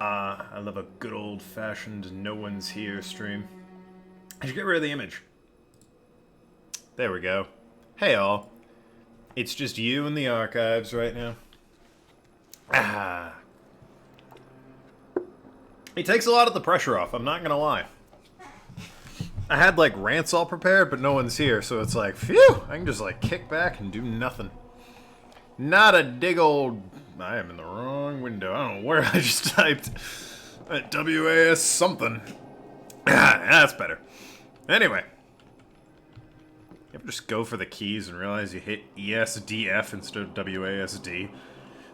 I love a good old-fashioned no one's here stream. I should get rid of the image. There we go. Hey all. It's just you in the archives right now. It takes a lot of the pressure off, I'm not gonna lie. I had like rants all prepared, but no one's here, so it's like, phew! I can just like kick back and do nothing. Not a dig old... I am in the wrong window. I don't know where I just typed. WAS something. That's better. Anyway. You ever just go for the keys and realize you hit ESDF instead of WASD?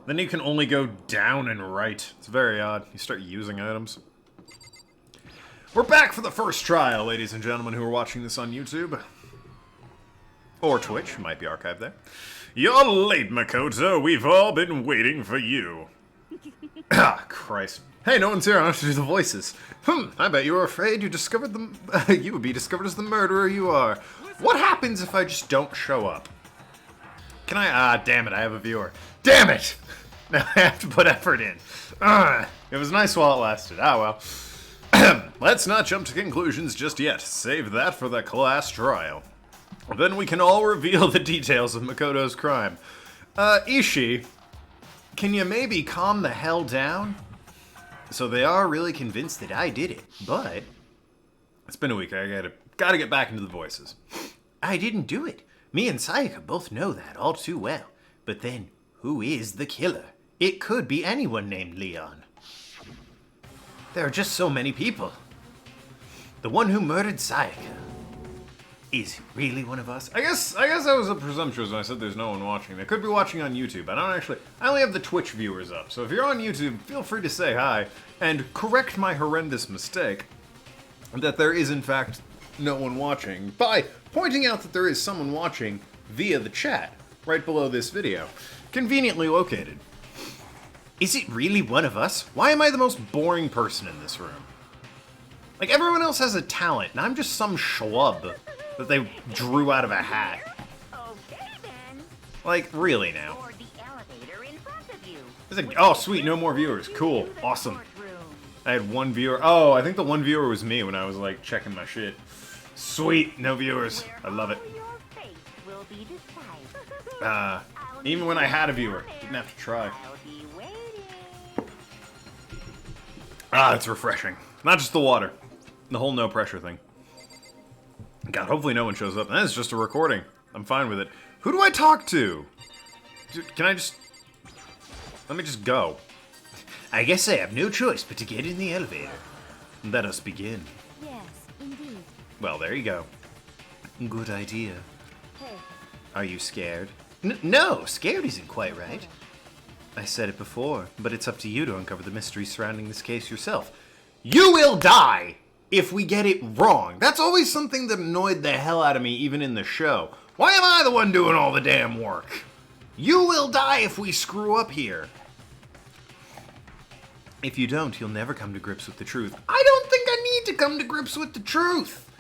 Then you can only go down and right. It's very odd. You start using items. We're back for the first trial, ladies and gentlemen who are watching this on YouTube. Or Twitch. Might be archived there. You're late, Makoto. We've all been waiting for you. Ah, Christ. Hey, no one's here. I have to do the voices. I bet you were afraid you discovered the... you would be discovered as the murderer you are. What happens if I just don't show up? Can I... Ah, damn it. I have a viewer. Damn it! Now I have to put effort in. It was nice while it lasted. Ah, well. Let's not jump to conclusions just yet. Save that for the class trial. Then we can all reveal the details of Makoto's crime. Ishii, can you maybe calm the hell down? So they are really convinced that I did it, but... It's been a week, I gotta get back into the voices. I didn't do it. Me and Sayaka both know that all too well. But then, who is the killer? It could be anyone named Leon. There are just so many people. The one who murdered Sayaka. Is he really one of us? I guess I was presumptuous when I said there's no one watching. They could be watching on YouTube. I only have the Twitch viewers up. So if you're on YouTube, feel free to say hi and correct my horrendous mistake that there is in fact no one watching by pointing out that there is someone watching via the chat right below this video. Conveniently located. Is it really one of us? Why am I the most boring person in this room? Like everyone else has a talent and I'm just some schlub that they drew out of a hat. Okay, then. Like, really now. Board the elevator in front of you. Oh, sweet, no more viewers. Cool, awesome. I had one viewer. Oh, I think the one viewer was me when I was, like, checking my shit. Sweet, no viewers. I love it. Even when I had a viewer, didn't have to try. Ah, it's refreshing. Not just the water. The whole no pressure thing. God, hopefully no one shows up. That's just a recording. I'm fine with it. Who do I talk to? Dude, can I just... Let me just go. I guess I have no choice but to get in the elevator. Let us begin. Yes, indeed. Well, there you go. Good idea. Hey. Are you scared? No, scared isn't quite right. I said it before, but it's up to you to uncover the mystery surrounding this case yourself. You will die! If we get it wrong. That's always something that annoyed the hell out of me, even in the show. Why am I the one doing all the damn work? You will die if we screw up here. If you don't, you'll never come to grips with the truth. I don't think I need to come to grips with the truth.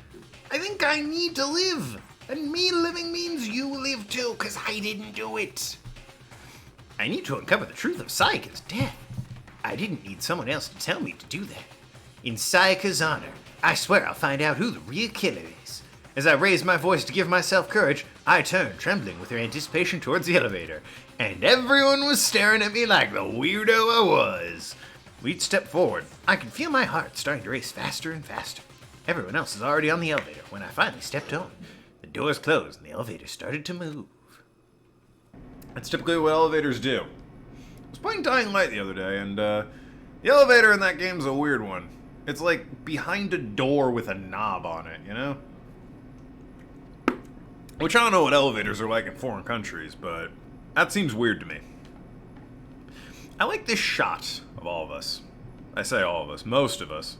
I think I need to live. And me living means you live too, because I didn't do it. I need to uncover the truth of Sayaka's death. I didn't need someone else to tell me to do that. In Sayaka's honor, I swear I'll find out who the real killer is. As I raised my voice to give myself courage, I turned, trembling with anticipation towards the elevator, and everyone was staring at me like the weirdo I was. We'd step forward. I could feel my heart starting to race faster and faster. Everyone else is already on the elevator when I finally stepped on. The doors closed and the elevator started to move. That's typically what elevators do. I was playing Dying Light the other day, and the elevator in that game's a weird one. It's like behind a door with a knob on it, you know? Which I don't know what elevators are like in foreign countries, but that seems weird to me. I like this shot of all of us. I say all of us, most of us.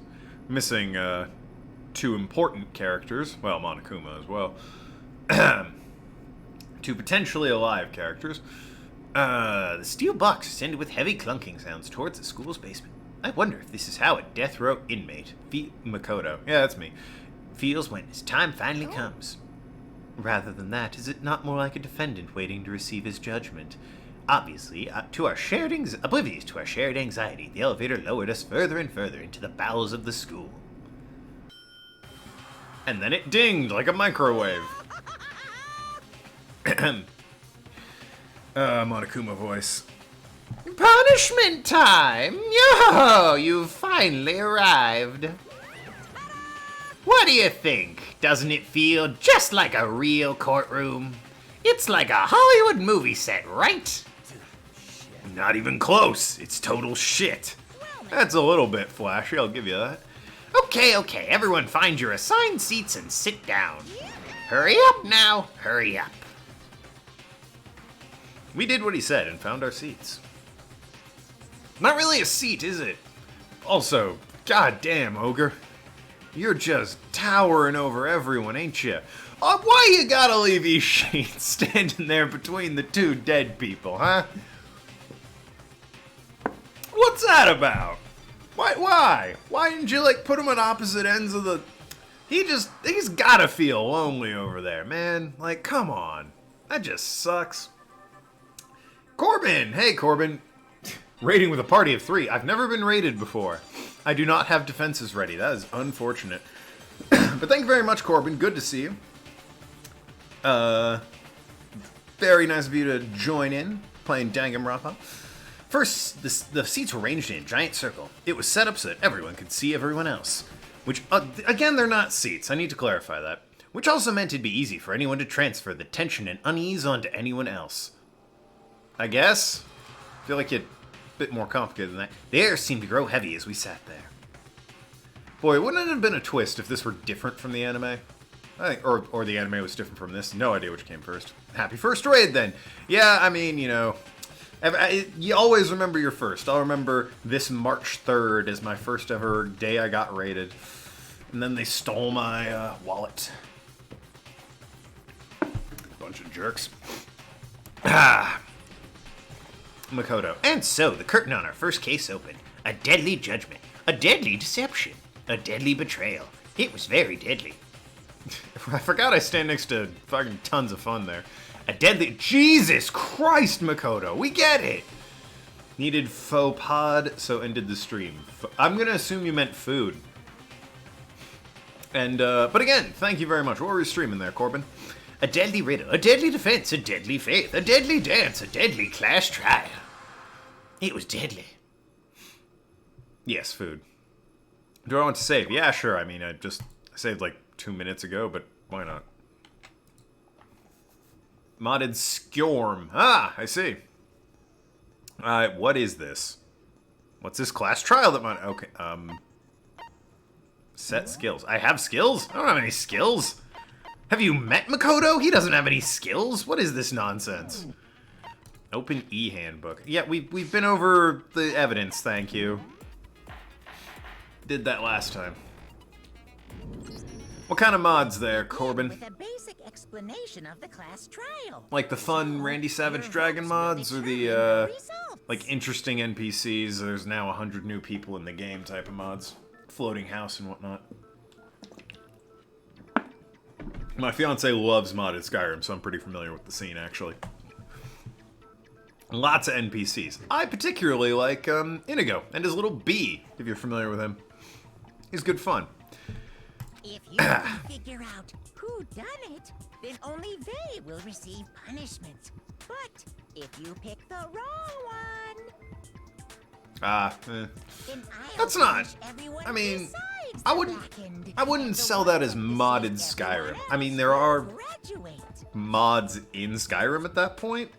Missing two important characters, well, Monokuma as well. Two potentially alive characters. The steel box ascended with heavy clunking sounds towards the school's basement. I wonder if this is how a death row inmate, Makoto, yeah, that's me, feels when his time finally comes. Rather than that, is it not more like a defendant waiting to receive his judgment? Obviously, oblivious to our shared anxiety, the elevator lowered us further and further into the bowels of the school. And then it dinged like a microwave. Monokuma voice. Punishment time! Yo, you've finally arrived. What do you think? Doesn't it feel just like a real courtroom? It's like a Hollywood movie set, right? Not even close. It's total shit. That's a little bit flashy, I'll give you that. Okay, everyone find your assigned seats and sit down. Hurry up now, hurry up. We did what he said and found our seats. Not really a seat, is it? Also, goddamn, Ogre. You're just towering over everyone, ain't you? Why you gotta leave Ishii standing there between the two dead people, huh? What's that about? Why? Why didn't you, like, put him at opposite ends of the... He's gotta feel lonely over there, man. Like, come on. That just sucks. Corbin! Hey, Corbin. Raiding with a party of 3. I've never been raided before. I do not have defenses ready. That is unfortunate. But thank you very much, Corbin. Good to see you. Very nice of you to join in, playing Danganronpa. First, the seats were arranged in a giant circle. It was set up so that everyone could see everyone else. Which, again, they're not seats. I need to clarify that. Which also meant it'd be easy for anyone to transfer the tension and unease onto anyone else. I guess? I feel like it's a bit more complicated than that. The air seemed to grow heavy as we sat there. Boy, wouldn't it have been a twist if this were different from the anime? I think, or the anime was different from this. No idea which came first. Happy first raid, then. Yeah, I mean, you know, you always remember your first. I'll remember this March 3rd as my first ever day I got raided. And then they stole my wallet. Bunch of jerks. Ah. Makoto. And so, the curtain on our first case opened. A deadly judgment. A deadly deception. A deadly betrayal. It was very deadly. I forgot I stand next to fucking tons of fun there. A deadly... Jesus Christ, Makoto! We get it! Needed faux pod, so ended the stream. I'm gonna assume you meant food. And, but again, thank you very much. What were you streaming there, Corbin? A deadly riddle, a deadly defense, a deadly faith, a deadly dance, a deadly clash trial. It was deadly. Yes, food. Do I want to save? Yeah, sure. I mean, I saved like 2 minutes ago, but why not? Modded Skyorm. Ah, I see. What is this? What's this class trial that might... Okay, set skills. I have skills? I don't have any skills. Have you met Makoto? He doesn't have any skills. What is this nonsense? Open e-handbook. Yeah, we've been over the evidence, thank you. Did that last time. What kind of mods there, Corbin? With a basic explanation of the class trial. Like the fun Randy Savage Dragon mods, or the, like interesting NPCs, there's now 100 new people in the game type of mods. Floating house and whatnot. My fiance loves modded Skyrim, so I'm pretty familiar with the scene, actually. Lots of NPCs. I particularly like, Inigo and his little bee, if you're familiar with him. He's good fun. If you can figure out who done it, then only they will receive punishment. But if you pick the wrong one, then I'll that's not... punish everyone I mean, besides I the wouldn't... blackened. I wouldn't And the sell that one as who modded deceived Skyrim. everyone I mean, else there are graduate. mods in Skyrim at that point.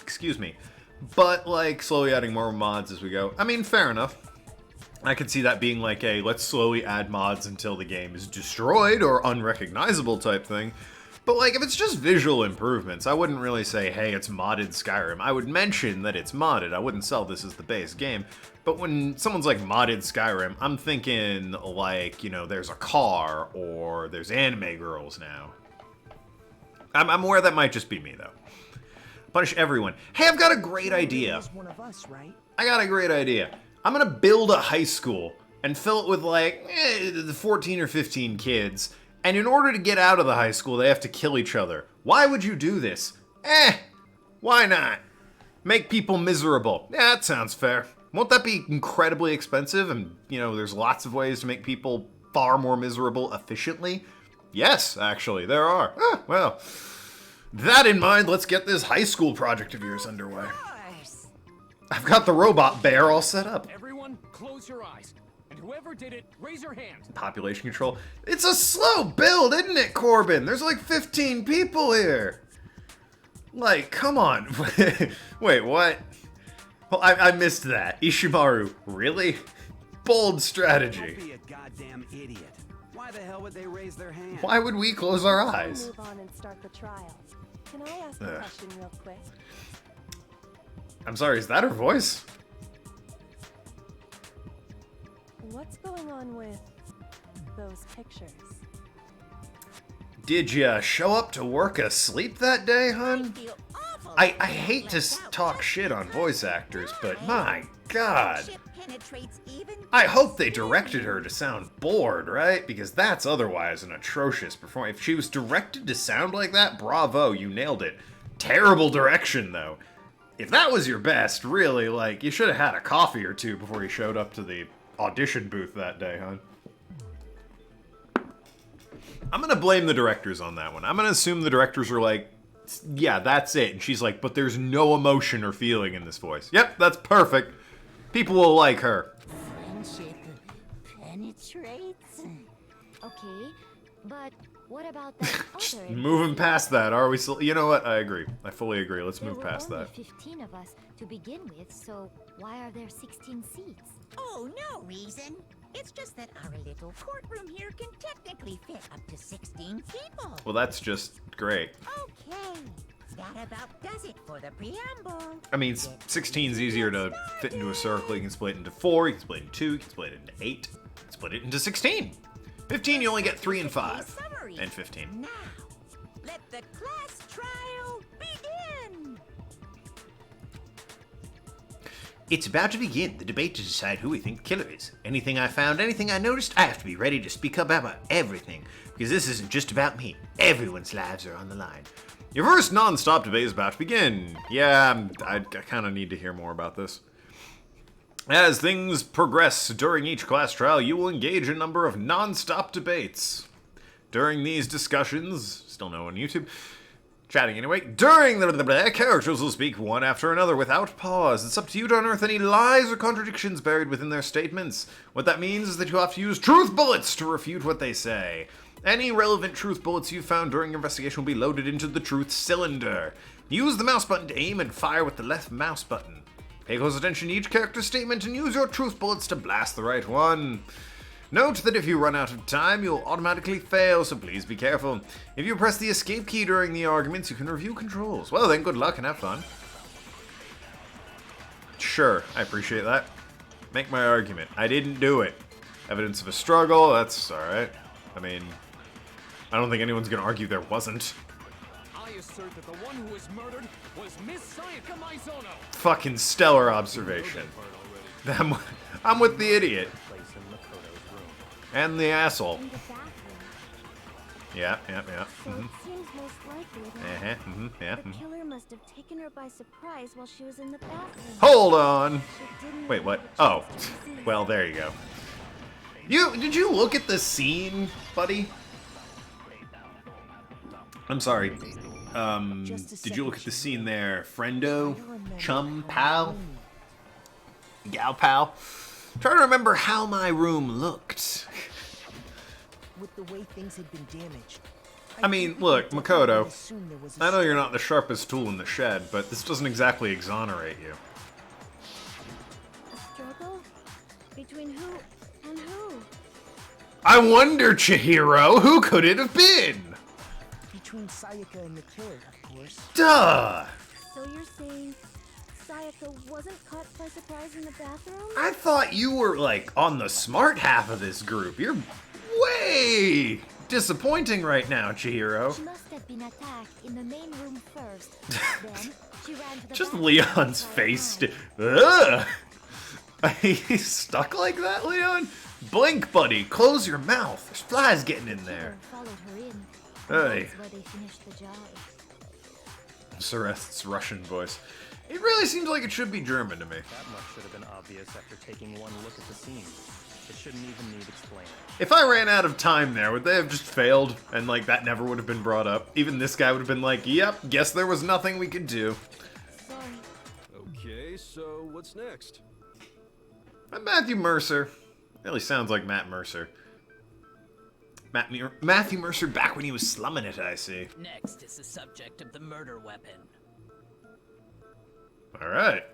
Excuse me. But, like, slowly adding more mods as we go. I mean, fair enough. I could see that being like a let's slowly add mods until the game is destroyed or unrecognizable type thing. But, like, if it's just visual improvements, I wouldn't really say, hey, it's modded Skyrim. I would mention that it's modded. I wouldn't sell this as the base game. But when someone's like modded Skyrim, I'm thinking like, you know, there's a car or there's anime girls now. I'm aware that might just be me, though. Punish everyone. Hey, I've got a great idea. I got a great idea. I'm gonna build a high school and fill it with like 14 or 15 kids. And in order to get out of the high school, they have to kill each other. Why would you do this? Why not? Make people miserable. Yeah, that sounds fair. Won't that be incredibly expensive? And, you know, there's lots of ways to make people far more miserable efficiently. Yes, actually, there are. Well, that in mind, let's get this high school project of yours underway. I've got the robot bear all set up. Everyone, close your eyes. And whoever did it, raise your hand. Population control. It's a slow build, isn't it, Corbin? There's like 15 people here. Like, come on. Wait, what? Well, I missed that. Ishimaru, really? Bold strategy. Don't be a goddamn idiot. Why the hell would they raise their hand? Why would we close our eyes? Move on and start the trial. Can I ask a question real quick? I'm sorry, is that her voice? What's going on with those pictures? Did ya show up to work asleep that day, hun? I hate to talk shit on voice actors, but my god. I hope they directed her to sound bored, right? Because that's otherwise an atrocious performance. If she was directed to sound like that, bravo, you nailed it. Terrible direction, though. If that was your best, really, like, you should have had a coffee or two before you showed up to the audition booth that day, huh? I'm gonna blame the directors on that one. I'm gonna assume the directors are like, yeah, that's it. And she's like, but there's no emotion or feeling in this voice. Yep, that's perfect. People will like her. Friendship penetrates. Okay, but what about that other? Moving past that, are we still? You know what? I agree. I fully agree. Let's move past that. There were only 15 of us to begin with, so why are there 16 seats? Oh, no reason. It's just that our little courtroom here can technically fit up to 16 people. Well, that's just great. Okay, that about does it for the preamble. I mean, 16 is easier to fit into a circle. You can split it into 4, you can split it into 2, you can split it into 8, you can split it into 16. 15, you only get 3 and 5. And 15. Now, let the class trial begin. It's about to begin the debate to decide who we think the killer is. Anything I found, anything I noticed, I have to be ready to speak up about everything. Because this isn't just about me. Everyone's lives are on the line. Your first non-stop debate is about to begin. Yeah, I kind of need to hear more about this. As things progress during each class trial, you will engage in a number of non-stop debates. During these discussions, still no on YouTube, chatting anyway, during the characters will speak one after another without pause. It's up to you to unearth any lies or contradictions buried within their statements. What that means is that you have to use truth bullets to refute what they say. Any relevant truth bullets you found during your investigation will be loaded into the truth cylinder. Use the mouse button to aim and fire with the left mouse button. Pay close attention to each character's statement and use your truth bullets to blast the right one. Note that if you run out of time, you'll automatically fail, so please be careful. If you press the escape key during the arguments, you can review controls. Well then, good luck and have fun. Sure, I appreciate that. Make my argument. I didn't do it. Evidence of a struggle, that's alright. I mean, I don't think anyone's gonna argue there wasn't. I assert that the one who was murdered was Miss Sayaka Maizono. Fucking stellar observation. I'm with the idiot. And the asshole. In the bathroom. Yeah. So it seems most likely that the killer must have taken her by surprise while she was in the bathroom. Hold on. She didn't Wait, what? know Oh. she was deceased. Well, there you go. Did you look at the scene, buddy? I'm sorry. Did you look at the scene there, friendo? Chum pal? Gal pal? Trying to remember how my room looked. With the way things had been damaged. I mean, look, Makoto, I know you're not the sharpest tool in the shed, but this doesn't exactly exonerate you. A struggle? Between who and who? I wonder, Chihiro, who could it have been? Between Sayaka and the killer, of course. Duh! So you're saying Sayaka wasn't caught by surprise in the bathroom? I thought you were, like, on the smart half of this group. You're way disappointing right now, Chihiro. She must have been attacked in the main room first. Then she ran to the Just bathroom Leon's to try face. to Ugh! He's stuck like that, Leon? Blink, buddy. Close your mouth. There's flies getting in there. hide. Followed her in. Hey. That's where they finished the job. Celeste's Russian voice. It really seems like it should be German to me. That much should have been obvious after taking one look at the scene. It shouldn't even need explaining. If I ran out of time there, would they have just failed? And, like, that never would have been brought up? Even this guy would have been like, yep, guess there was nothing we could do. Sorry. Okay, so what's next? Matthew Mercer. Really sounds like Matt Mercer. Matthew Mercer back when he was slumming it, I see. Next is the subject of the murder weapon. Alright.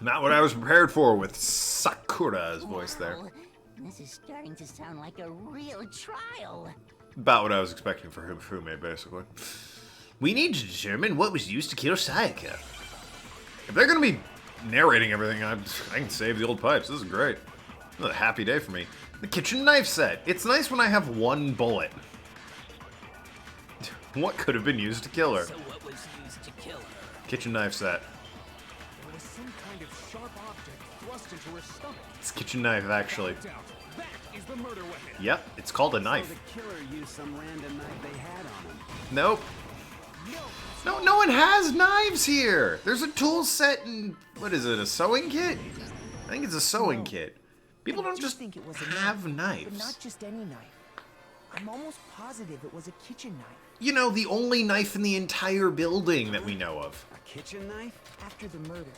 Not what I was prepared for with Sakura's voice there. Wow, this is starting to sound like a real trial. About what I was expecting for Hifume, basically. We need to determine what was used to kill Sayaka. If they're gonna be narrating everything, I can save the old pipes. This is great. This is a happy day for me. The kitchen knife set. It's nice when I have one bullet. What could have been used to kill her? So what was used to kill her? Kitchen knife set. There was some kind of sharp object thrust into her stomach. It's kitchen knife, actually. No doubt. That is the murder weapon. Yep, it's called a So knife. the killer used some random knife they had on him. Nope. No one has knives here. There's a tool set and what is it? A sewing kit? I think it's a sewing kit. People I don't just think it was a have But knives. not just any knife. I'm almost positive it was a kitchen knife. You know, the only knife in the entire building that we know of. A kitchen knife? After the murder,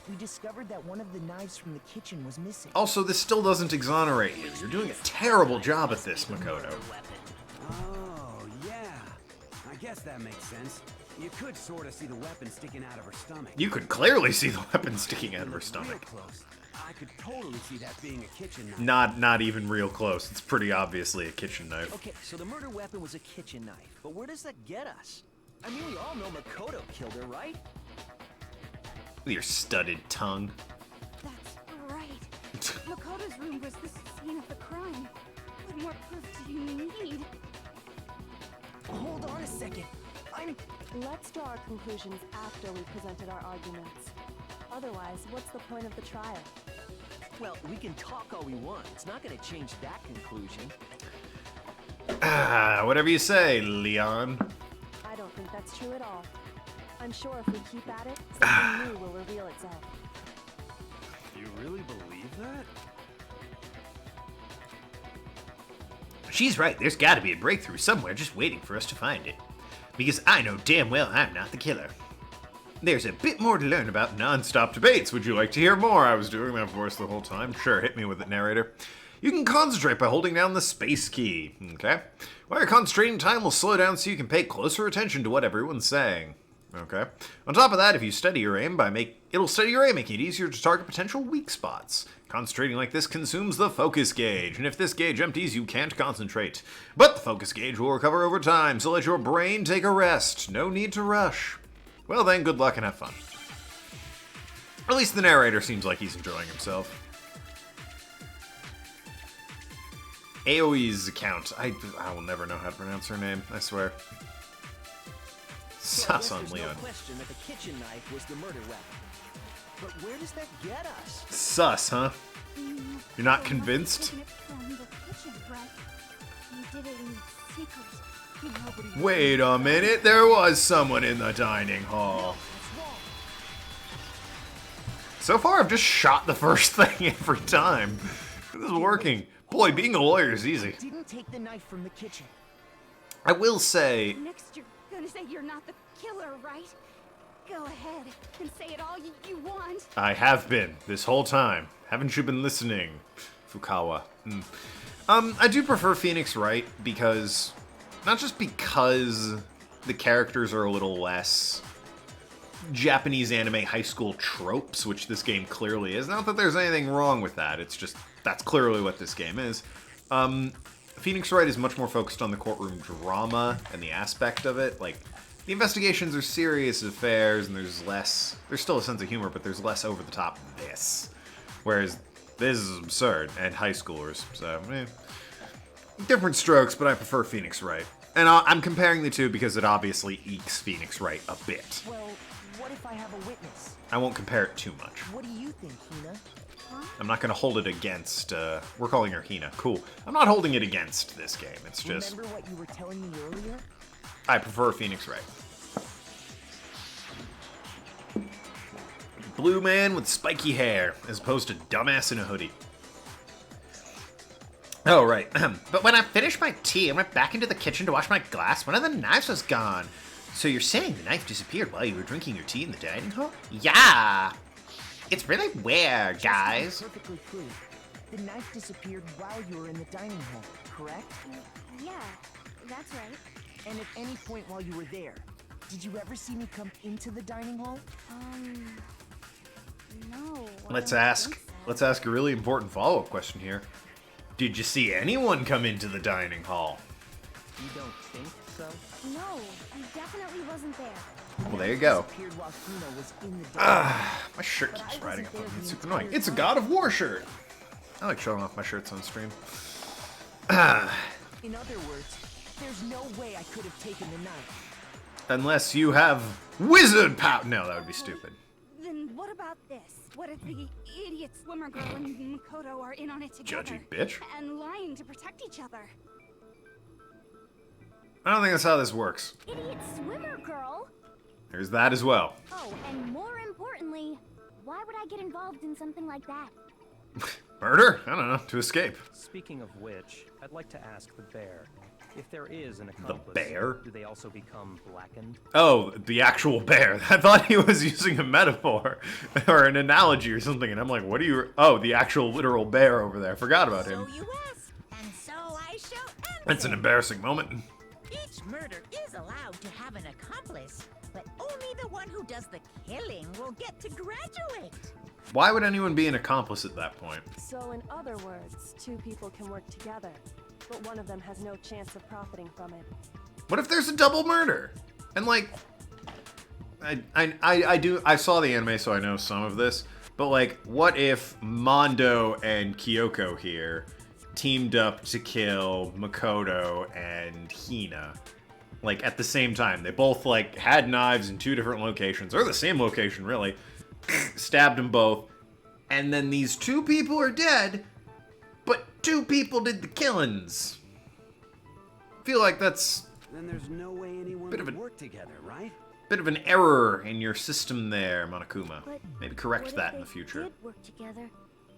we discovered that one of the knives from the kitchen was missing. Also, this still doesn't exonerate you. You're doing a terrible job at this, Makoto. Oh, yeah. I guess that makes sense. You could sort of see the weapon sticking out of her stomach. You could clearly see the weapon sticking out of her Real stomach. close. I could totally see that being a kitchen knife. Not even real close. It's pretty obviously a kitchen knife. Okay, so the murder weapon was a kitchen knife, but where does that get us? I mean, we all know Makoto killed her, right? With your studded tongue. That's right. Makoto's room was the scene of the crime. What more proof do you need? Hold on a second. Let's draw our conclusions after we've presented our arguments. Otherwise, what's the point of the trial? Well, we can talk all we want. It's not going to change that conclusion. Ah, whatever you say, Leon. I don't think that's true at all. I'm sure if we keep at it, something new will reveal itself. You really believe that? She's right. There's got to be a breakthrough somewhere just waiting for us to find it. Because I know damn well I'm not the killer. There's a bit more to learn about non-stop debates. Would you like to hear more? I was doing that voice the whole time. Sure, hit me with it, narrator. You can concentrate by holding down the space key, okay? While you're concentrating, time will slow down so you can pay closer attention to what everyone's saying. Okay. On top of that, if you steady your aim, it'll steady your aim, making it easier to target potential weak spots. Concentrating like this consumes the focus gauge, and if this gauge empties, you can't concentrate. But the focus gauge will recover over time, so let your brain take a rest. No need to rush. Well then, good luck and have fun. At least the narrator seems like he's enjoying himself. Aoi's account. I will never know how to pronounce her name, I swear. Sus on Leon. No question that the kitchen knife was the murder weapon. But where does that get us? Sus, huh? You're not convinced? Wait a minute, there was someone in the dining hall. So far, I've just shot the first thing every time. This is working. Boy, being a lawyer is easy. Didn't take the knife from the kitchen. I will say... Next you're gonna say you're not the killer, right? Go ahead and say it all you want. I have been, this whole time. Haven't you been listening, Fukawa? I do prefer Phoenix Wright because... Not just because the characters are a little less Japanese anime high school tropes, which this game clearly is. Not that there's anything wrong with that, it's just that's clearly what this game is. Phoenix Wright is much more focused on the courtroom drama and the aspect of it. Like, the investigations are serious affairs and there's still a sense of humor, but there's less over the top than this. Whereas this is absurd, and high schoolers, so, different strokes, but I prefer Phoenix Wright. And I'm comparing the two because it obviously ekes Phoenix Wright a bit. Well, what if I have a witness? I won't compare it too much. What do you think, Hina? I'm not going to hold it against, we're calling her Hina. Cool. I'm not holding it against this game. It's just... Remember what you were telling me earlier? I prefer Phoenix Wright. Blue man with spiky hair, as opposed to dumbass in a hoodie. Oh, right. But when I finished my tea, I went back into the kitchen to wash my glass. One of the knives was gone. So you're saying the knife disappeared while you were drinking your tea in the dining hall? Yeah. It's really weird, guys. Just to be perfectly clear, the knife disappeared while you were in the dining hall, correct? Yeah, that's right. And at any point while you were there, did you ever see me come into the dining hall? No. I Let's don't ask. think so. Let's ask a really important follow-up question here. Did you see anyone come into the dining hall? You don't think so? No, he definitely wasn't there. Well, there you go. Disappeared while Hina was in the dining hall. My shirt But I keeps riding wasn't up on there me. the It's super entire annoying. It's a time. God of War shirt. I like showing off my shirts on stream. In other words, there's no way I could have taken the knife. Unless you have wizard power. No, that would be stupid. Then what about this? What if the idiot swimmer girl and Makoto are in on it together? Judgy bitch. And lying to protect each other? I don't think that's how this works. Idiot swimmer girl? There's that as well. Oh, and more importantly, why would I get involved in something like that? Murder? I don't know. To escape. Speaking of which, I'd like to ask the bear, if there is an accomplice, bear? do they also become blackened? Oh, the actual bear. I thought he was using a metaphor or an analogy or something, and I'm like, what are you... Oh, the actual literal bear over there. I forgot about him. So you ask, and so I shall answer. That's an embarrassing moment. Each murder is allowed to have an accomplice, but only the one who does the killing will get to graduate. Why would anyone be an accomplice at that point? So in other words, two people can work together, but one of them has no chance of profiting from it. What if there's a double murder? And like, I saw the anime, so I know some of this. But like, what if Mondo and Kyoko here teamed up to kill Makoto and Hina? Like at the same time, they both like had knives in two different locations, or the same location really. Stabbed them both, and then these two people are dead, but two people did the killings. Feel like that's Then there's no way anyone Bit of would a- work together, right? bit of an error in your system there, Monokuma. But Maybe correct what that if in the they future. did work together,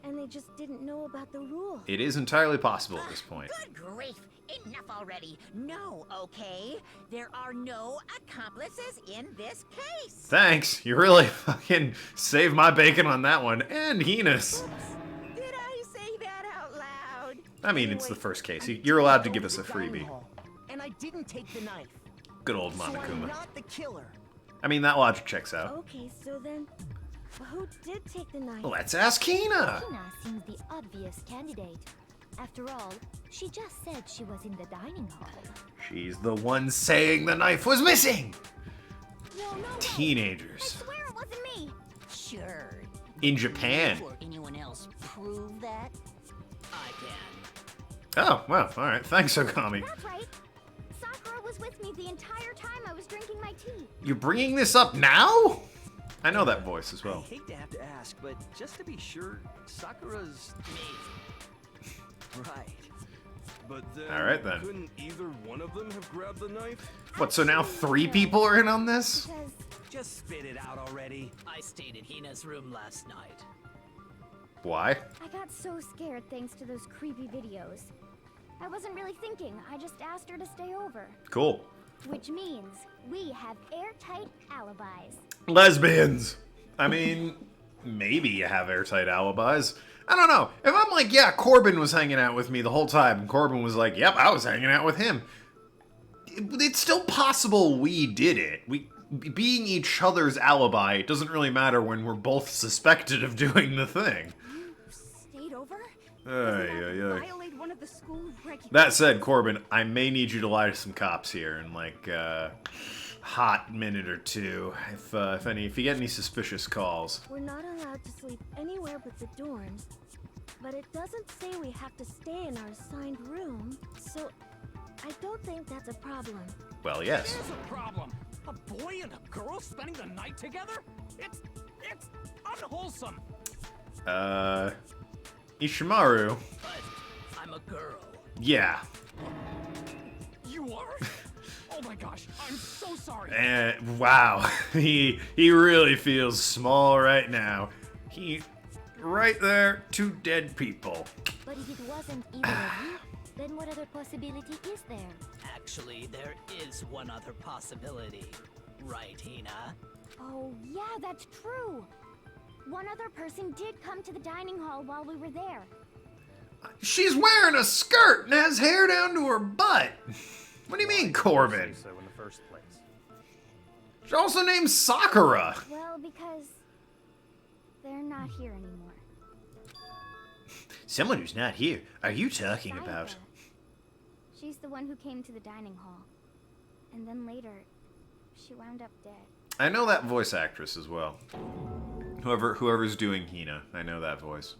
and they just didn't know about the rules? It is entirely possible at this point. Good grief! Enough already. No, okay? There are no accomplices in this case. Thanks, you really fucking saved my bacon on that one, and Hina's. Did I say that out loud? I mean, it's the first case. You're allowed to give us a freebie. And I didn't take the knife. Good old So I'm Monokuma. not the killer. I mean, that logic checks out. Okay, so then, who did take the knife? Let's ask Hina. Hina seems the obvious candidate. After all, she just said she was in the dining hall. She's the one saying the knife was missing. No, no, I Teenagers. swear it wasn't me. Sure. In Japan. Or anyone else prove that? I can. Oh, well, alright. Thanks, Okami. That's right. Sakura was with me the entire time I was drinking my tea. You're bringing this up now? I know that voice as I well. hate to have to ask, but just to be sure, Sakura's right. But then, Alright, then. couldn't either one of them have grabbed the knife? What, so now 3 people are in on this? Because Just spit it out already. I stayed in Hina's room last night. Why? I got so scared thanks to those creepy videos. I wasn't really thinking, I just asked her to stay over. Cool. Which means we have airtight alibis. Lesbians. I mean, maybe you have airtight alibis. I don't know. If I'm like, yeah, Corbin was hanging out with me the whole time, and Corbin was like, yep, I was hanging out with him. It's still possible we did it. Being each other's alibi, it doesn't really matter when we're both suspected of doing the thing. Stayed over? Violate one of the school regulations. That said, Corbin, I may need you to lie to some cops here in like hot minute or two, if you get any suspicious calls. We're not allowed to sleep anywhere but the dorms. But it doesn't say we have to stay in our assigned room, so I don't think that's a problem. Well, yes. There's a problem. A boy and a girl spending the night together? It's unwholesome. Ishimaru. But I'm a girl. Yeah. You are? Oh my gosh, I'm so sorry. And wow, he really feels small right now. He right there, 2 dead people. But if it wasn't either of you, then what other possibility is there? Actually, there is one other possibility. Right, Hina? Oh, yeah, that's true. One other person did come to the dining hall while we were there. She's wearing a skirt and has hair down to her butt. What do you mean, Corbin? So in the first place. She's also named Sakura. Well, because they're not here anymore. Someone who's not here. Are you talking Sayaka. about? She's the one who came to the dining hall. And then later, she wound up dead. I know that voice actress as well. Whoever's doing Hina, I know that voice.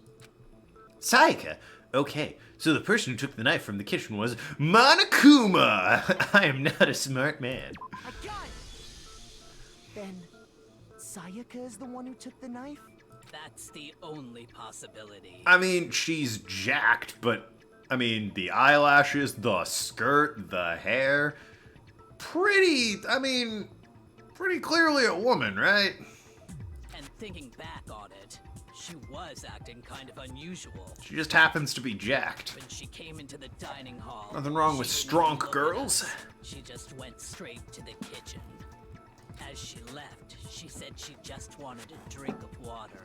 Sayaka. Okay, so the person who took the knife from the kitchen was Monokuma. I am not a smart man. I got it! Then, Sayaka is the one who took the knife? That's the only possibility. I mean, she's jacked, but I mean, the eyelashes, the skirt, the hair, pretty clearly a woman, right? And thinking back on it, she was acting kind of unusual. She just happens to be jacked. When she came into the dining hall, Nothing wrong with she didn't strong even look at girls. us. She just went straight to the kitchen. As she left, she said she just wanted a drink of water.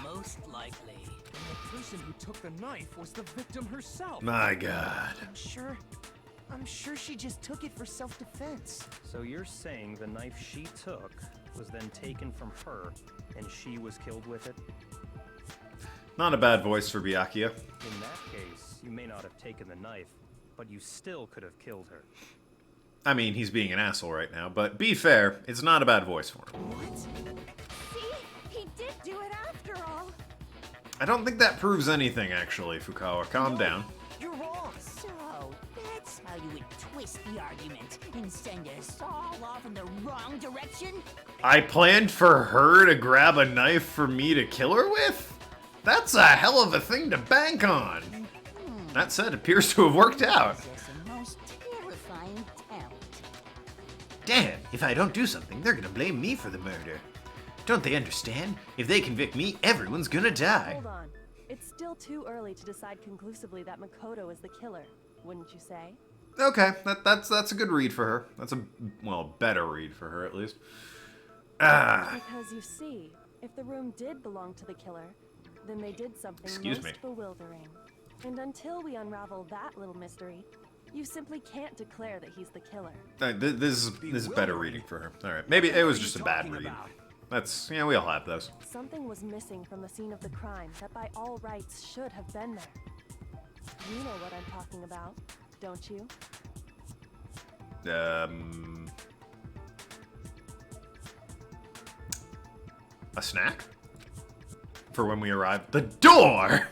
Most likely, And the person who took the knife was the victim herself. My God. I'm sure she just took it for self-defense. So you're saying the knife she took was then taken from her, and she was killed with it? Not a bad voice for Byakuya. In that case, you may not have taken the knife, but you still could have killed her. I mean, he's being an asshole right now, but be fair, it's not a bad voice for him. What? See? He did do it after all. I don't think that proves anything, actually, Fukawa. Calm down. You're wrong. So, that's how you would twist the argument and send us all off in the wrong direction? I planned for her to grab a knife for me to kill her with? That's a hell of a thing to bank on. That said, it appears to have worked out. Possess a most terrifying talent. Damn, if I don't do something, they're gonna blame me for the murder. Don't they understand? If they convict me, everyone's gonna die. Hold on. It's still too early to decide conclusively that Makoto is the killer, wouldn't you say? Okay, that's a good read for her. That's a, well, better read for her, at least. Ah, Because you see, if the room did belong to the killer, then they did something Excuse most me. bewildering. And until we unravel that little mystery, you simply can't declare that he's the killer. this is better reading for her. All right, maybe it was just a bad read. That's, yeah, we all have those. Something was missing from the scene of the crime that by all rights should have been there. You know what I'm talking about, don't you? A snack? For when we arrive. The door!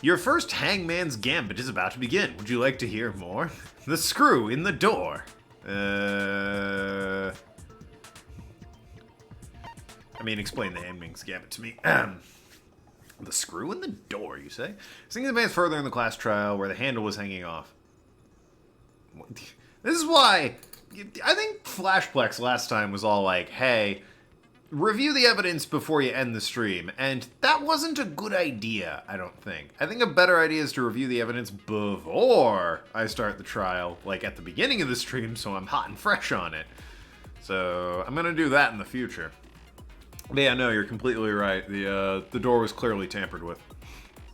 Your first Hangman's Gambit is about to begin. Would you like to hear more? The screw in the door. I mean, explain the Hangman's Gambit to me. The screw in the door, you say? Things advanced further in the class trial where the handle was hanging off. This is why I think Flashplex last time was all like, hey, review the evidence before you end the stream. And that wasn't a good idea, I don't think. I think a better idea is to review the evidence before I start the trial, like at the beginning of the stream, so I'm hot and fresh on it. So I'm going to do that in the future. But yeah, no, you're completely right. The door was clearly tampered with.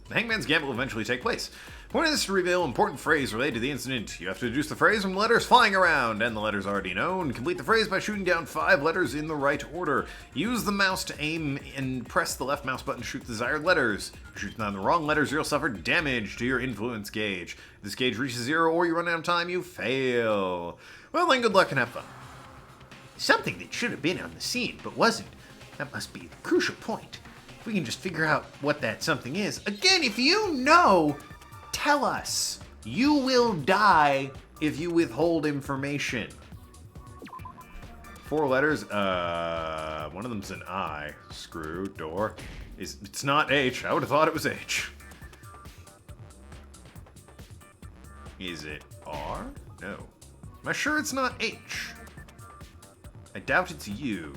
The Hangman's Gambit will eventually take place. Point of this to reveal an important phrase related to the incident. You have to deduce the phrase from letters flying around, and the letters already known. Complete the phrase by shooting down 5 letters in the right order. Use the mouse to aim and press the left mouse button to shoot the desired letters. If you shoot down the wrong letters, you'll suffer damage to your influence gauge. If this gauge reaches 0 or you run out of time, you fail. Well then, good luck and have fun. Something that should have been on the scene, but wasn't. That must be the crucial point. If we can just figure out what that something is. Again, if you know, tell us. You will die if you withhold information. 4 letters. One of them's an I. Screw, door. It's not H. I would have thought it was H. Is it R? No. Am I sure it's not H? I doubt it's U.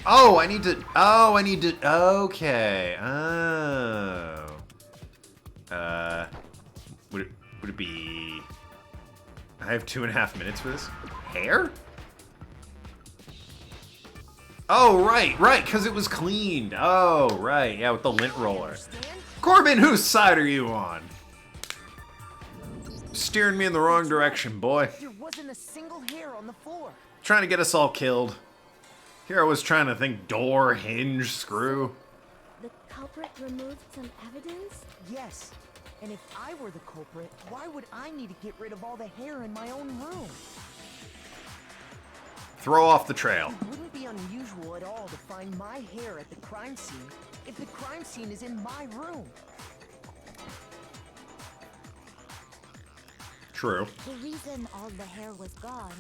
Oh, I need to... Oh, I need to... Okay. Oh. Would it be... I have 2.5 minutes for this? Hair? Oh, right, because it was cleaned. Oh, right, yeah, with the lint roller. Corbin, whose side are you on? Steering me in the wrong direction, boy. There wasn't a single hair on the floor. Trying to get us all killed. Here I was trying to think door, hinge, screw. The culprit removed some evidence? Yes. And if I were the culprit, why would I need to get rid of all the hair in my own room? Throw off the trail. It wouldn't be unusual at all to find my hair at the crime scene if the crime scene is in my room. True. The reason all the hair was gone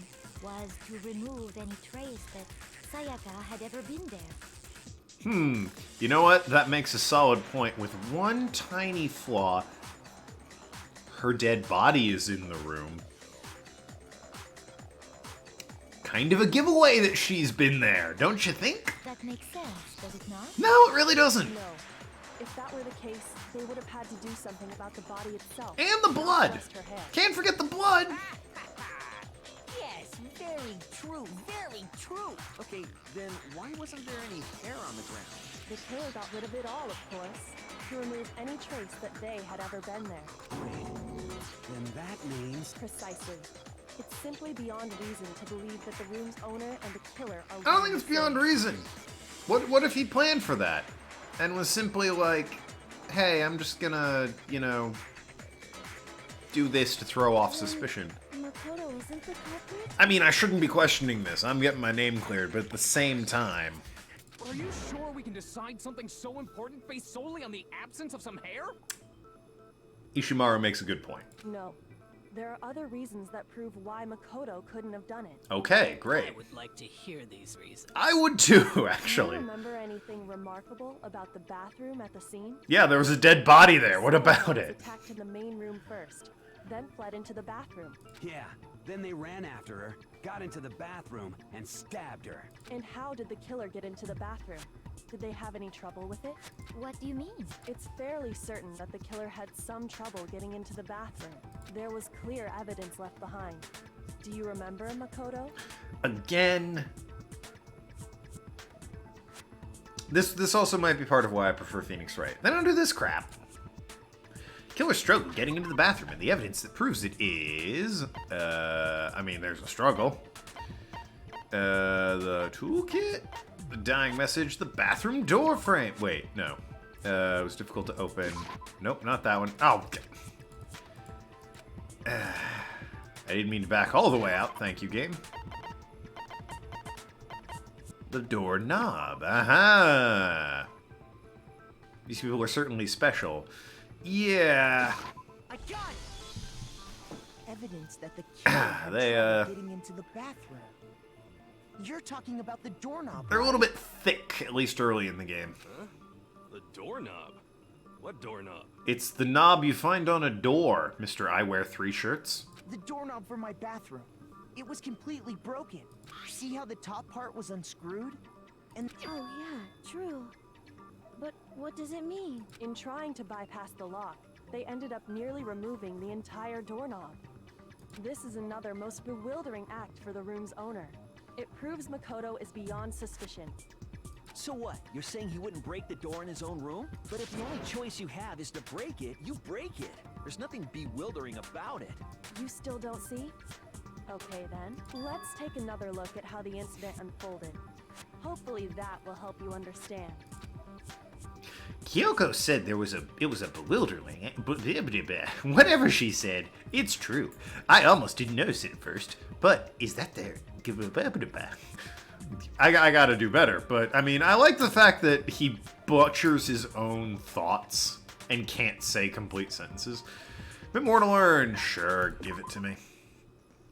was to remove any trace that Sayaka had ever been there. You know what? That makes a solid point with one tiny flaw. Her dead body is in the room. Kind of a giveaway that she's been there, don't you think? That makes sense, does it not? No, it really doesn't. No. If that were the case, they would have had to do something about the body itself. And the blood. Just her hair. Can't forget the blood. Yes, very true, very true. Okay, then why wasn't there any hair on the ground? The killer got rid of it all, of course, to remove any trace that they had ever been there. Then that means... Precisely. It's simply beyond reason to believe that the room's owner and the killer are... I don't think it's beyond reason. What if he planned for that? And was simply like, hey, I'm just gonna, you know, do this to throw off suspicion. Makoto isn't the culprit? I mean, I shouldn't be questioning this. I'm getting my name cleared, but at the same time... Are you sure we can decide something so important based solely on the absence of some hair? Ishimaru makes a good point. No. There are other reasons that prove why Makoto couldn't have done it. Okay, I great. would like to hear these reasons. I would too, Do actually. you remember anything remarkable about the bathroom at the scene? Yeah, there was a dead body there. What about Someone it? was attacked in the main room first, then fled into the bathroom. Yeah, then they ran after her, got into the bathroom, and stabbed her. And how did the killer get into the bathroom? Did they have any trouble with it? What do you mean? It's fairly certain that the killer had some trouble getting into the bathroom. There was clear evidence left behind. Do you remember, Makoto? Again. This also might be part of why I prefer Phoenix Wright. They don't do this crap. Killer struggled getting into the bathroom, and the evidence that proves it is... I mean, there's a struggle. The toolkit? The dying message, the bathroom door frame. Wait, no. It was difficult to open. Nope, not that one. Oh, okay. I didn't mean to back all the way out. Thank you, game. The doorknob. Aha! These people are certainly special. Yeah. I got it! Evidence that the killer had They, trouble getting into the bathroom. You're talking about the doorknob. They're a little bit thick, at least early in the game. Huh? The doorknob? What doorknob? It's the knob you find on a door, Mr. I Wear 3 Shirts. The doorknob for my bathroom. It was completely broken. See how the top part was unscrewed? And Oh yeah, true. But what does it mean? In trying to bypass the lock, they ended up nearly removing the entire doorknob. This is another most bewildering act for the room's owner. It proves Makoto is beyond suspicion. so what? You're saying he wouldn't break the door in his own room? But if the only choice you have is to break it, you break it. There's nothing bewildering about it. You still don't see? Okay then, let's take another look at how the incident unfolded. Hopefully that will help you understand. Kyoko said it was a bewildering, whatever she said, it's true. I almost didn't notice it at first, but is that there? I gotta do better, but I mean, I like the fact that he butchers his own thoughts and can't say complete sentences. A bit more to learn, sure, give it to me.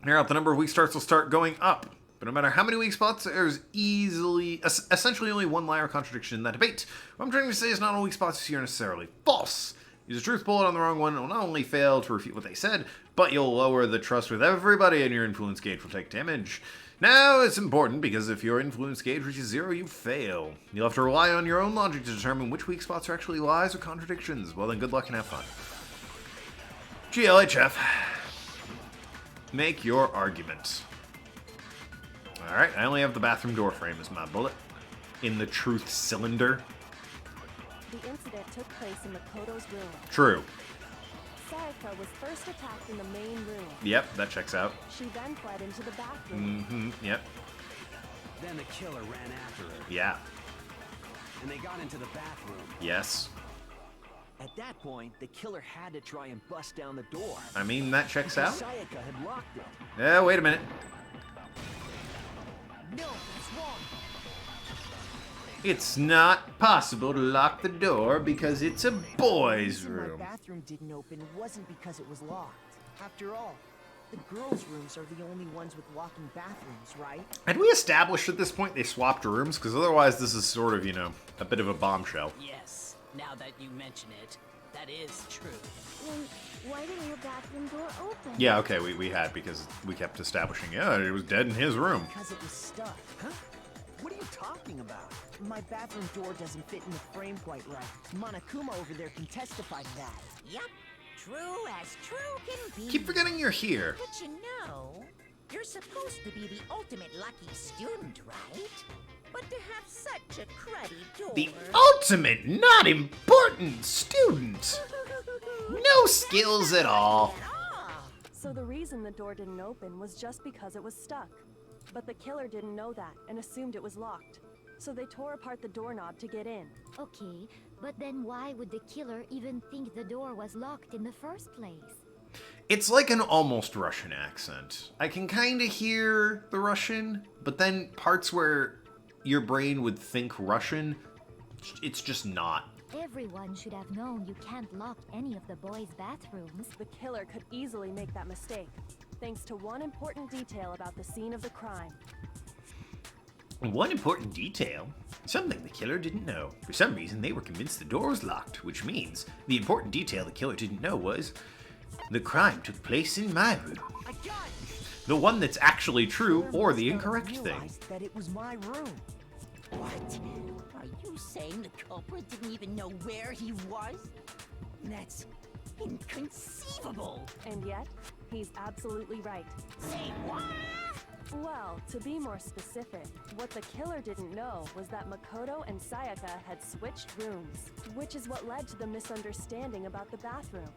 Here out, the number of weak starts will start going up. But no matter how many weak spots, there's essentially only one lie or contradiction in that debate. What I'm trying to say is not all weak spots here necessarily false. Use a truth bullet on the wrong one, and will not only fail to refute what they said, but you'll lower the trust with everybody, and your influence gauge will take damage. Now, it's important, because if your influence gauge reaches 0, you fail. You'll have to rely on your own logic to determine which weak spots are actually lies or contradictions. Well then, good luck and have fun. GLHF. Make your argument. Alright, I only have the bathroom door frame as my bullet. In the truth cylinder. The incident took place in Makoto's room. True. Sayaka was first attacked in the main room. Yep, that checks out. She then fled into the bathroom. Mm-hmm, yep. Then the killer ran after her, Yeah. and they got into the bathroom. Yes. At that point, the killer had to try and bust down the door. I mean, that checks out. Sayaka had locked it. Yeah, wait a minute. No, that's wrong. It's not possible to lock the door because it's a boys' The reason room. my bathroom didn't open wasn't because it was locked. After all, the girls' rooms are the only ones with walking bathrooms, right? Had we established at this point they swapped rooms? Because otherwise this is sort of, you know, a bit of a bombshell. Yes, now that you mention it, that is true. Then why didn't your bathroom door open? Yeah, okay, we had because we kept establishing, yeah, it was dead in his room. Because it was stuck. Huh? What are you talking about? My bathroom door doesn't fit in the frame quite right. Monokuma over there can testify to that. Yup, true as true can be. Keep forgetting you're here. But you know, you're supposed to be the ultimate lucky student, right? But to have such a cruddy door... The ultimate not important student. No skills at all. So the reason the door didn't open was just because it was stuck. But the killer didn't know that and assumed it was locked. So they tore apart the doorknob to get in. Okay, but then why would the killer even think the door was locked in the first place? It's like an almost Russian accent. I can kind of hear the Russian, but then parts where your brain would think Russian, it's just not. Everyone should have known you can't lock any of the boys' bathrooms. The killer could easily make that mistake, thanks to one important detail about the scene of the crime. One important detail, something the killer didn't know. For some reason, they were convinced the door was locked, which means the important detail the killer didn't know was the crime took place in my room. I got it! The one that's actually true Killer or the must have incorrect thing. realized that it was my room. What? Are you saying the culprit didn't even know where he was? That's inconceivable. And yet, he's absolutely right. Say what? Well, to be more specific, what the killer didn't know was that Makoto and Sayaka had switched rooms, which is what led to the misunderstanding about the bathroom.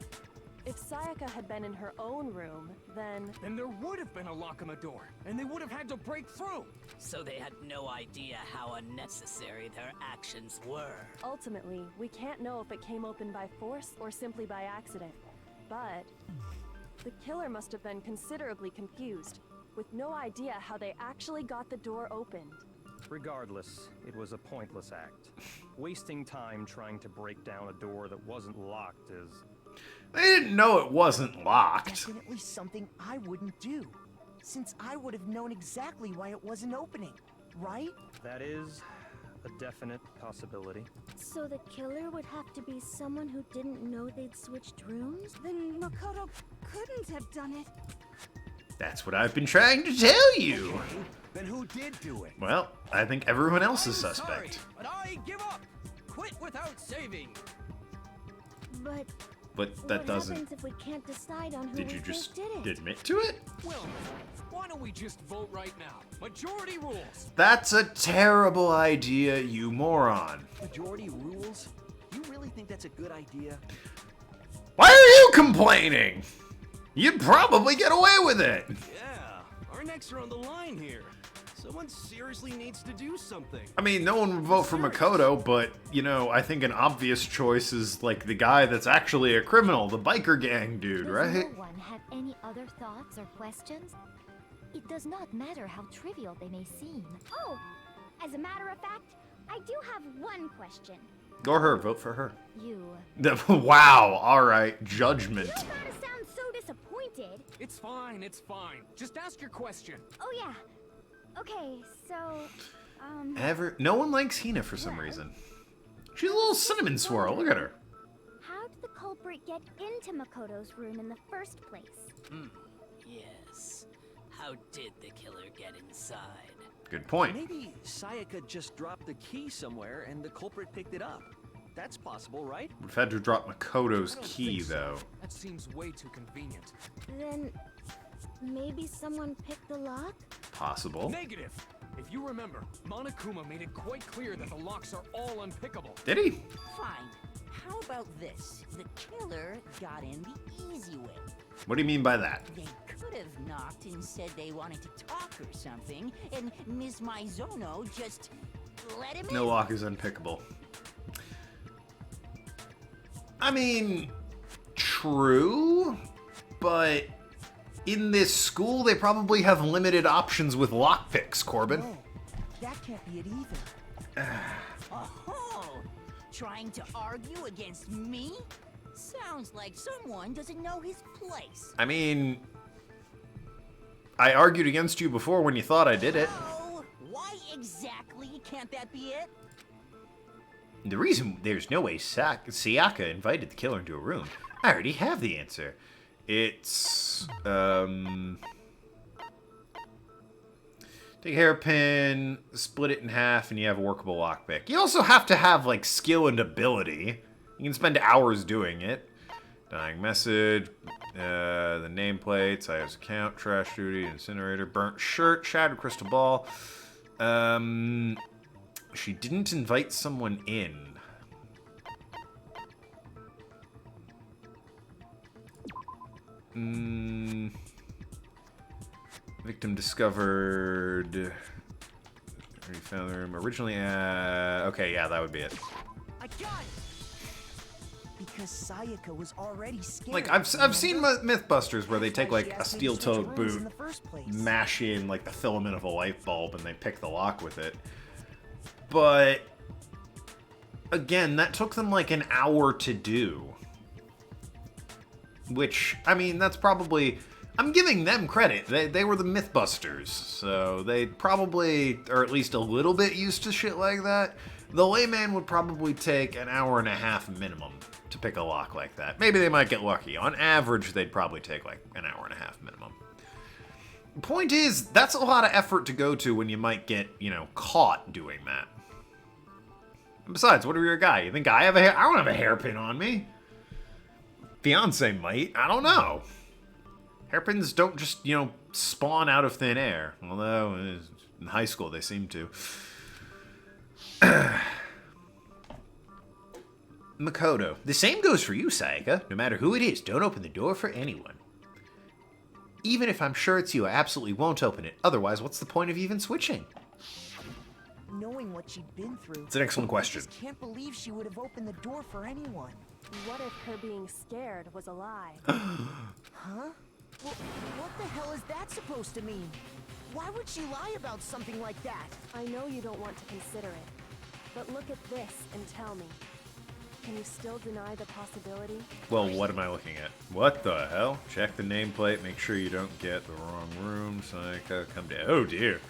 If Sayaka had been in her own room, then There would have been a lock on the door, and they would have had to break through. So they had no idea how unnecessary their actions were. ultimately, we can't know if it came open by force or simply by accident. But the killer must have been considerably confused, with no idea how they actually got the door opened. Regardless, it was a pointless act. Wasting time trying to break down a door that wasn't locked is... They didn't know it wasn't locked. Definitely something I wouldn't do, since I would have known exactly why it wasn't opening, right? That is a definite possibility. So the killer would have to be someone who didn't know they'd switched rooms? Then Makoto couldn't have done it. That's what I've been trying to tell you. Okay, then who did do it? Well, I think everyone else is I'm suspect. Sorry, but I give up. Quit without saving. But But what that doesn't... happens if we can't decide on who Did we you think just did it? admit to it? Well, why don't we just vote right now? Majority rules. That's a terrible idea, you moron. Majority rules? You really think that's a good idea? Why are you complaining? You'd probably get away with it. Yeah, our necks are on the line here. Someone seriously needs to do something. I mean, no one would vote for Makoto, but, you know, I think an obvious choice is, like, the guy that's actually a criminal, the biker gang dude, Does right? no one have any other thoughts or questions? It does not matter how trivial they may seem. Oh, as a matter of fact, I do have one question. Or her, vote for her. You... Wow, alright, judgment. You gotta sound so disappointed. It's fine, it's fine. Just ask your question. Oh yeah. Okay, so, No one likes Hina for some reason. She's a little cinnamon swirl, look at her. how did the culprit get into Makoto's room in the first place? Yes. How did the killer get inside? Good point. Maybe Sayaka just dropped the key somewhere and the culprit picked it up. That's possible, right? Would have had to drop Makoto's I don't key, think so. though. That seems way too convenient. Then maybe someone picked the lock? Possible. Negative! If you remember, Monokuma made it quite clear that the locks are all unpickable. Did he? Fine. How about this? The killer got in the easy way. What do you mean by that? They could have knocked and said they wanted to talk or something, and Ms. Maizono just let him in. No lock is unpickable. I mean, true, but in this school, they probably have limited options with lockpicks, Corbin. No, that can't be it either. Oh, trying to argue against me? Sounds like someone doesn't know his place. I mean, I argued against you before when you thought I did it. Oh, why exactly can't that be it? The reason there's no way Sayaka invited the killer into a room, I already have the answer. It's, take a hairpin, split it in half, and you have a workable lockpick. You also have to have, like, skill and ability. You can spend hours doing it. Dying message, the nameplate, Saya's account, trash duty, incinerator, burnt shirt, shattered crystal ball. She didn't invite someone in. Victim discovered. Already found the room. Originally, okay, yeah, that would be it. I got it! Because Sayaka was already scared. Like, I've seen Mythbusters where they take, like, a That's why she asked me to steel-toed switch rooms boot, in the first place. mash in, like, the filament of a light bulb, and they pick the lock with it. But, again, that took them, like, an hour to do. Which, I mean, that's probably... I'm giving them credit. They were the Mythbusters, so they probably are at least a little bit used to shit like that. The layman would probably take an hour and a half minimum to pick a lock like that. Maybe they might get lucky. On average, they'd probably take like an hour and a half minimum. Point is, that's a lot of effort to go to when you might get, you know, caught doing that. And besides, what are you a guy? You think I have a hair? I don't have a hairpin on me. Fiance might. I don't know. Hairpins don't just, you know, spawn out of thin air. Although, in high school, they seem to. Makoto. The same goes for you, Sayaka. No matter who it is, don't open the door for anyone. Even if I'm sure it's you, I absolutely won't open it. Otherwise, what's the point of even switching? Knowing what she'd been through. It's an excellent question. I just can't believe she would have opened the door for anyone. What if her being scared was a lie? Huh? Well, what the hell is that supposed to mean? Why would she lie about something like that? I know you don't want to consider it, but look at this and tell me. Can you still deny the possibility? Well, what am I looking at? What the hell? Check the nameplate, make sure you don't get the wrong room. Sayaka, come down. Oh dear.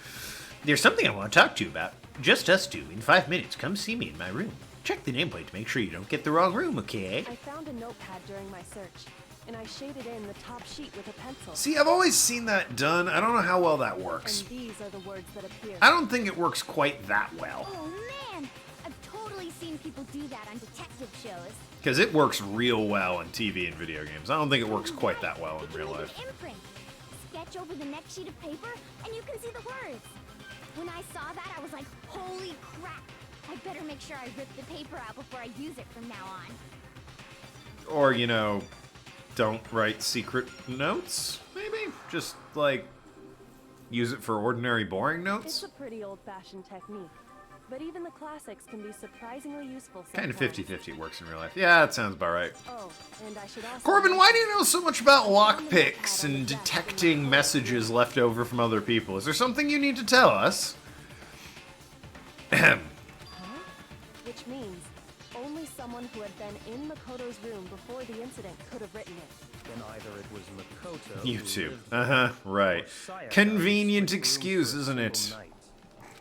There's something I want to talk to you about. Just us two. In 5 minutes, come see me in my room. Check the nameplate to make sure you don't get the wrong room, okay? I found a notepad during my search, and I shaded in the top sheet with a pencil. See, I've always seen that done. I don't know how well that works. And these are the words that appear. I don't think it works quite that well. Oh man, I've totally seen people do that on detective shows. Because it works real well in TV and video games. I don't think it works quite that well in real life. An imprint. Sketch over the next sheet of paper, and you can see the words. When I saw that, I was like, holy crap. I better make sure I rip the paper out before I use it from now on. Or, you know, don't write secret notes, maybe? Just, like, use it for ordinary boring notes? It's a pretty old-fashioned technique, but even the classics can be surprisingly useful Kind sometimes. of 50-50 works in real life. Yeah, that sounds about right. Oh, and I should also Corbin, why do you know so much about lockpicks and detecting messages left over from other people? Is there something you need to tell us? Ahem. Which means only someone who had been in Makoto's room before the incident could have written it. Then either it was Makoto. You who too. lived there, Uh-huh, right. or Sayaka, Convenient who switched excuse, rooms for a isn't single it? night.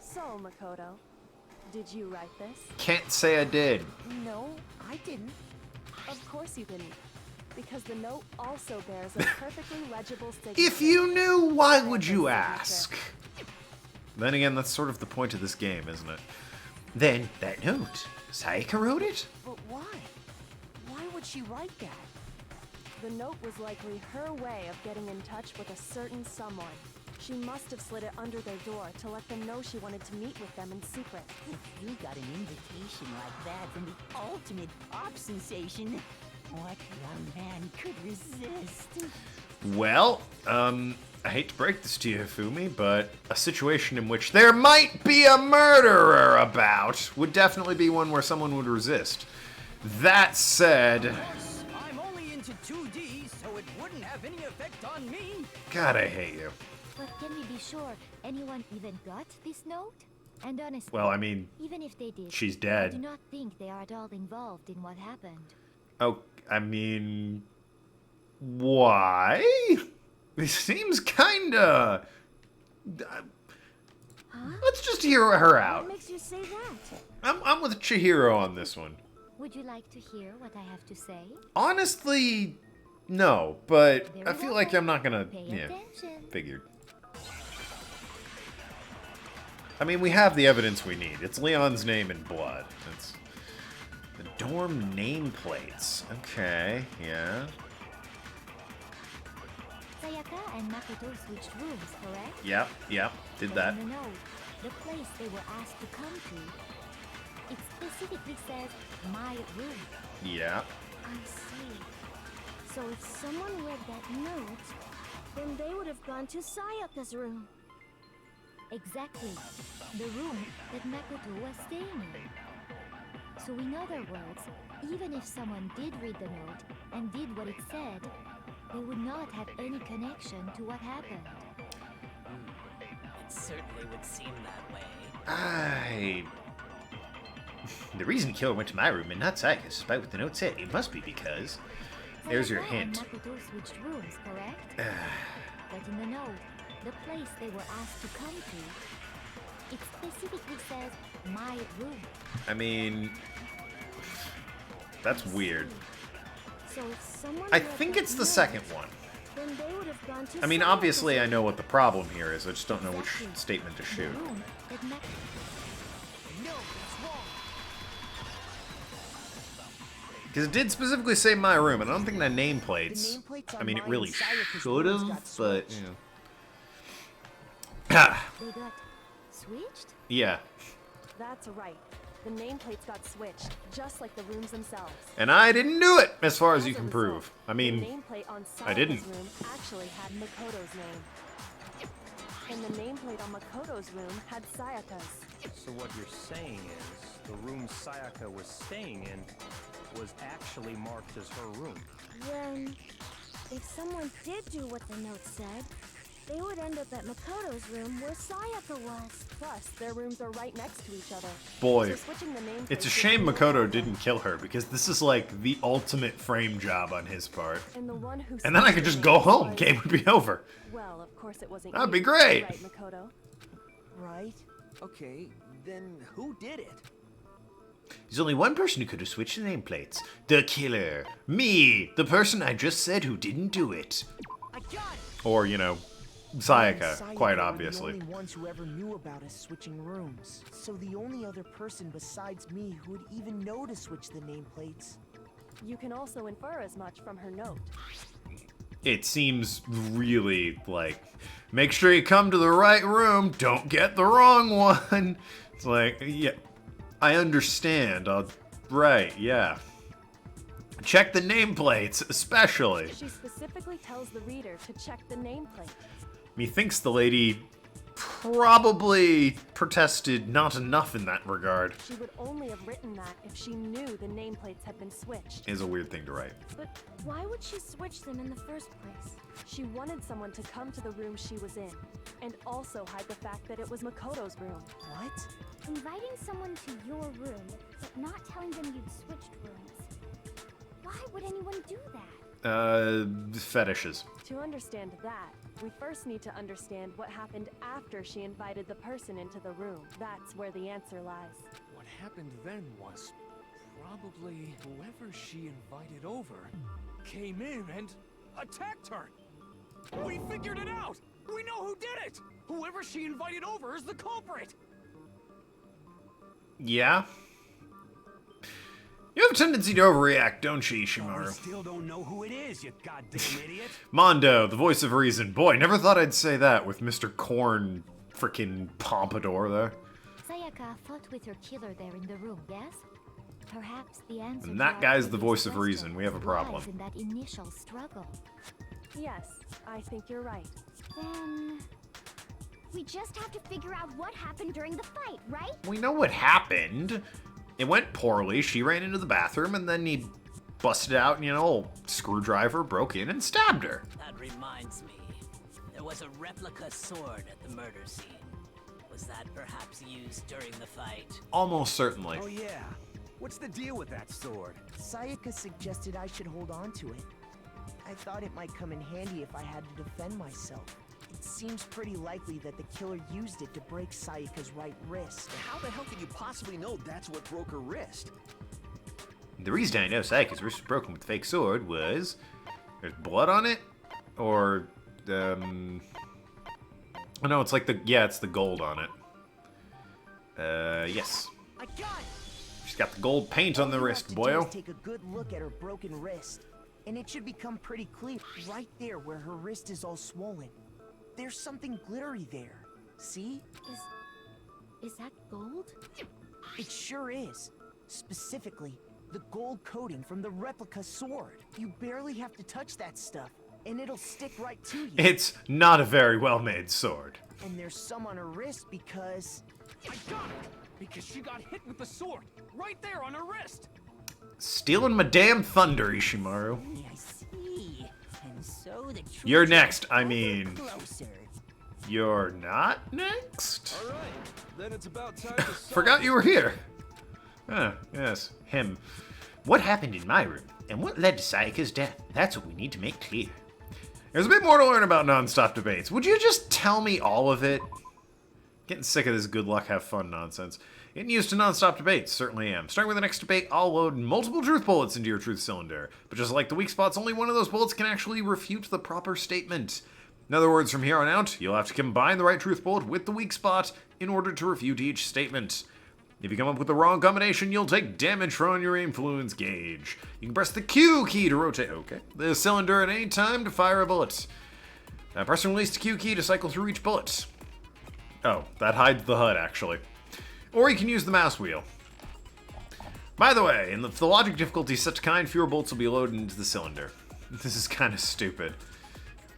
So, Makoto, did you write this? Can't say I did. No, I didn't. Of course you didn't. Because the note also bears a perfectly legible signature. If you knew, why would you ask? Then again, that's sort of the point of this game, isn't it? Then, that note. Sayaka wrote it? But why? Why would she write that? The note was likely her way of getting in touch with a certain someone. She must have slid it under their door to let them know she wanted to meet with them in secret. If you got an invitation like that from the ultimate pop sensation, what young man could resist? Well, I hate to break this to you, Fumi, but a situation in which there might be a murderer about would definitely be one where someone would resist. That said... I'm only into 2D, so it wouldn't have any effect on me. God, I hate you. But can we be sure anyone even got this note? And honestly, Well, I mean, even if they did, she's I dead. do not think they are at all involved in what happened. Oh, I mean... Why? It seems kinda... Let's just hear her out. What makes you say that? I'm with Chihiro on this one. Would you like to hear what I have to say? Honestly, no, but Very I feel well. like I'm not gonna... Pay Yeah, attention. figured. I mean, we have the evidence we need. It's Leon's name in blood. It's the dorm nameplates. Okay, yeah. Sayaka and Makoto switched rooms, correct? Yep, did But that. in the note, the place they were asked to come to, it specifically says, my room. Yeah. I see. So if someone read that note, then they would have gone to Sayaka's room. Exactly. The room that Makoto was staying in. So in other words, even if someone did read the note and did what it said, they would not have any connection to what happened. It certainly would seem that way. The reason Killer went to my room and not Sayaka's, despite what the note said, it must be because... There's your Sayaka hint. and Makoto switched rooms, correct? But in the note, the place they were asked to come to, it specifically says, my room. I mean... That's weird. So if someone I read think that it's the note, second one. then they would have gone to I mean, Sayaka's obviously I room. know what the problem here is, I just don't know which Exactly. statement to The shoot. room that No, that's wrong. Because it did specifically say my room, and I don't think that The nameplates... nameplates I on mean, it mine really and Sayaka's should rooms have, got but, switched. you know. they got switched? Yeah. That's right. The nameplates got switched, just like the rooms themselves. And I didn't do it, as far as you a can result, prove. I mean, the nameplate on I didn't. Sayaka's room actually had Makoto's name. And the nameplate on Makoto's room had Sayaka's. So what you're saying is, the room Sayaka was staying in was actually marked as her room. Then, if someone did do what the note said, they would end up at Makoto's room where Sayaka was. Plus, their rooms are right next to each other. boy, So switching the nameplates it's a would shame be Makoto more didn't kill her, because this is like the ultimate frame job on his part. And the one who And then I switched could the just go names home, was- game would be over. Well, of course it wasn't. That'd you, be great. right, Makoto? Right? Okay, then who did it? There's only one person who could have switched the nameplates. The killer. Me, the person I just said who didn't do it. I got it! Or, you know, Me and Sayaka, quite were obviously. the only ones who ever knew about us switching rooms. So the only other person besides me who would even know to switch the nameplates. You can also infer as much from her note. It seems really like, make sure you come to the right room, don't get the wrong one. It's like, yeah, I understand. Right, yeah. Check the nameplates, especially. She specifically tells the reader to check the nameplate. Methinks the lady probably protested not enough in that regard. She would only have written that if she knew the nameplates had been switched. Is a weird thing to write. But why would she switch them in the first place? She wanted someone to come to the room she was in, and also hide the fact that it was Makoto's room. What? Inviting someone to your room, but not telling them you'd switched rooms. Why would anyone do that? Fetishes. To understand that, we first need to understand what happened after she invited the person into the room. That's where the answer lies. What happened then was Probably whoever she invited over came in and attacked her. We figured it out! We know who did it! Whoever she invited over is the culprit! Yeah? You have a tendency to overreact, don't you, Ishimaru? We still don't know who it is, you goddamn idiot. Mondo, the voice of reason. Boy, never thought I'd say that with Mr. Corn frickin' Pompadour there. Sayaka fought with her killer there in the room, yes? Perhaps the answer And that guy's the voice of reason. We have a problem. lies in that initial struggle. Yes, I think you're right. Then we just have to figure out what happened during the fight, right? We know what happened. It went poorly. She ran into the bathroom, and then he busted out, and, screwdriver, broke in, and stabbed her. That reminds me. There was a replica sword at the murder scene. Was that perhaps used during the fight? Almost certainly. Oh yeah. What's the deal with that sword? Sayaka suggested I should hold on to it. I thought it might come in handy if I had to defend myself. It seems pretty likely that the killer used it to break Sayaka's right wrist. How the hell could you possibly know that's what broke her wrist? The reason I know Sayaka's wrist was broken with the fake sword was there's blood on it, or oh no, it's like it's the gold on it. Yes. I got it. She's got the gold paint on the wrist, boyo. Take a good look at her broken wrist, and it should become pretty clear right there where her wrist is all swollen. There's something glittery there. See? Is that gold? It sure is. Specifically, the gold coating from the replica sword. You barely have to touch that stuff, and it'll stick right to you. It's not a very well-made sword. And there's some on her wrist because... I got it! Because she got hit with the sword, right there on her wrist! Stealing my damn thunder, Ishimaru. I see. And so the truth You're is next, I ever mean... closer. You're not next? All right, then it's about time to Forgot you were here. Ah, yes, him. What happened in my room, and what led to Sayaka's death? That's what we need to make clear. There's a bit more to learn about non-stop debates. Would you just tell me all of it? Getting sick of this good luck, have fun nonsense. Getting used to non-stop debates, certainly am. Starting with the next debate, I'll load multiple truth bullets into your truth cylinder. But just like the weak spots, only one of those bullets can actually refute the proper statement. In other words, from here on out, you'll have to combine the right truth bullet with the weak spot in order to refute each statement. If you come up with the wrong combination, you'll take damage from your influence gauge. You can press the Q key to rotate the cylinder at any time to fire a bullet. Press and release the Q key to cycle through each bullet. Oh, that hides the HUD, actually. Or you can use the mouse wheel. By the way, if the logic difficulty is set to kind, fewer bolts will be loaded into the cylinder. This is kind of stupid.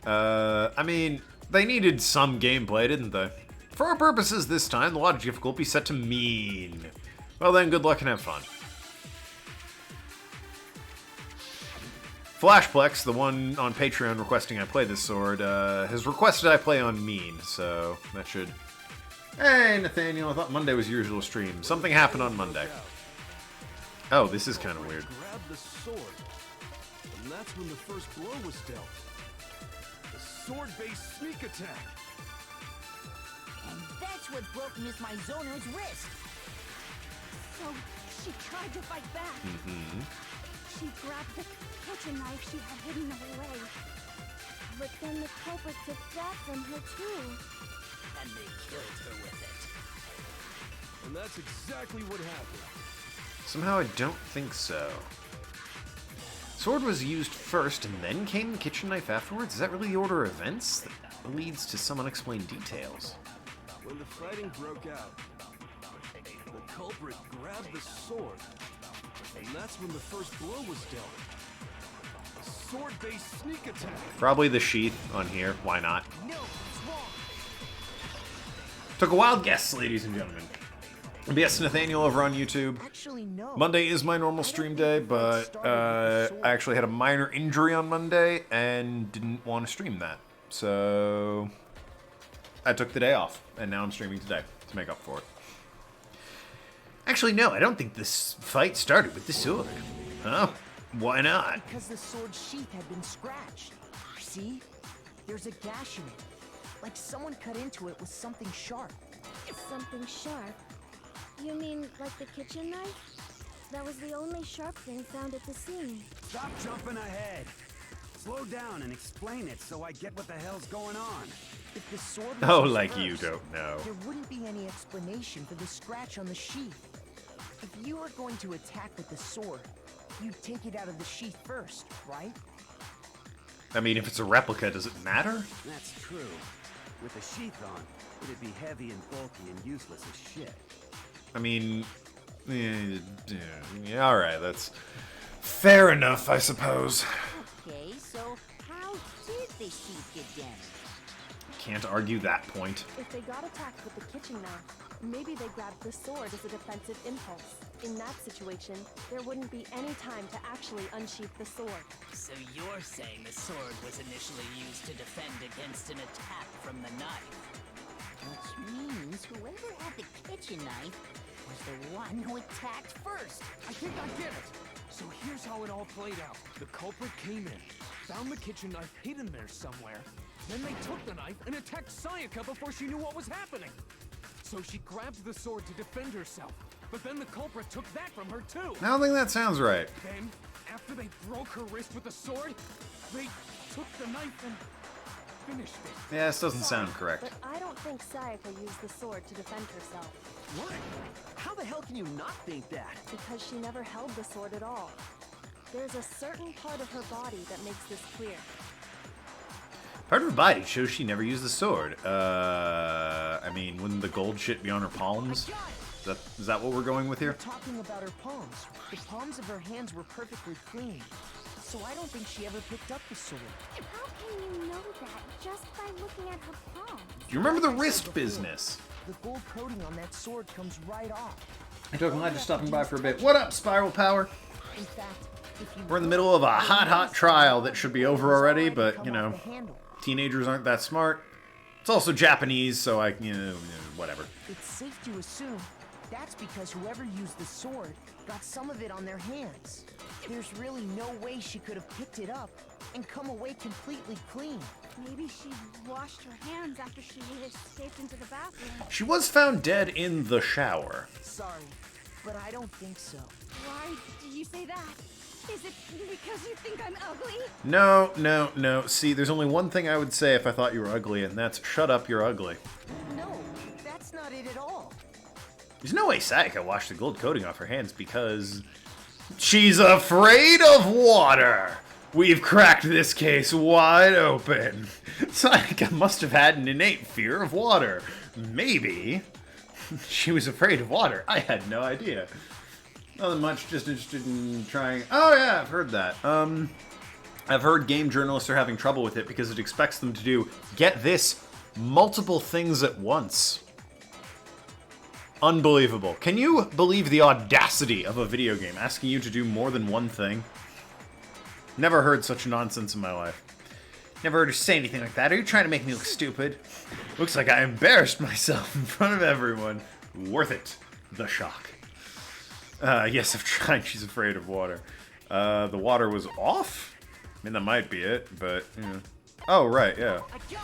I mean, they needed some gameplay, didn't they? For our purposes this time, the logic difficulty will be set to mean. Well then, good luck and have fun. Flashplex, the one on Patreon requesting I play this sword, has requested I play on mean, so that should... Hey, Nathaniel, I thought Monday was your usual stream. Something happened on Monday. Oh, this is kind of weird. Grabbed the sword, and that's when the first blow was dealt. The sword-based sneak attack. And that's what broke Miss Mizono's wrist. So she tried to fight back. She grabbed the kitchen knife she had hidden away. But then the culprit took that from her too. And they killed her with it. And that's exactly what happened. Somehow I don't think so. Sword was used first, and then came the kitchen knife afterwards? Is that really the order of events? That leads to some unexplained details. When the fighting broke out, the culprit grabbed the sword, and that's when the first blow was dealt. A sword-based sneak attack. Probably the sheath on here. Why not? No, it's wrong. Took a wild guess, ladies and gentlemen. BS Nathaniel over on YouTube. Actually, no. Monday is my normal stream day, but I actually had a minor injury on Monday and didn't want to stream that. So I took the day off, and now I'm streaming today to make up for it. Actually, no, I don't think this fight started with the sword. Huh? Why not? Because the sword sheath had been scratched. See? There's a gash in it. Like someone cut into it with something sharp. Something sharp? You mean like the kitchen knife? That was the only sharp thing found at the scene. Stop jumping ahead. Slow down and explain it so I get what the hell's going on. If the sword was Oh, used like first, you don't know. there wouldn't be any explanation for the scratch on the sheath. If you were going to attack with the sword, you'd take it out of the sheath first, right? I mean, if it's a replica, does it matter? That's true. With the sheath on, it'd be heavy and bulky and useless as shit. I mean, yeah, all right, that's fair enough, I suppose. Okay, so how did the sheath get damaged? Can't argue that point. If they got attacked with the kitchen knife, maybe they grabbed the sword as a defensive impulse. In that situation, there wouldn't be any time to actually unsheath the sword. So you're saying the sword was initially used to defend against an attack from the knife? Which means whoever had the kitchen knife was the one who attacked first. I think I get it. So here's how it all played out. The culprit came in, found the kitchen knife hidden there somewhere. Then they took the knife and attacked Sayaka before she knew what was happening. So she grabbed the sword to defend herself. But then the culprit took that from her too. I don't think that sounds right. Then, after they broke her wrist with the sword, they took the knife and finished it. Yeah, this doesn't sound correct. But I don't think Sayaka used the sword to defend herself. What? How the hell can you not think that? Because she never held the sword at all. There's a certain part of her body that makes this clear. Part of her body shows she never used the sword. I mean, wouldn't the gold shit be on her palms? Is that what we're going with here? We're talking about her palms. The palms of her hands were perfectly clean. So I don't think she ever picked up the sword. How can you know that just by looking at her palms? Do you remember the wrist business? The gold coating on that sword comes right off. I took Elijah stopping by for a bit. What up, Spiral Power? In fact, if you We're in the middle of a hot trial that should be over already, but, you know, teenagers aren't that smart. It's also Japanese, so whatever. It's safe to assume that's because whoever used the sword got some of it on their hands. There's really no way she could have picked it up and come away completely clean. Maybe she washed her hands after she escaped into the bathroom. She was found dead in the shower. Sorry, but I don't think so. Why did you say that? Is it because you think I'm ugly? No. See, there's only one thing I would say if I thought you were ugly, and that's shut up, you're ugly. No, that's not it at all. There's no way Sayaka washed the gold coating off her hands because she's afraid of water. We've cracked this case wide open. Sayaka must have had an innate fear of water. Maybe she was afraid of water. I had no idea. Nothing much, just interested in trying. Oh yeah, I've heard that. I've heard game journalists are having trouble with it because it expects them to do, get this, multiple things at once. Unbelievable. Can you believe the audacity of a video game asking you to do more than one thing? Never heard such nonsense in my life. Never heard her say anything like that. Are you trying to make me look stupid? Looks like I embarrassed myself in front of everyone. Worth it. The shock. Yes, I've tried. She's afraid of water. The water was off? I mean, that might be it, but, you know. Oh, right, yeah.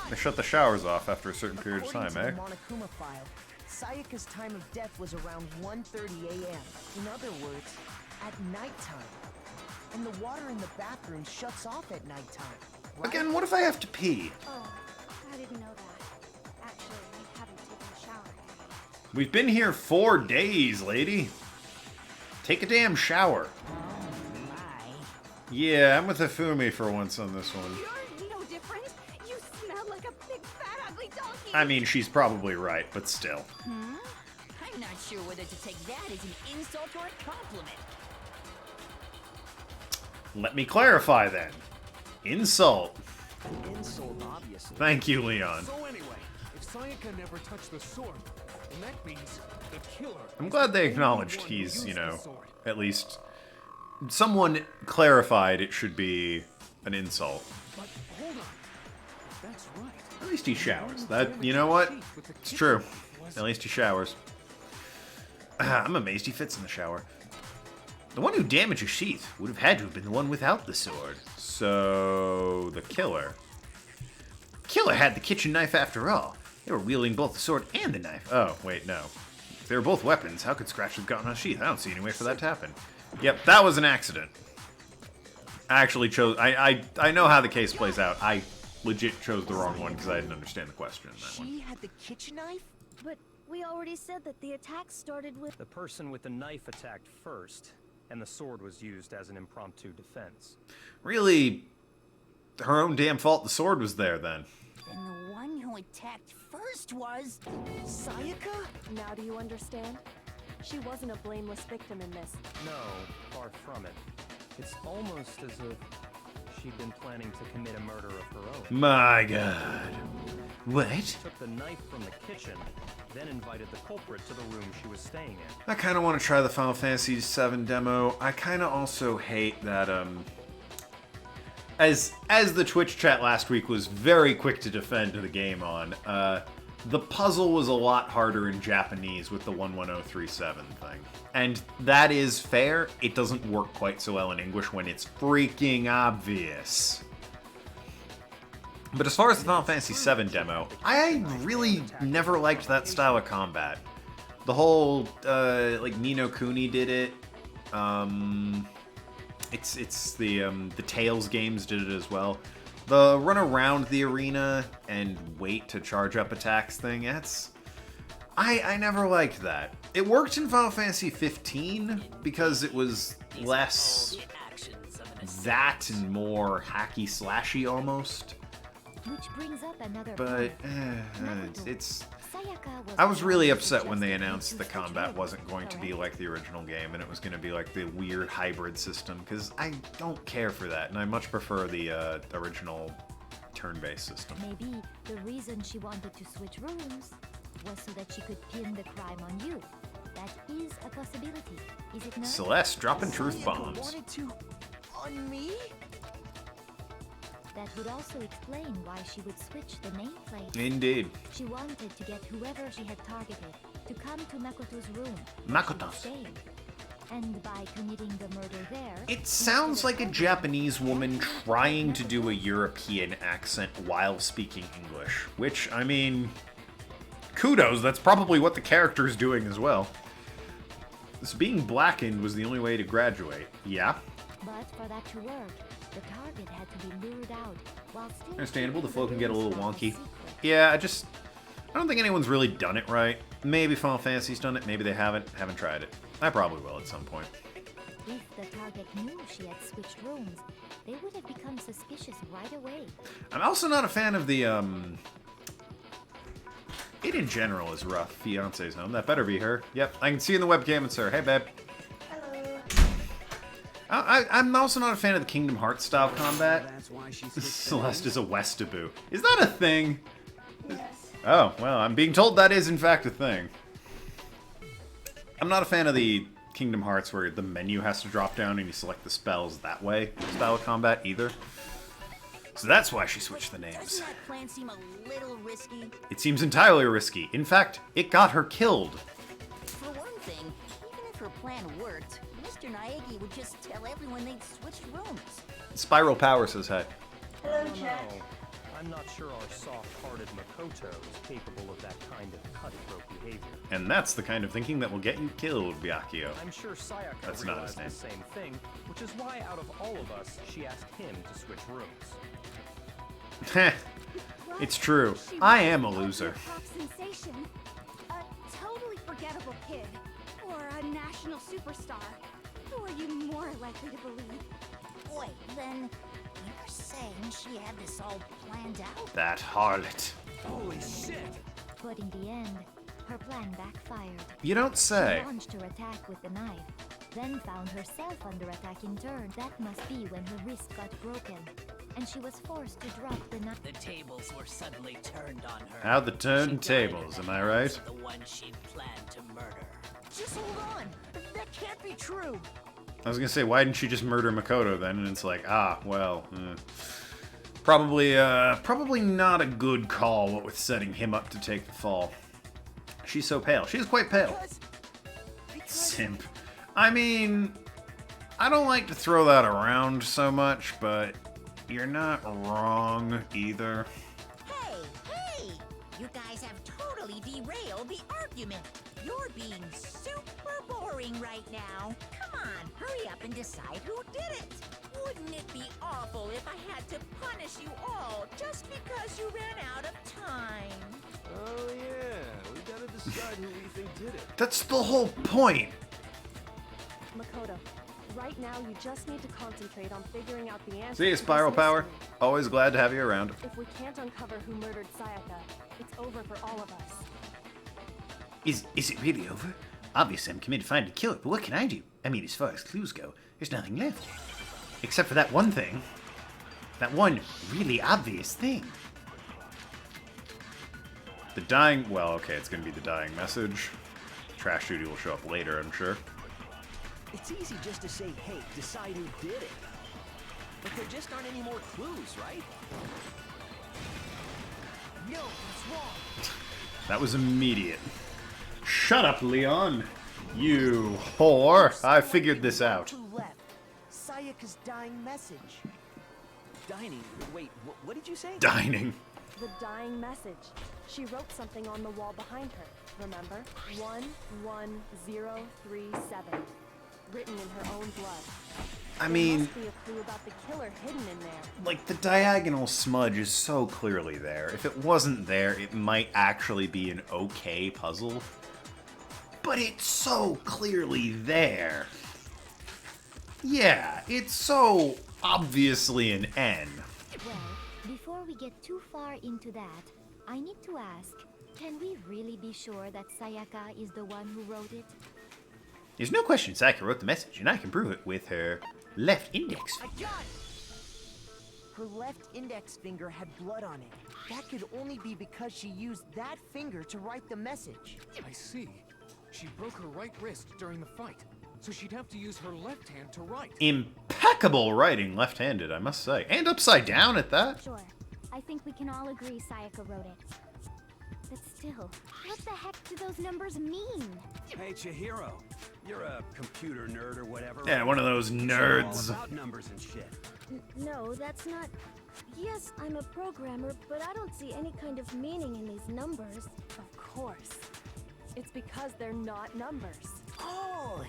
They shut the showers off after a certain period of time, eh? According to the Monokuma file, Sayaka's time of death was around 1:30 a.m. In other words, at nighttime. And the water in the bathroom shuts off at nighttime. Right? Again, what if I have to pee? Oh, I didn't know that. Actually, I haven't taken a shower yet. We've been here 4 days, lady. Take a damn shower. Oh my. Yeah, I'm with Hifumi for once on this one. You're no different. You smell like a big fat ugly donkey. I mean, she's probably right, but still. I'm not sure whether to take that as an insult or a compliment. Let me clarify then. Insult. Insult, obviously. Thank you, Leon. So anyway, if Sayaka never touched the sword, then that means the killer. I'm glad they acknowledged he's, you know, at least someone clarified it should be an insult. But hold on. If that's right. At least he showers. That, you know what? It's true. At least he showers. I'm amazed he fits in the shower. The one who damaged your sheath would have had to have been the one without the sword. So, the killer. Killer had the kitchen knife after all. They were wielding both the sword and the knife. Oh, wait, no. If they were both weapons, how could Scratch have gotten on a sheath? I don't see any way for that to happen. Yep, that was an accident. I actually chose... I know how the case plays out. I legit chose the wrong one because I didn't understand the question in that one. She had the kitchen knife? But we already said that the attack started with... The person with the knife attacked first, and the sword was used as an impromptu defense. Really, her own damn fault the sword was there then. And the one who attacked first was... Sayaka? Now do you understand? She wasn't a blameless victim in this. No, far from it. It's almost as if she'd been planning to commit a murder of her own. My god. What? Took the knife from the kitchen, then invited the culprit to the room she was staying in. I kind of want to try the Final Fantasy VII demo. I kind of also hate that, as the Twitch chat last week was very quick to defend the game on, the puzzle was a lot harder in Japanese with the 11037 thing. And that is fair. It doesn't work quite so well in English when it's freaking obvious. But as far as the Final Fantasy VII demo, I really never liked that style of combat. The whole, like, Ni no Kuni did it. It's the Tales games did it as well. The run around the arena and wait to charge up attacks thing, I never liked that. It worked in Final Fantasy 15 because it was less that and more hacky slashy almost. Which brings up another But point. I was really upset when they announced the combat wasn't going to be like the original game and it was going to be like the weird hybrid system, because I don't care for that and I much prefer the original turn-based system. Maybe the reason she wanted to switch rooms was so that she could pin the crime on you. That is a possibility, is it not? Celeste dropping truth Sayaka bombs. wanted to... on me? That would also explain why she would switch the nameplate. Indeed. She wanted to get whoever she had targeted to come to Makoto's room. Makoto's. And by committing the murder there... It sounds like a Japanese woman trying to do a European accent while speaking English. Which, I mean... kudos, that's probably what the character's doing as well. This being blackened was the only way to graduate. Yeah? But for that to work, the target had to be lured out while still... Understandable, the flow can get a little wonky. Yeah, I don't think anyone's really done it right. Maybe Final Fantasy's done it, maybe they haven't. Haven't tried it. I probably will at some point. If the target knew she had switched rooms, they would have become suspicious right away. I'm also not a fan of the, It in general is rough. Fiance's home. That better be her. Yep, I can see in the webcam it's her. Hey, babe. I'm also not a fan of the Kingdom Hearts style combat. Celeste is a Westaboo. Is that a thing? Yes. Oh, well, I'm being told that is in fact a thing. I'm not a fan of the Kingdom Hearts where the menu has to drop down and you select the spells that way style of combat either. So that's why she switched the names. Doesn't that plan seem a little risky? It seems entirely risky. In fact, it got her killed. For one thing, even if her plan worked, Mr. Naegi would just tell everyone they'd switched rooms. Spiral Power says hey. Hello, No, chat. I'm not sure our soft-hearted Makoto is capable of that kind of cutthroat behavior. And that's the kind of thinking that will get you killed, Byakuyo. I'm sure Sayaka That's not his realized the same thing, which is why out of all of us, she asked him to switch rooms. Heh. It's true. I am a loser. Pop sensation. A totally forgettable kid. Or a national superstar. Who are you more likely to believe? Wait, then you're saying she had this all planned out? That harlot. Holy shit! But in the end, her plan backfired. You don't say. She launched her attack with the knife, then found herself under attack in turn. That must be when her wrist got broken, and she was forced to drop the knife. The tables were suddenly turned on her. How the She turntables, died am I right? of The one she'd planned to murder. Just hold on. That can't be true. I was gonna say, why didn't she just murder Makoto then? And it's like, ah, well, probably not a good call. What with setting him up to take the fall. She's so pale. She's quite pale. Simp. I mean, I don't like to throw that around so much, but you're not wrong either. Hey! You guys have totally derailed the argument. You're being super boring right now. Come on, hurry up and decide who did it. Wouldn't it be awful if I had to punish you all just because you ran out of time? Oh yeah, we gotta decide who we think did it. That's the whole point. Makoto, right now you just need to concentrate on figuring out the answer. See you, to Spiral this Power. mystery. Always glad to have you around. If we can't uncover who murdered Sayaka, it's over for all of us. Is it really over? Obviously, I'm committed to finding the killer, but what can I do? I mean, as far as clues go, there's nothing left. Except for that one thing. That one really obvious thing. The dying... Well, okay, it's going to be the dying message. Trash duty will show up later, I'm sure. It's easy just to say, hey, decide who did it. But there just aren't any more clues, right? No, it's wrong. That was immediate. Shut up, Leon. You whore. I figured this out. Who left? Sayaka's dying message. Dining. Wait, what did you say? Dining. The dying message. She wrote something on the wall behind her, remember? 11037. Written in her own blood. I There mean, must be a clue about the killer hidden in there. like, the diagonal smudge is so clearly there. If it wasn't there, it might actually be an okay puzzle. But it's so clearly there. Yeah, it's so obviously an N. Well, before we get too far into that, I need to ask, can we really be sure that Sayaka is the one who wrote it? There's no question Sayaka wrote the message, and I can prove it with her left index. I got it! Her left index finger had blood on it. That could only be because she used that finger to write the message. I see. She broke her right wrist during the fight, so she'd have to use her left hand to write. Impeccable writing left-handed, I must say. And upside down at that. Sure. I think we can all agree Sayaka wrote it. But still, what the heck do those numbers mean? Hey, Chihiro. You're a computer nerd or whatever. Yeah, one of those You know nerds. all about numbers and shit. No, that's not... Yes, I'm a programmer, but I don't see any kind of meaning in these numbers. Of course. It's because they're not numbers. Oh,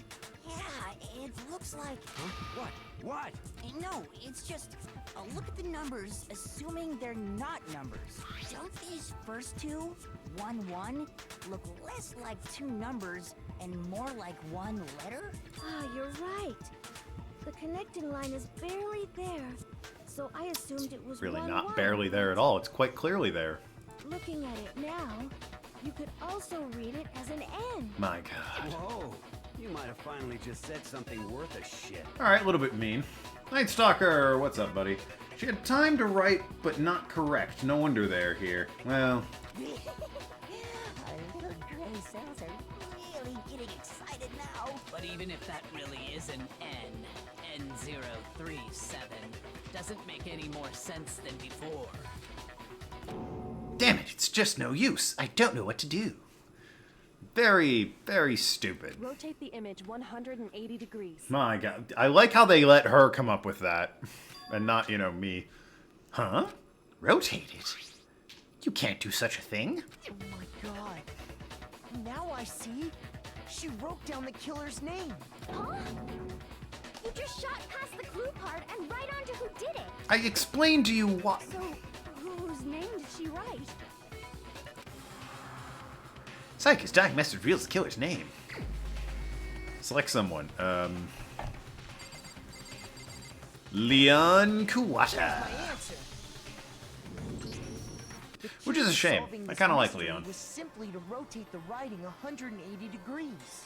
yeah, it looks like... Huh? What? What? No, it's just... look at the numbers, assuming they're not numbers. Don't these first two, 1-1, look less like two numbers and more like one letter? Ah, you're right. The connecting line is barely there, so I assumed it was Really 1-1. not barely there at all. It's quite clearly there. Looking at it now, you could also read it as an N. My god. Whoa. You might have finally just said something worth a shit. Alright, a little bit mean. Night Stalker, what's up, buddy? She had time to write, but not correct. No wonder they're here. Well... Our little gray cells are really getting excited now. But even if that really is an N, N037, doesn't make any more sense than before. Damn it, it's just no use. I don't know what to do. Very, very stupid. Rotate the image 180 degrees. My god. I like how they let her come up with that. And not, you know, me. Huh? Rotate it? You can't do such a thing. Oh my god. Now I see. She wrote down the killer's name. Huh? You just shot past the clue part and right onto who did it. I explained to you what... So, whose name did she write? Sayaka's dying message reveals the killer's name. Select someone. Leon Kuwata. My answer. The Which is a key to shame. solving I this kinda like mystery Leon. Was simply to rotate the writing 180 degrees.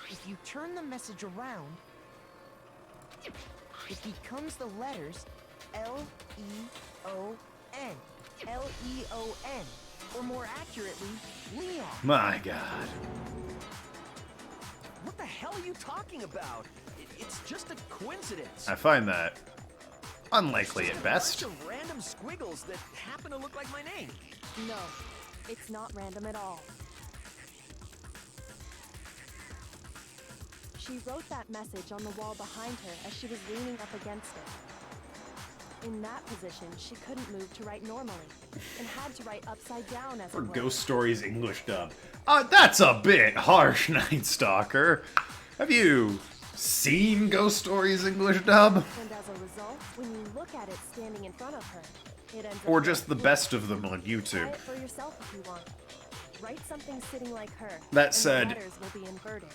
If you turn the message around, it becomes the letters L-E-O-N. L-E-O-N. Or more accurately, Leon. My god. What the hell are you talking about? It's just a coincidence. I find that unlikely at best. A bunch of random squiggles that happen to look like my name. No, it's not random at all. She wrote that message on the wall behind her as she was leaning up against it. In that position, she couldn't move to write normally, and had to write upside down as For it were. Ghost Stories English dub. That's a bit harsh, Night Stalker. Have you seen Ghost Stories English dub. And as a result, when you look at it standing in front of her, it ends up Or like just the this. best of them on Try YouTube. it for yourself if you want. Write something sitting like her. That and said- the letters will be inverted.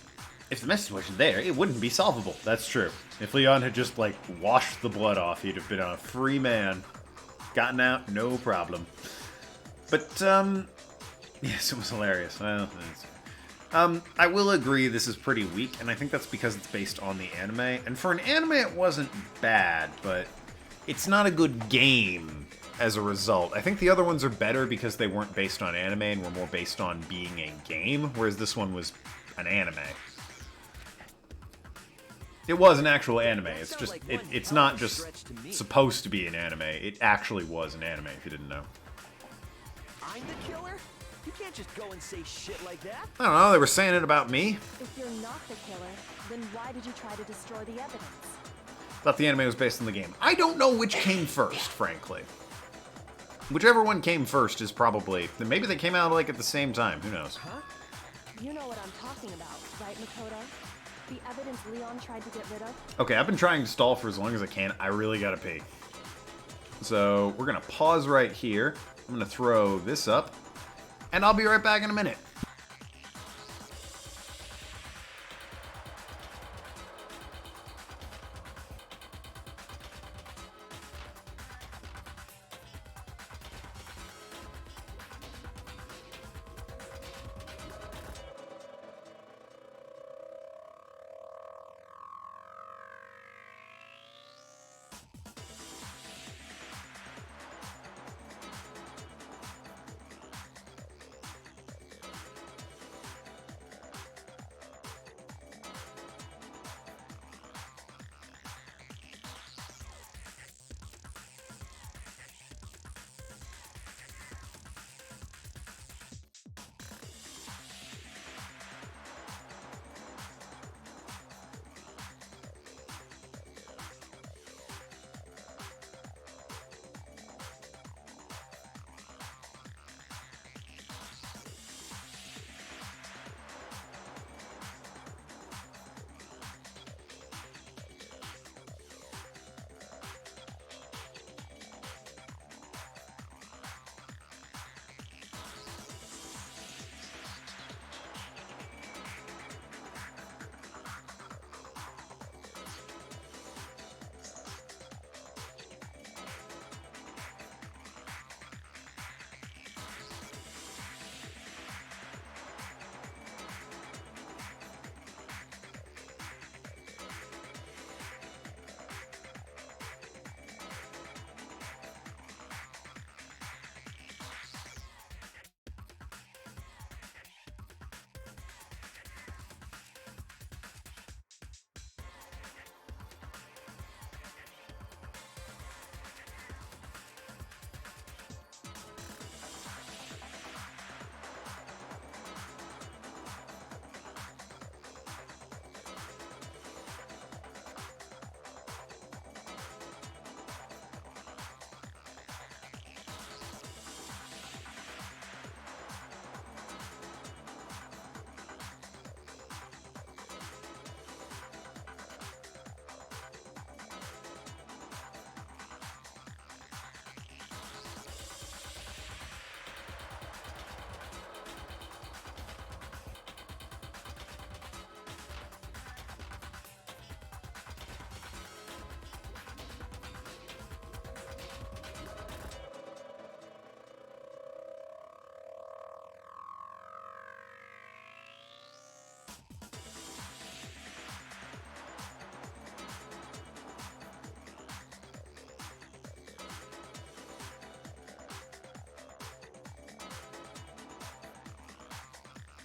If the message wasn't there, it wouldn't be solvable. That's true. If Leon had just, like, washed the blood off, he'd have been a free man. Gotten out, no problem. But, yes, it was hilarious. Well, I will agree this is pretty weak, and I think that's because it's based on the anime. And for an anime, it wasn't bad, but it's not a good game as a result. I think the other ones are better because they weren't based on anime and were more based on being a game, whereas this one was an anime. It was an actual anime. It's just it's not just supposed to be an anime. It actually was an anime, if you didn't know. I'm the killer? You can't just go and say shit like that. I don't know, they were saying it about me. If you're not the killer, then why did you try to destroy the evidence? Thought the anime was based on the game. I don't know which came first, frankly. Whichever one came first is probably... Maybe they came out, like, at the same time. Who knows? You know what I'm talking about, right, Makoto? The evidence Leon tried to get rid of? Okay, I've been trying to stall for as long as I can. I really gotta pee. So, we're gonna pause right here. I'm gonna throw this up. And I'll be right back in a minute.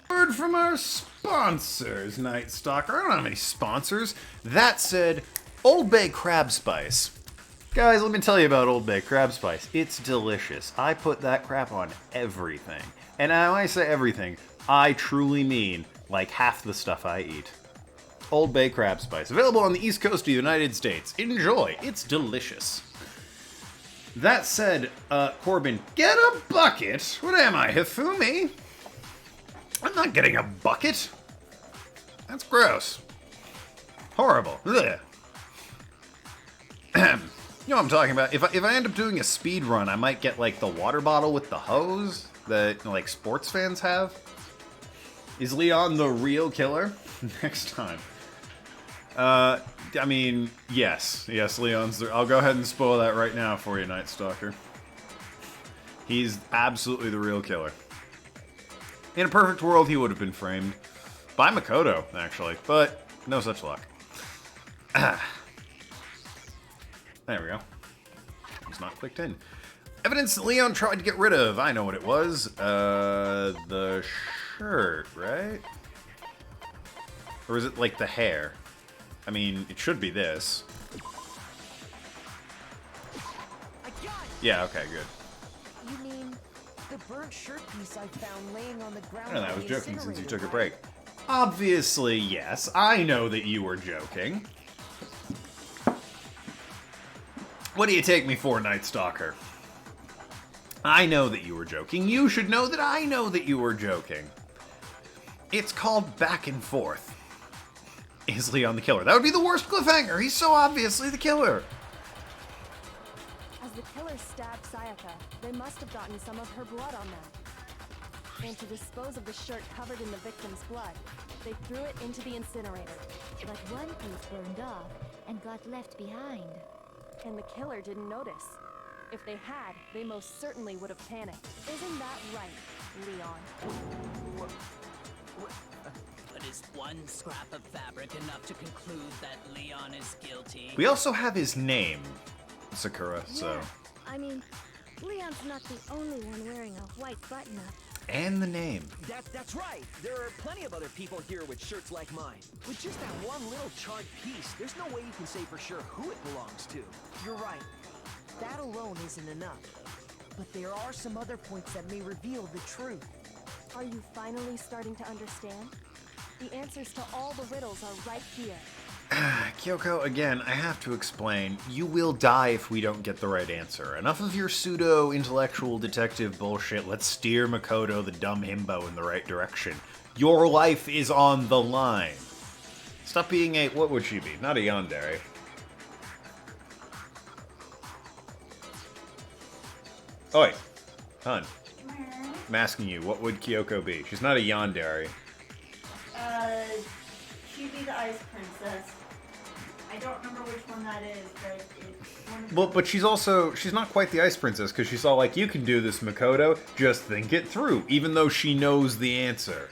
Word from our sponsors, Night Stalker. I don't have any sponsors. That said, Old Bay Crab Spice. Guys, let me tell you about Old Bay Crab Spice. It's delicious. I put that crap on everything. And when I say everything, I truly mean like half the stuff I eat. Old Bay Crab Spice. Available on the East Coast of the United States. Enjoy. It's delicious. That said, Corbin, get a bucket. What am I, Hifumi? I'm not getting a bucket. That's gross. Horrible. Ugh. You know what I'm talking about? If I end up doing a speed run, I might get like the water bottle with the hose that like sports fans have. Is Leon the real killer? Next time. I mean, yes, Leon's the... I'll go ahead and spoil that right now for you, Night Stalker. He's absolutely the real killer. In a perfect world, he would have been framed by Makoto, actually, but no such luck. There we go. It's not clicked in. Evidence that Leon tried to get rid of. I know what it was. The shirt, right? Or is it like the hair? I mean, it should be this. Yeah, okay, good. You mean the burnt shirt piece I found laying on the ground? I don't know, I was by the joking since you incinerator, took a right? break. Obviously, yes. I know that you were joking. What do you take me for, Night Stalker? I know that you were joking. You should know that I know that you were joking. It's called back and forth. Is Leon the killer? That would be the worst cliffhanger. He's so obviously the killer. As the killer stabbed Sayaka, they must have gotten some of her blood on them. And to dispose of the shirt covered in the victim's blood, they threw it into the incinerator. But one piece burned off and got left behind. And the killer didn't notice. If they had, they most certainly would have panicked. Isn't that right, Leon? But is one scrap of fabric enough to conclude that Leon is guilty? We also have his name, Sakura, so... Yeah, I mean, Leon's not the only one wearing a white button-up. And the name. That's right. There are plenty of other people here with shirts like mine. With just that one little charred piece, there's no way you can say for sure who it belongs to. You're right. That alone isn't enough. But there are some other points that may reveal the truth. Are you finally starting to understand? The answers to all the riddles are right here. Kyoko, again, I have to explain. You will die if we don't get the right answer. Enough of your pseudo-intellectual detective bullshit. Let's steer Makoto, the dumb himbo, in the right direction. Your life is on the line. Stop being a... What would she be? Not a yandere. Oi, hun. I'm asking you, what would Kyoko be? She's not a yandere. She'd be the Ice Princess. I don't remember which one that is, but it's one of Well, but she's not quite the Ice Princess, because she's all like, you can do this, Makoto, just think it through, even though she knows the answer.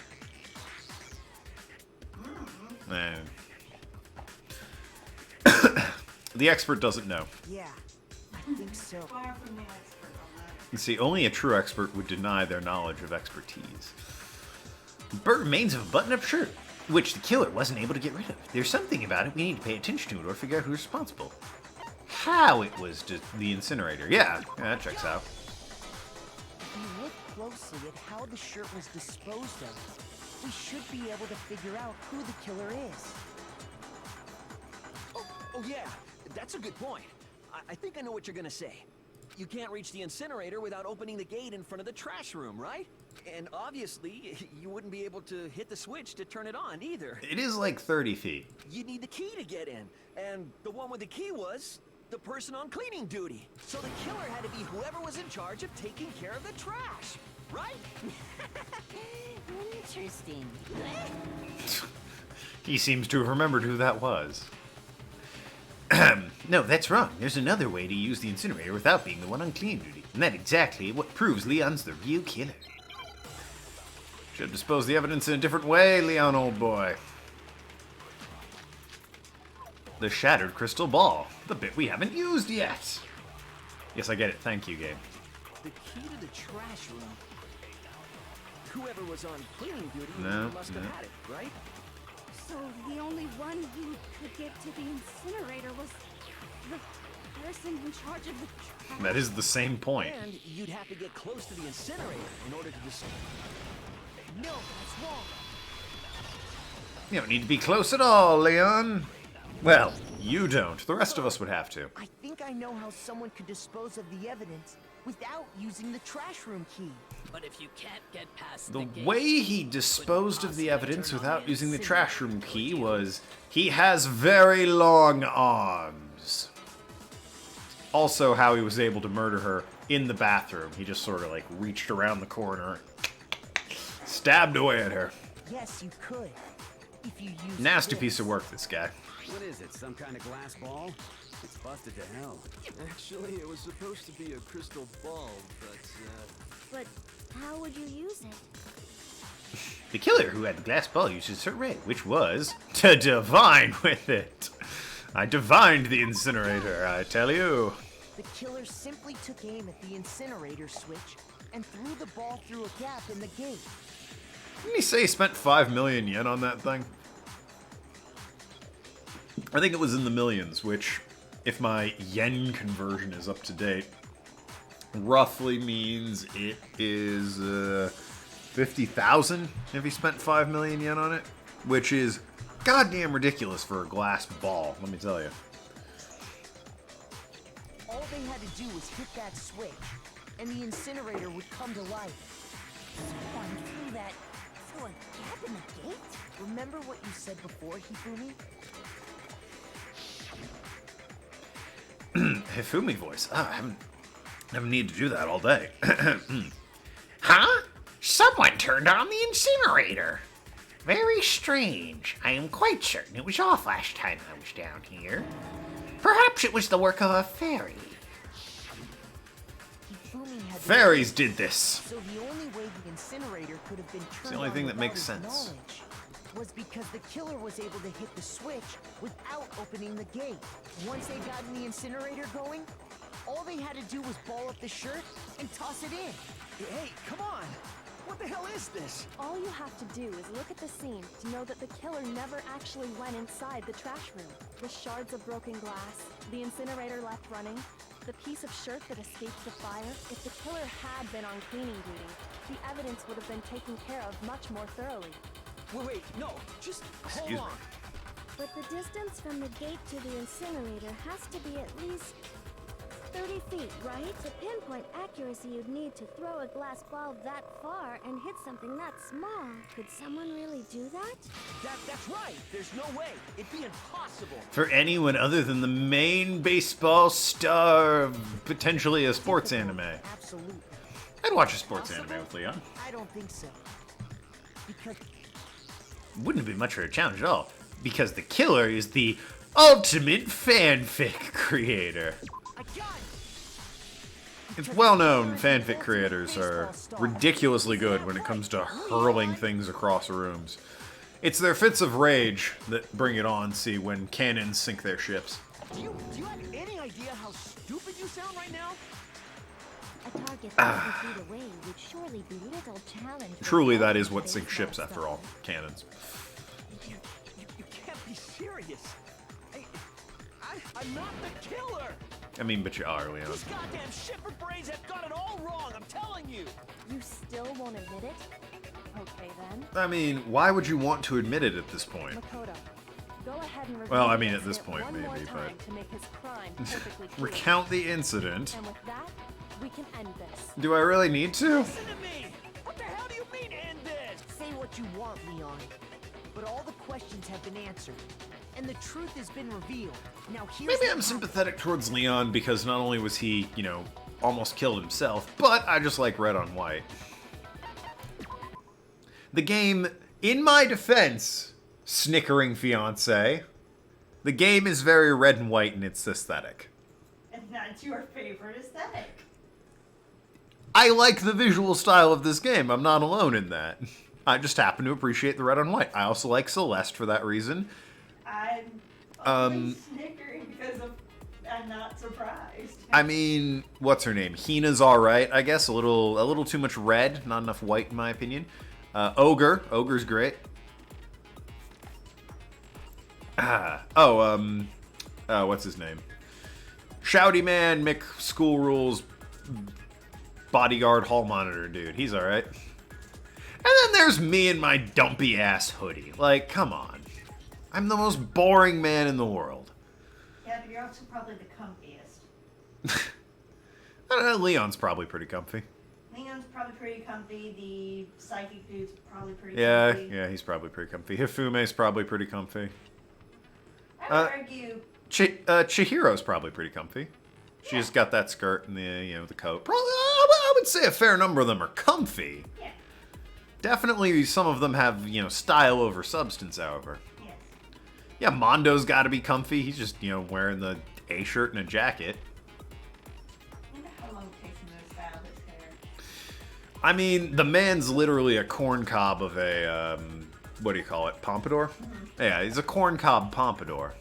The expert doesn't know. Yeah, I think so. far from the expert on that. You see, only a true expert would deny their knowledge of expertise. Burnt remains of a button-up shirt, which the killer wasn't able to get rid of. There's something about it we need to pay attention to in order to figure out who's responsible. How it was to the incinerator. Yeah, that checks out. If you look closely at how the shirt was disposed of, we should be able to figure out who the killer is. Oh yeah, that's a good point. I think I know what you're gonna say. You can't reach the incinerator without opening the gate in front of the trash room, right? And obviously, you wouldn't be able to hit the switch to turn it on either. It is like 30 feet. You need the key to get in, and the one with the key was the person on cleaning duty. So the killer had to be whoever was in charge of taking care of the trash, right? Interesting. He seems to have remembered who that was. No, that's wrong. There's another way to use the incinerator without being the one on cleaning duty. And that's exactly what proves Leon's the real killer. Should have disposed the evidence in a different way, Leon, old boy. The shattered crystal ball. The bit we haven't used yet. Yes, I get it. Thank you, Gabe. The key to the trash room. Whoever was on cleaning duty must have had it, right? So the only one who could get to the incinerator was the person in charge of the trash. That is the same point. And you'd have to get close to the incinerator in order to just... No, that's wrong. You don't need to be close at all, Leon. Well, you don't. The rest of us would have to. I think I know how someone could dispose of the evidence without using the trash room key. But if you can't get past The gate, way he disposed of the evidence without using the trash room key was he has very long arms. Also how he was able to murder her in the bathroom. He just sort of like reached around the corner, stabbed away at her. Yes, you could. If you use Nasty piece of work, this guy. What is it, some kind of glass ball? It's busted to hell. Actually, it was supposed to be a crystal ball, But how would you use it? The killer who had the glass ball uses her ray, which was to divine with it. I divined the incinerator, I tell you. The killer simply took aim at the incinerator switch and threw the ball through a gap in the gate. Didn't he say he spent 5 million yen on that thing? I think it was in the millions, which, if my yen conversion is up to date, roughly means it is 50,000 if he spent 5 million yen on it, which is goddamn ridiculous for a glass ball, let me tell you. All they had to do was hit that switch, and the incinerator would come to life. Someone threw that through a gap in the gate? Remember what you said before, Hifumi? Hifumi voice. Ah, I haven't needed to do that all day. Huh? Someone turned on the incinerator. Very strange. I am quite certain it was off last time I was down here. Perhaps it was the work of a fairy. Fairies did this. So the only way the incinerator could have been turned the only thing that without makes his sense. knowledge was because the killer was able to hit the switch without opening the gate. Once they got the incinerator going, all they had to do was ball up the shirt and toss it in. Hey, come on! What the hell is this? All you have to do is look at the scene to know that the killer never actually went inside the trash room. The shards of broken glass, the incinerator left running, the piece of shirt that escaped the fire. If the killer had been on cleaning duty, the evidence would have been taken care of much more thoroughly. Wait, no, just hold Excuse me. on. But the distance from the gate to the incinerator has to be at least 30 feet, right? To pinpoint accuracy, you'd need to throw a glass ball that far and hit something that small. Could someone really do that? That's right. There's no way. It'd be impossible. For anyone other than the main baseball star of potentially a sports anime. Absolutely. I'd watch a sports anime with Leon. I don't think so. Because Wouldn't be much of a challenge at all, because the killer is the ultimate fanfic creator. It's well known fanfic creators are ridiculously good when it comes to hurling things across rooms. It's their fits of rage that bring it on, see, when cannons sink their ships. Do you have any idea how stupid you sound right now? A target 30 feet away would surely be little challenge. Truly, that is what sinks ships after all, cannons. You can't be serious. I'm not the killer. I mean, but you are, Leon. These goddamn shipper brains have got it all wrong, I'm telling you. You still won't admit it? Okay then. I mean, why would you want to admit it at this point? Makoto, go ahead and Well, I review mean, the at this incident point, one more maybe, time but- to make his crime perfectly clear. Recount the incident. And with that, we can end this. Do I really need to? Listen to me. What the hell do you mean end this? say what you want, Leon. But all the questions have been answered, and the truth has been revealed. Now here's Maybe what I'm sympathetic towards Leon because not only was he, you know, almost killed himself, but I just like red on white. The game, in my defense, snickering fiance, the game is very red and white in its aesthetic. And that's your favorite aesthetic. I like the visual style of this game. I'm not alone in that. I just happen to appreciate the red on white. I also like Celeste for that reason. I'm only snickering because I'm not surprised. I mean, what's her name? Hina's alright, I guess. A little too much red, not enough white in my opinion. Ogre's great. What's his name? Shouty Man, Mick School Rules, bodyguard hall monitor dude. He's alright. And then there's me and my dumpy ass hoodie. Like, come on. I'm the most boring man in the world. Yeah, but you're also probably the comfiest. Leon's probably pretty comfy. Leon's probably pretty comfy. The psychic dude's probably pretty Yeah, comfy. yeah, he's probably pretty comfy. Hifume's probably pretty comfy. I would argue. Chihiro's probably pretty comfy. She's got that skirt and the coat. Probably, I would say a fair number of them are comfy. Yeah. Definitely, some of them have style over substance. However. Yes. Yeah, Mondo's got to be comfy. He's just wearing the A shirt and a jacket. I wonder how long it takes him to style his hair. I mean, the man's literally a corn cob of a what do you call it? Pompadour? Mm-hmm. Yeah, he's a corn cob pompadour.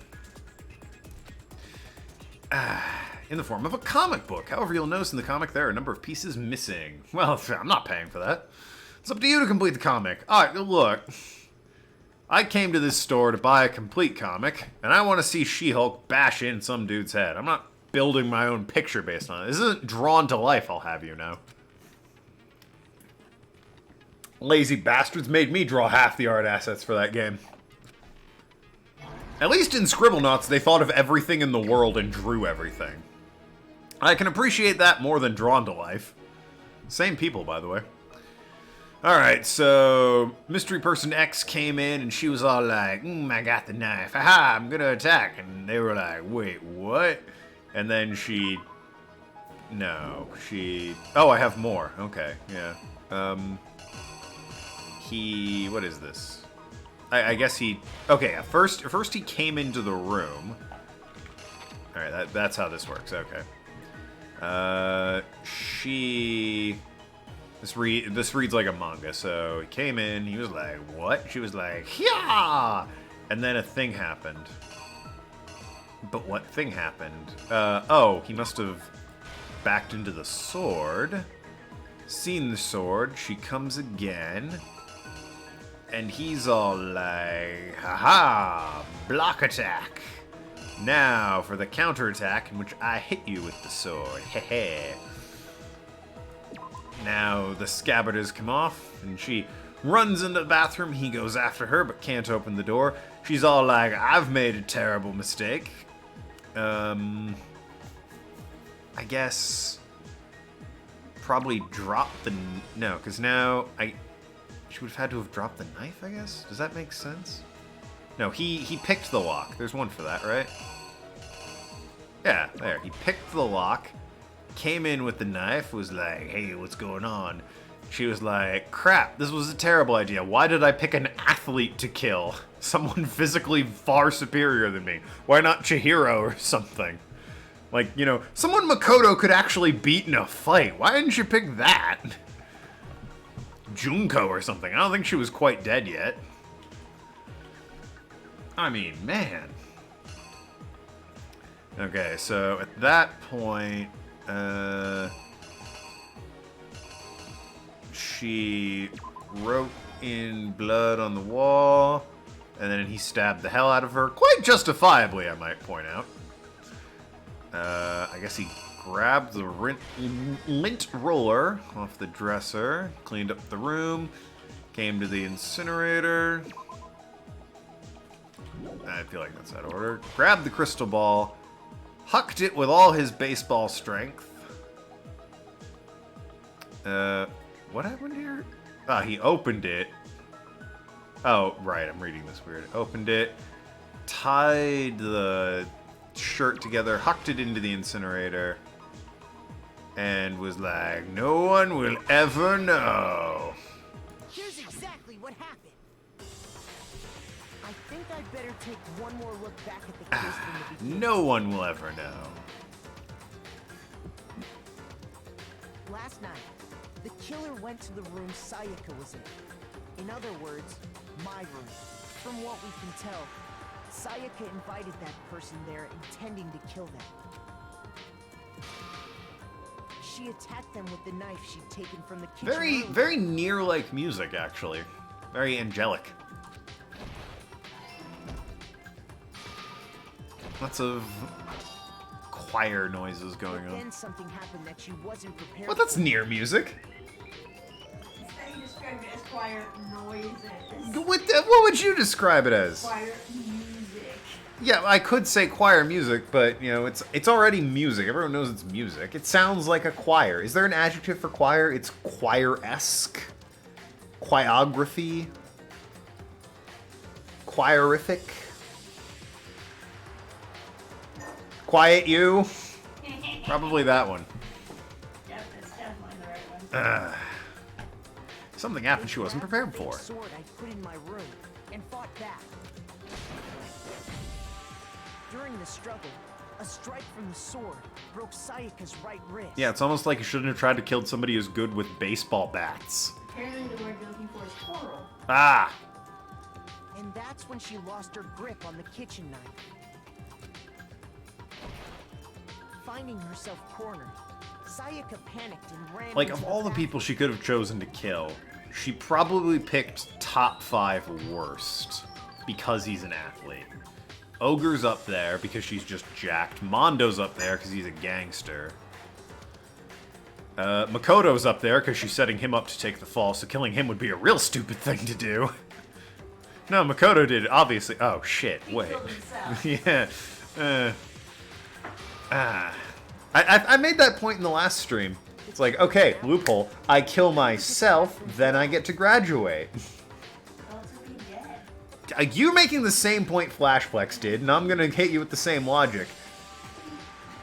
In the form of a comic book. However, you'll notice in the comic there are a number of pieces missing. Well, I'm not paying for that. It's up to you to complete the comic. Alright, look. I came to this store to buy a complete comic, and I want to see She-Hulk bash in some dude's head. I'm not building my own picture based on it. This isn't Drawn to Life, I'll have you know. Lazy bastards made me draw half the art assets for that game. At least in Scribblenauts, they thought of everything in the world and drew everything. I can appreciate that more than Drawn to Life. Same people, by the way. Alright, so Mystery Person X came in and she was all like, I got the knife. Haha, I'm gonna attack. And they were like, wait, what? And then she... No, she... Oh, I have more. Okay, yeah. What is this? I guess he... Okay, yeah, first he came into the room. Alright, that's how this works, okay. This reads like a manga, so he came in, he was like, what? She was like, yeah! And then a thing happened. But what thing happened? Oh, he must have backed into the sword. Seen the sword, she comes again. And he's all like, haha, block attack. Now for the counterattack in which I hit you with the sword. Hehe. Now the scabbard has come off, and she runs into the bathroom. He goes after her, but can't open the door. She's all like, I've made a terrible mistake. I guess probably drop the... No, because now she would have had to have dropped the knife, I guess? Does that make sense? No, he picked the lock. There's one for that, right? Yeah, there. He picked the lock, came in with the knife, was like, hey, what's going on? She was like, crap, this was a terrible idea. Why did I pick an athlete to kill? Someone physically far superior than me. Why not Chihiro or something? Like, someone Makoto could actually beat in a fight. Why didn't you pick that? Junko or something. I don't think she was quite dead yet. I mean, man. Okay, so at that point, she wrote in blood on the wall, and then he stabbed the hell out of her. Quite justifiably, I might point out. I guess he grabbed the lint roller off the dresser, cleaned up the room, came to the incinerator. I feel like that's that order. Grabbed the crystal ball, hucked it with all his baseball strength. What happened here? Ah, he opened it. Oh, right, I'm reading this weird. Opened it, tied the shirt together, hucked it into the incinerator, and was like, no one will ever know. Here's exactly what happened. I think I'd better take one more look back at the case from the beginning. No one will ever know. Last night, the killer went to the room Sayaka was in. In other words, my room. From what we can tell, Sayaka invited that person there intending to kill them. She attacked them with the knife she'd taken from the kitchen. Very Nier-like music, actually. Very angelic. Lots of choir noises going on. Then something happened that she wasn't prepared What? That's Nier music. He described it as choir noises. What would you describe it as? Choir music. Yeah, I could say choir music, but, you know, it's already music. Everyone knows it's music. It sounds like a choir. Is there an adjective for choir? It's choir-esque. Choreography. Choirific. Quiet you. Probably that one. Yep, it's definitely the right one. Something happened she wasn't prepared for. Sword I put in my room and fought back. During the struggle, a strike from the sword broke Sayaka's right wrist. Yeah, it's almost like you shouldn't have tried to kill somebody who's good with baseball bats. Apparently the word you're looking for is coral. Ah! And that's when she lost her grip on the kitchen knife. Finding herself cornered, Sayaka panicked and ran Like, into of all the bathroom. people she could have chosen to kill, she probably picked top 5 worst because he's an athlete. Ogre's up there because she's just jacked. Mondo's up there because he's a gangster. Makoto's up there because she's setting him up to take the fall, so killing him would be a real stupid thing to do. No, Makoto did, obviously. Oh, shit, wait. Yeah. I made that point in the last stream. It's like, okay, loophole. I kill myself, then I get to graduate. You're making the same point Flashplex did, and I'm gonna hit you with the same logic.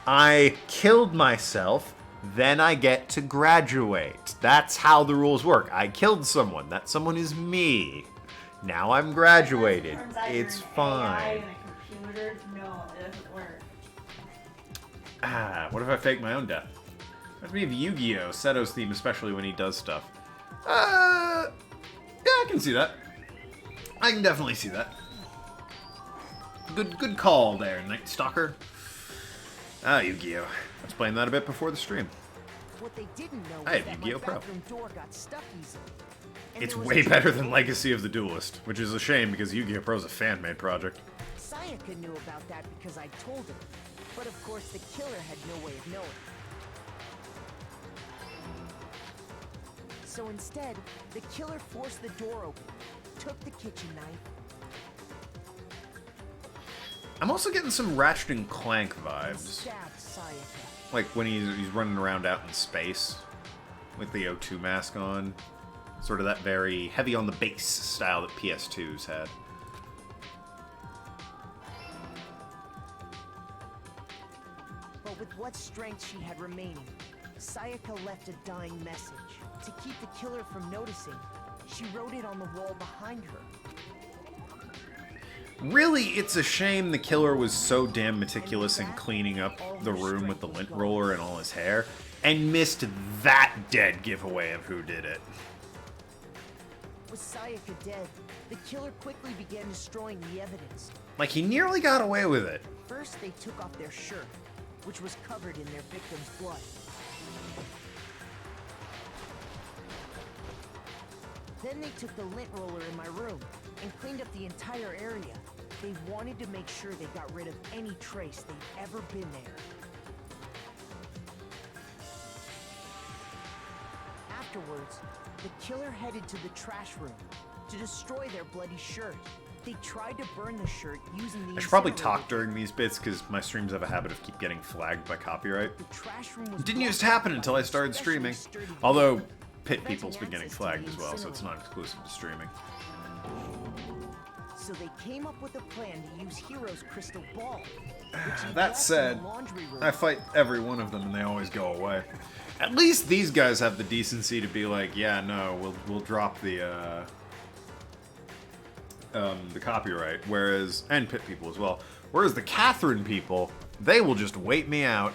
I killed myself, then I get to graduate. That's how the rules work. I killed someone. That someone is me. Now I'm graduated. It's fine. Computer? No, it doesn't work. What if I fake my own death? Reminds me of Yu-Gi-Oh! Seto's theme, especially when he does stuff. Yeah, I can see that. I can definitely see that. Good call there, Night Stalker. Yu-Gi-Oh! I was playing that a bit before the stream. What they didn't know I was have that my Yu-Gi-Oh! Pro. bathroom door got stuck easily. And It's there was way a better trick. than Legacy of the Duelist, which is a shame because Yu-Gi-Oh! Pro is a fan-made project. Sayaka knew about that because I told her. But of course, the killer had no way of knowing. So instead, the killer forced the door open, took the kitchen knife, I'm also getting some Ratchet and Clank and vibes. stabbed Sayaka. Like when he's running around out in space with the O2 mask on. Sort of that very heavy on the bass style that PS2's had. But with what strength she had remaining, Sayaka left a dying message. To keep the killer from noticing, she wrote it on the wall behind her. Really, it's a shame the killer was so damn meticulous in cleaning up the room with the lint roller and all his hair, and missed that dead giveaway of who did it. With Sayaka dead, the killer quickly began destroying the evidence. Like, he nearly got away with it. First, they took off their shirt, which was covered in their victim's blood. Then they took the lint roller in my room and cleaned up the entire area. They wanted to make sure they got rid of any trace they'd ever been there. Afterwards, the killer headed to the trash room to destroy their bloody shirt. They tried to burn the shirt using the I should probably incinerator. talk during these bits because my streams have a habit of keep getting flagged by copyright. The trash room was It didn't used to blocked happen by until I a started specially streaming. sturdy Although, gate, Pit People's been preventing getting access to flagged the as well, so it's not incinerator. exclusive to streaming. So they came up with a plan to use Hero's crystal ball. which he That left in said, the laundry room. I fight every one of them and they always go away. At least these guys have the decency to be like, yeah, no, we'll drop the copyright. Whereas, and Pit People as well. Whereas the Catherine people, they will just wait me out.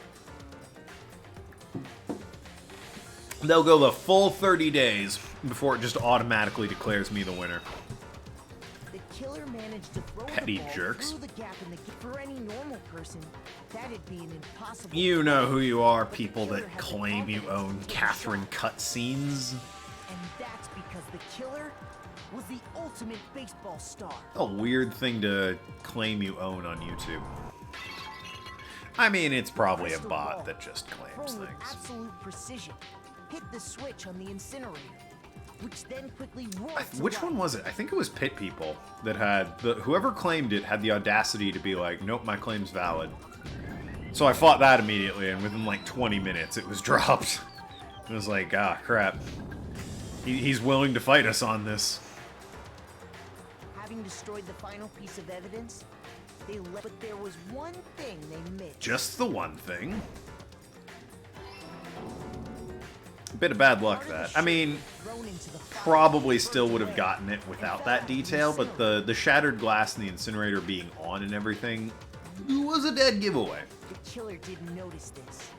They'll go the full 30 days before it just automatically declares me the winner. The killer managed to throw Petty the ball jerks. through the gap in the for any normal person. That'd be an impossible. You know who you are, But the people killer that had the claim you confidence own to take a Catherine shot. cutscenes. And that's because the killer was the ultimate baseball star. A weird thing to claim you own on YouTube. I mean, it's probably a Crystal bot ball, that just claims thrown with things. absolute precision, hit the switch on the incinerator. which then quickly roared to Which life. one was it? I think it was Pit People that had whoever claimed it had the audacity to be like, nope, my claim's valid. So I fought that immediately, and within like 20 minutes it was dropped. It was like, ah, crap. He's willing to fight us on this. Having destroyed the final piece of evidence, they left, but there was one thing they missed. Just the one thing. A bit of bad luck, that. I mean, probably still would have gotten it without that detail, but the shattered glass and the incinerator being on and everything was a dead giveaway. The killer didn't notice this,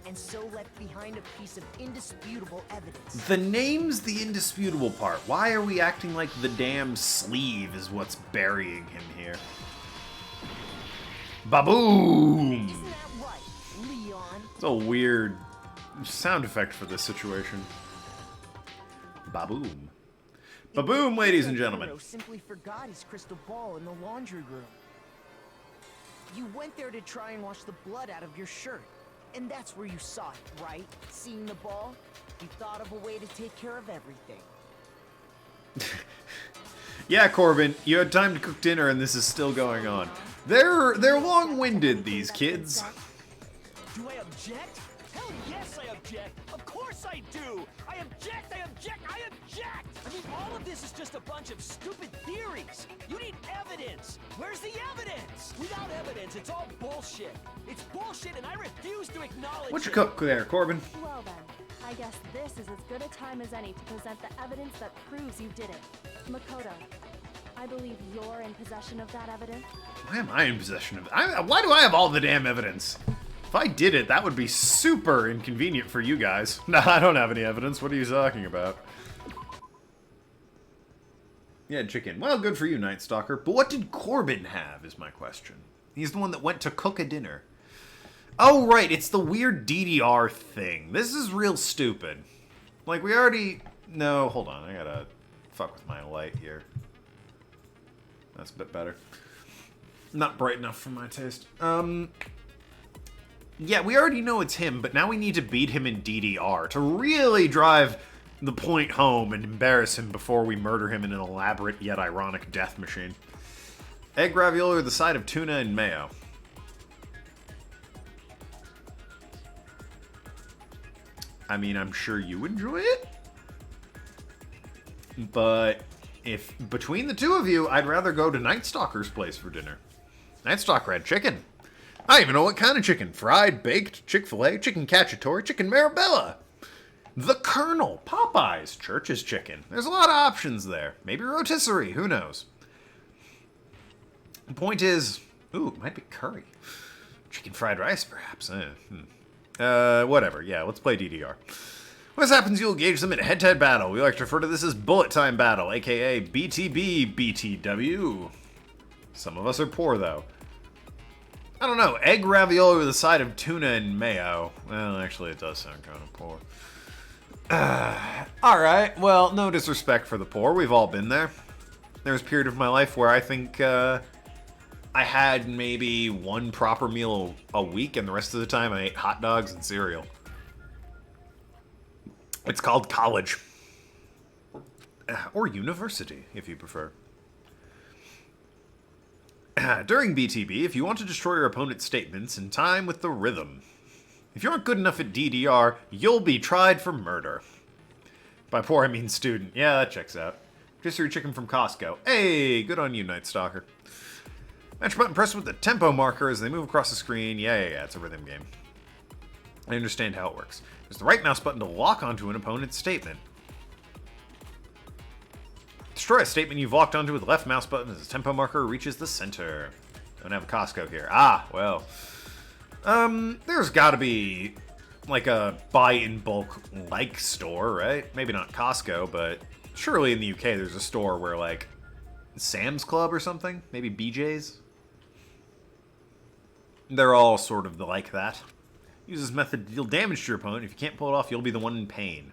and so left behind a piece of indisputable evidence. The name's the indisputable part. Why are we acting like the damn sleeve is what's burying him here? Ba-boom! Isn't that right, Leon? It's a weird sound effect for this situation. Ba-boom. Ba-boom, ladies and gentlemen. Simply forgot his crystal ball in the laundry room. You went there to try and wash the blood out of your shirt. And that's where you saw it, right? Seeing the ball, you thought of a way to take care of everything. Yeah, Corbin, you had time to cook dinner and this is still going on. They're long-winded, these kids. Do I object? Hell yes, I object. Of course I do. I object, I object, I object. I mean, all of this is just a bunch of stupid theories. You need evidence. Where's the evidence? Without evidence, it's all bullshit. It's bullshit and I refuse to acknowledge What you it. cook there, Corbin? Well then, I guess this is as good a time as any to present the evidence that proves you did it. Makoto, I believe you're in possession of that evidence. Why am I in possession of it? Why do I have all the damn evidence? If I did it, that would be super inconvenient for you guys. Nah, I don't have any evidence. What are you talking about? Yeah, chicken. Well, good for you, Night Stalker. But what did Corbin have, is my question. He's the one that went to cook a dinner. Oh, right, it's the weird DDR thing. This is real stupid. Like, we already... No, hold on. I gotta fuck with my light here. That's a bit better. Not bright enough for my taste. Yeah, we already know it's him, but now we need to beat him in DDR to really drive the point home and embarrass him before we murder him in an elaborate yet ironic death machine. Egg ravioli with a side of tuna and mayo. I mean, I'm sure you enjoy it. But if between the two of you, I'd rather go to Night Stalker's place for dinner. Night Stalker had chicken. I don't even know what kind of chicken. Fried, baked, Chick-fil-A, chicken cacciatore, chicken Marabella. The Colonel, Popeyes, Church's chicken. There's a lot of options there. Maybe rotisserie, who knows? The point is, ooh, it might be curry. Chicken fried rice, perhaps. Whatever. Yeah, let's play DDR. When this happens, you'll engage them in a head-to-head battle. We like to refer to this as bullet time battle, aka BTB, BTW. Some of us are poor, though. I don't know, egg ravioli with a side of tuna and mayo. Well, actually, it does sound kind of poor. Alright, well, no disrespect for the poor. We've all been there. There was a period of my life where I think I had maybe one proper meal a week, and the rest of the time I ate hot dogs and cereal. It's called college. Or university, if you prefer. During BTB, if you want to destroy your opponent's statements in time with the rhythm. If you aren't good enough at DDR, you'll be tried for murder. By poor, I mean student. Yeah, that checks out. Rotisserie chicken from Costco. Hey, good on you, Night Stalker. Match button pressed with the tempo marker as they move across the screen. Yeah, it's a rhythm game. I understand how it works. There's the right mouse button to lock onto an opponent's statement. Destroy a statement you've locked onto with the left mouse button as the tempo marker reaches the center. Don't have a Costco here. Ah, well. There's gotta be, like, a buy-in-bulk-like store, right? Maybe not Costco, but surely in the UK there's a store where, like, Sam's Club or something? Maybe BJ's? They're all sort of like that. Use this method to deal damage to your opponent. If you can't pull it off, you'll be the one in pain.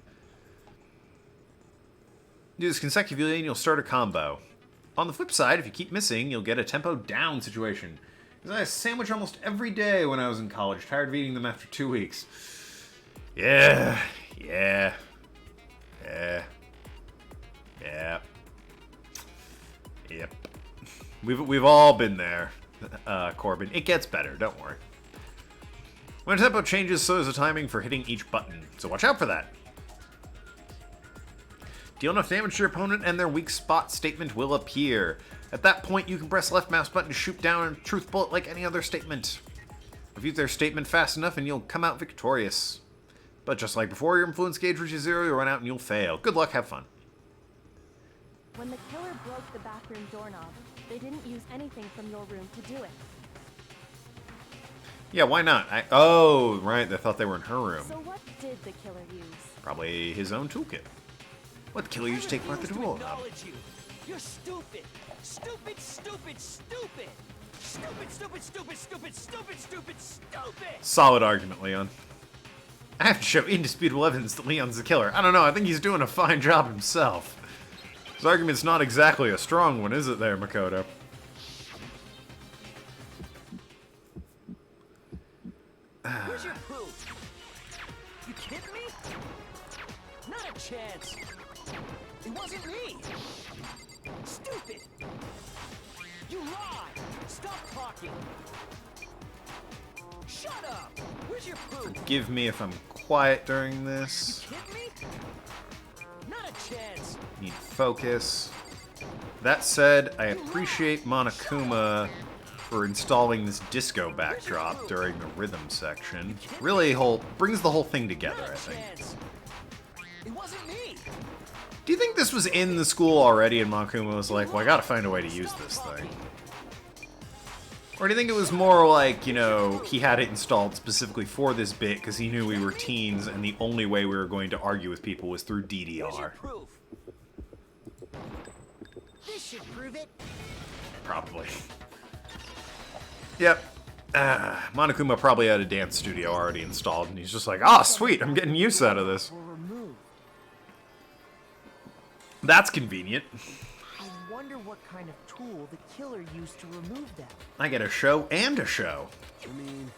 Do this consecutively and you'll start a combo. On the flip side, if you keep missing, you'll get a tempo down situation. Because I had a sandwich almost every day when I was in college, tired of eating them after 2 weeks. Yeah. Yep. Yep. We've all been there, Corbin. It gets better, don't worry. When tempo changes, so does the timing for hitting each button, so watch out for that. Deal enough damage to your opponent and their weak spot statement will appear. At that point, you can press left mouse button to shoot down a truth bullet like any other statement. Refuse their statement fast enough and you'll come out victorious. But just like before, your influence gauge reaches 0, you'll run out and you'll fail. Good luck, have fun. When the killer broke the bathroom doorknob, they didn't use anything from your room to do it. Yeah, why not? Oh, right, they thought they were in her room. So what did the killer use? Probably his own toolkit. What the killer used to take apart the doorknob? You're stupid! Stupid, stupid, stupid! Stupid, stupid, stupid, stupid, stupid, stupid, stupid! Solid argument, Leon. I have to show indisputable evidence that Leon's the killer. I don't know, I think he's doing a fine job himself. His argument's not exactly a strong one, is it there, Makoto? Where's your proof? You kidding me? Not a chance! It wasn't me! Stupid! You lied! Stop talking! Shut up! Where's your proof? Forgive me if I'm quiet during this. You kidding me? Not a chance! Need focus. That said, I appreciate Monokuma for installing this disco backdrop during the rhythm section. Really brings the whole thing together, I think. It wasn't me! Do you think this was in the school already and Monokuma was like, well, I gotta find a way to use this thing? Or do you think it was more like, you know, he had it installed specifically for this bit because he knew we were teens and the only way we were going to argue with people was through DDR? This should prove it. Probably. Yep. Monokuma probably had a dance studio already installed and he's just like, oh, sweet, I'm getting use out of this. That's convenient. I wonder what kind of tool the killer used to remove that. I get a show and a show. I mean,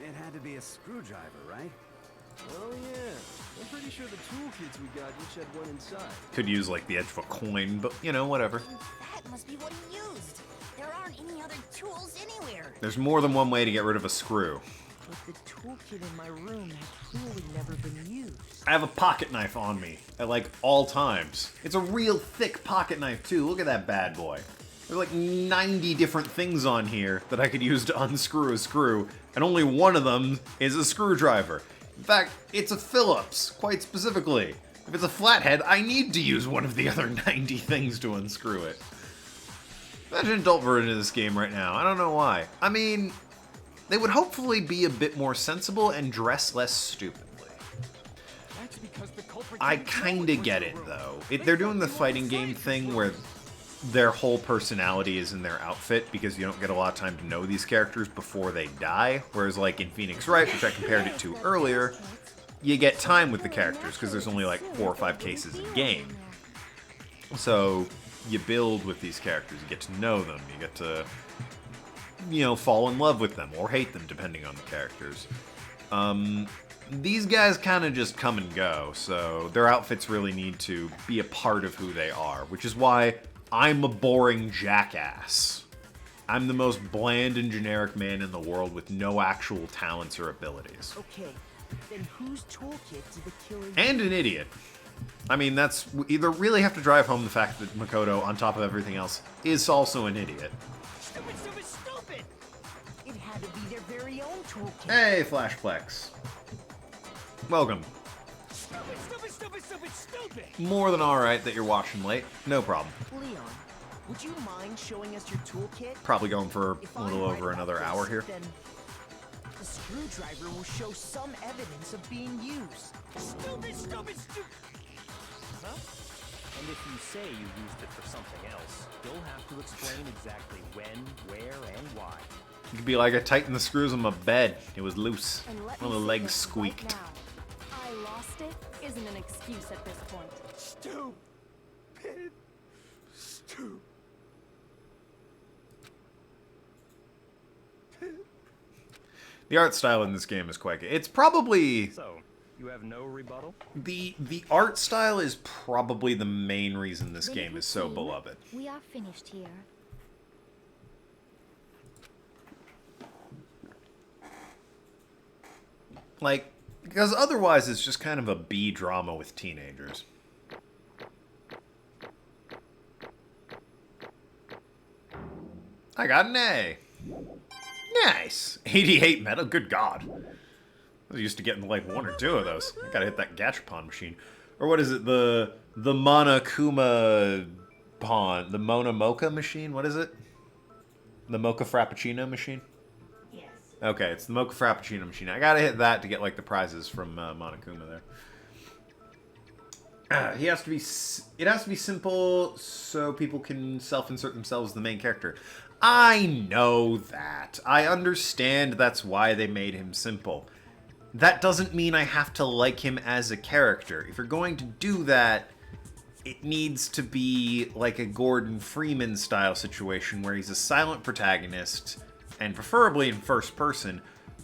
it had to be a screwdriver, right? Oh yeah, I'm pretty sure the toolkits we got each had one inside. Could use like the edge of a coin, but you know, whatever. That must be what he used. There aren't any other tools anywhere. There's more than one way to get rid of a screw. But the toolkit in my room had clearly never been used. I have a pocket knife on me at like all times. It's a real thick pocket knife too. Look at that bad boy. There's like 90 different things on here that I could use to unscrew a screw, and only one of them is a screwdriver. In fact, it's a Phillips, quite specifically. If it's a flathead, I need to use one of the other 90 things to unscrew it. Imagine an adult version of this game right now. I don't know why. I mean, they would hopefully be a bit more sensible and dress less stupidly. I kinda get it, though. They're doing the fighting game thing where their whole personality is in their outfit because you don't get a lot of time to know these characters before they die. Whereas like in Phoenix Wright, which I compared it to earlier, you get time with the characters because there's only like 4 or 5 cases a game. So you build with these characters, you get to know them, you get to, you know, fall in love with them or hate them depending on the characters. These guys kind of just come and go, so their outfits really need to be a part of who they are, which is why I'm a boring jackass. I'm the most bland and generic man in the world with no actual talents or abilities. Okay, then whose toolkit did the killer use? And an idiot. I mean, that's either really have to drive home the fact that Makoto, on top of everything else, is also an idiot. Stupid, stupid, stupid! It had to be their very own toolkit. Hey, Flashplex. Welcome. Stupid, stupid, stupid, stupid, stupid! More than alright that you're watching late. No problem. Leon, would you mind showing us your toolkit? Probably going for a little over another hour here. Then the screwdriver will show some evidence of being used. Stupid, stupid, stupid! Huh? And if you say you used it for something else, you'll have to explain exactly when, where, and why. You could be like, I tightened the screws on my bed. It was loose. And let One of me the say legs this squeaked. right now. I lost it isn't an excuse at this point. Stupid. Stupid. The art style in this game is quite good. It's probably... So, You have no rebuttal? The art style is probably the main reason this game is so beloved. We are finished here. Like, because otherwise it's just kind of a B drama with teenagers. I got an A. Nice. 88 medal. Good God. I was used to getting like 1 or 2 of those. I gotta hit that gachapon machine. Or what is it? The Monokuma pawn. The Mona Mocha machine? What is it? The Mocha Frappuccino machine? Yes. Okay, it's the Mocha Frappuccino machine. I gotta hit that to get like the prizes from Monokuma there. It has to be simple so people can self-insert themselves as the main character. I know that. I understand that's why they made him simple. That doesn't mean I have to like him as a character. If you're going to do that, it needs to be like a Gordon Freeman style situation where he's a silent protagonist, and preferably in first person,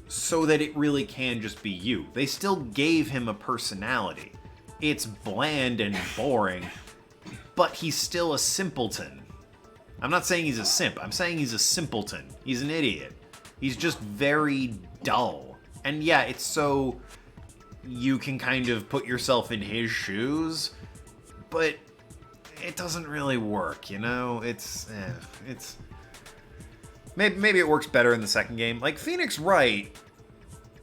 so that it really can just be you. They still gave him a personality. It's bland and boring, but he's still a simpleton. I'm not saying he's a simp. I'm saying he's a simpleton. He's an idiot. He's just very dull. And yeah, it's so you can kind of put yourself in his shoes, but it doesn't really work, you know? It's maybe it works better in the second game. Like Phoenix Wright,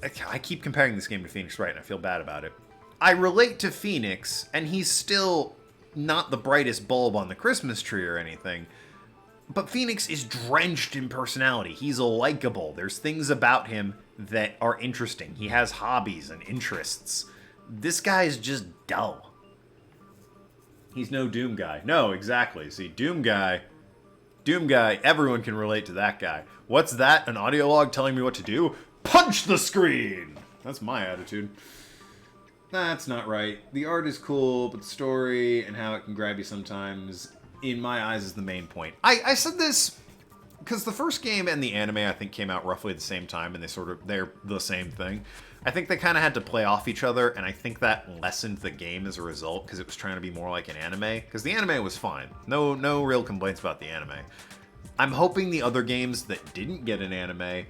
I keep comparing this game to Phoenix Wright and I feel bad about it. I relate to Phoenix, and he's still not the brightest bulb on the Christmas tree or anything, but Phoenix is drenched in personality. He's likable. There's things about him that are interesting. He has hobbies and interests. This guy is just dull. He's no Doom guy. No, exactly. See, Doom guy, everyone can relate to that guy. What's that? An audio log telling me what to do? Punch the screen! That's my attitude. That's not right. The art is cool, but the story and how it can grab you sometimes, in my eyes, is the main point. I said this because the first game and the anime, I think, came out roughly at the same time, and they're the same thing. I think they kind of had to play off each other, and I think that lessened the game as a result, because it was trying to be more like an anime. Because the anime was fine. No real complaints about the anime. I'm hoping the other games that didn't get an anime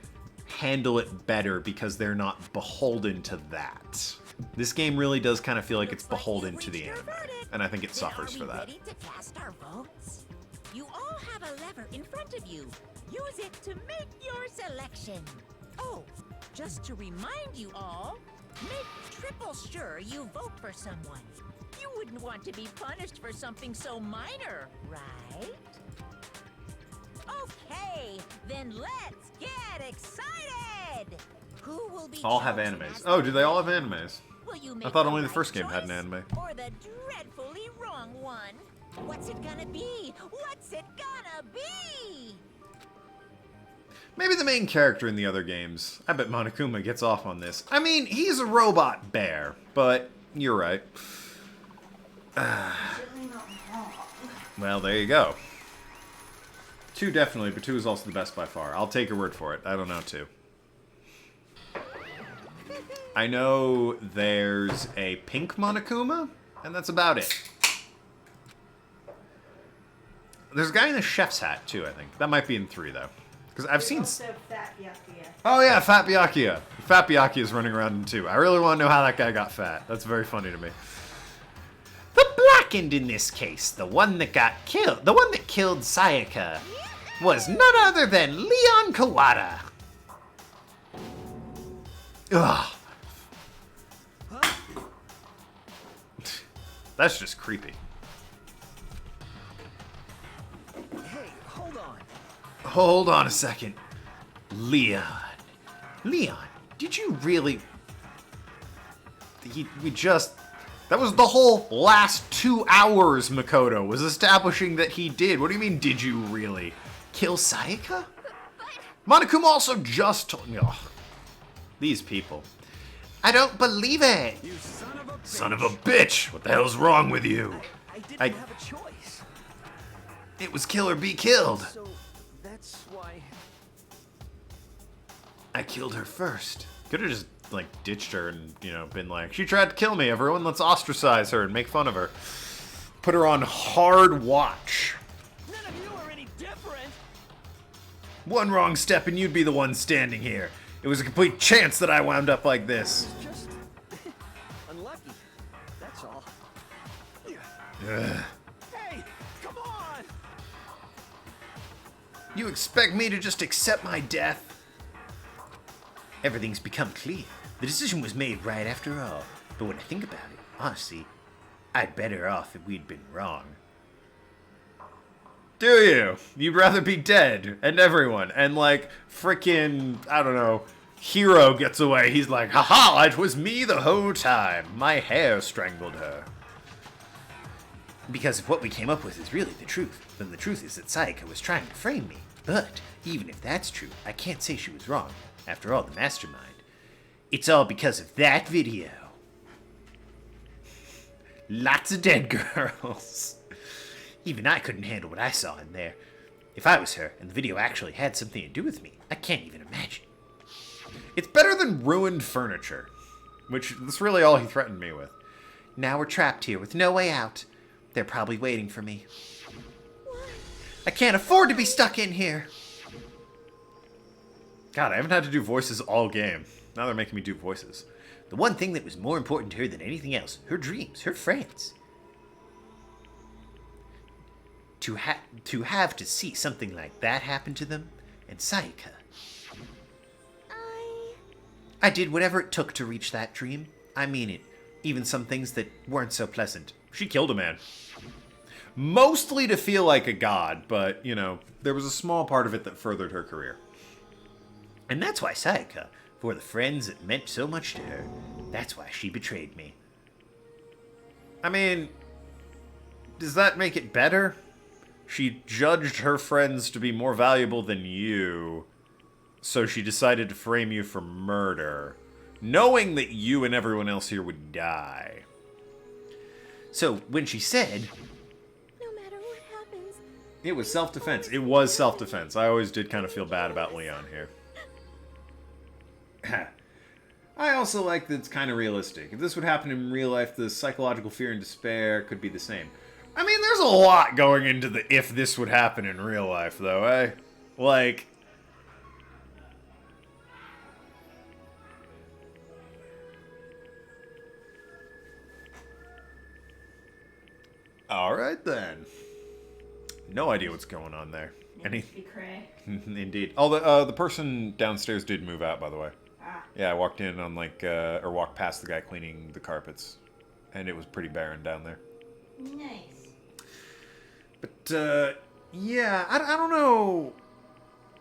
handle it better, because they're not beholden to that. This game really does kind of feel like it's beholden to the anime, and I think it suffers for that. Ready to cast our votes? You all have a lever in front of you. Use it to make your selection. Oh, just to remind you all, make triple sure you vote for someone. You wouldn't want to be punished for something so minor, right? Okay, then let's get excited! Who will be All have chosen animes. as Oh, the do they all have leader? animes? Will you I make thought only the right first game had an choice anime. or the dreadfully wrong one? What's it gonna be? What's it gonna be? Maybe the main character in the other games. I bet Monokuma gets off on this. I mean, he's a robot bear, but you're right. Well, there you go. 2 definitely, but 2 is also the best by far. I'll take your word for it. I don't know 2. I know there's a pink Monokuma, and that's about it. There's a guy in a chef's hat, too, I think. That might be in 3, though. Because I've seen... Also Fat Byakuya. Oh, yeah, Fat Byakuya. Fat Byakuya is running around in 2. I really want to know how that guy got fat. That's very funny to me. The blackened in this case, the one that got killed, the one that killed Sayaka, was none other than Leon Kawada. Ugh. That's just creepy. Hey, hold on. Hold on a second. Leon, did you really... That was the whole last 2 hours, Makoto, was establishing that he did. What do you mean, did you really? Kill Sayaka? Monokuma also just told me... Ugh. These people. I don't believe it! You son of a bitch! Son of a bitch! What the hell's wrong with you? I didn't have a choice. It was kill or be killed. So, that's why... I killed her first. Could have just like, ditched her and, you know, been like, she tried to kill me, everyone, let's ostracize her and make fun of her. Put her on hard watch. None of you are any different. One wrong step and you'd be the one standing here. It was a complete chance that I wound up like this. It's just unlucky. That's all. Ugh. Hey, come on! You expect me to just accept my death? Everything's become clear. The decision was made right after all. But when I think about it, honestly, I'd better off if we'd been wrong. Do you? You'd rather be dead, and everyone, and like, frickin', I don't know, Hero gets away, he's like, haha, it was me the whole time. My hair strangled her. Because if what we came up with is really the truth, then the truth is that Sayaka was trying to frame me. But, even if that's true, I can't say she was wrong. After all, the mastermind. It's all because of that video. Lots of dead girls. Even I couldn't handle what I saw in there. If I was her, and the video actually had something to do with me, I can't even imagine. It's better than ruined furniture. Which, that's really all he threatened me with. Now we're trapped here with no way out. They're probably waiting for me. I can't afford to be stuck in here. God, I haven't had to do voices all game. Now they're making me do voices. The one thing that was more important to her than anything else, her dreams, her friends. To have to see something like that happen to them, and Sayaka. I did whatever it took to reach that dream. I mean it. Even some things that weren't so pleasant. She killed a man. Mostly to feel like a god, but, you know, there was a small part of it that furthered her career. And that's why Sayaka, for the friends that meant so much to her, that's why she betrayed me. I mean, does that make it better? She judged her friends to be more valuable than you, so she decided to frame you for murder, knowing that you and everyone else here would die. So, when she said, No matter what happens, it was self-defense. It was self-defense. I always did kind of feel bad about Leon here. I also like that it's kind of realistic. If this would happen in real life, the psychological fear and despair could be the same. I mean, there's a lot going into the if this would happen in real life, though, eh? Like... Alright, then. No idea what's going on there. Indeed. Oh, the person downstairs did move out, by the way. Yeah, I walked in on, like, or walked past the guy cleaning the carpets. And it was pretty barren down there. Nice. But, yeah, I don't know.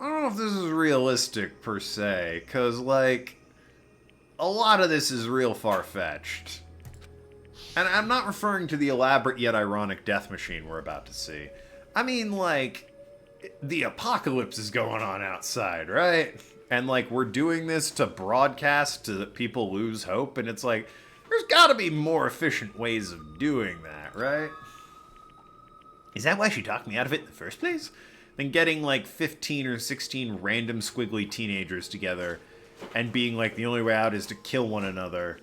I don't know if this is realistic, per se. Because, like, a lot of this is real far-fetched. And I'm not referring to the elaborate yet ironic death machine we're about to see. I mean, like, the apocalypse is going on outside, right? And, like, we're doing this to broadcast to that people lose hope, and it's like, there's gotta be more efficient ways of doing that, right? Is that why she talked me out of it in the first place? Than getting, like, 15 or 16 random squiggly teenagers together and being like, the only way out is to kill one another.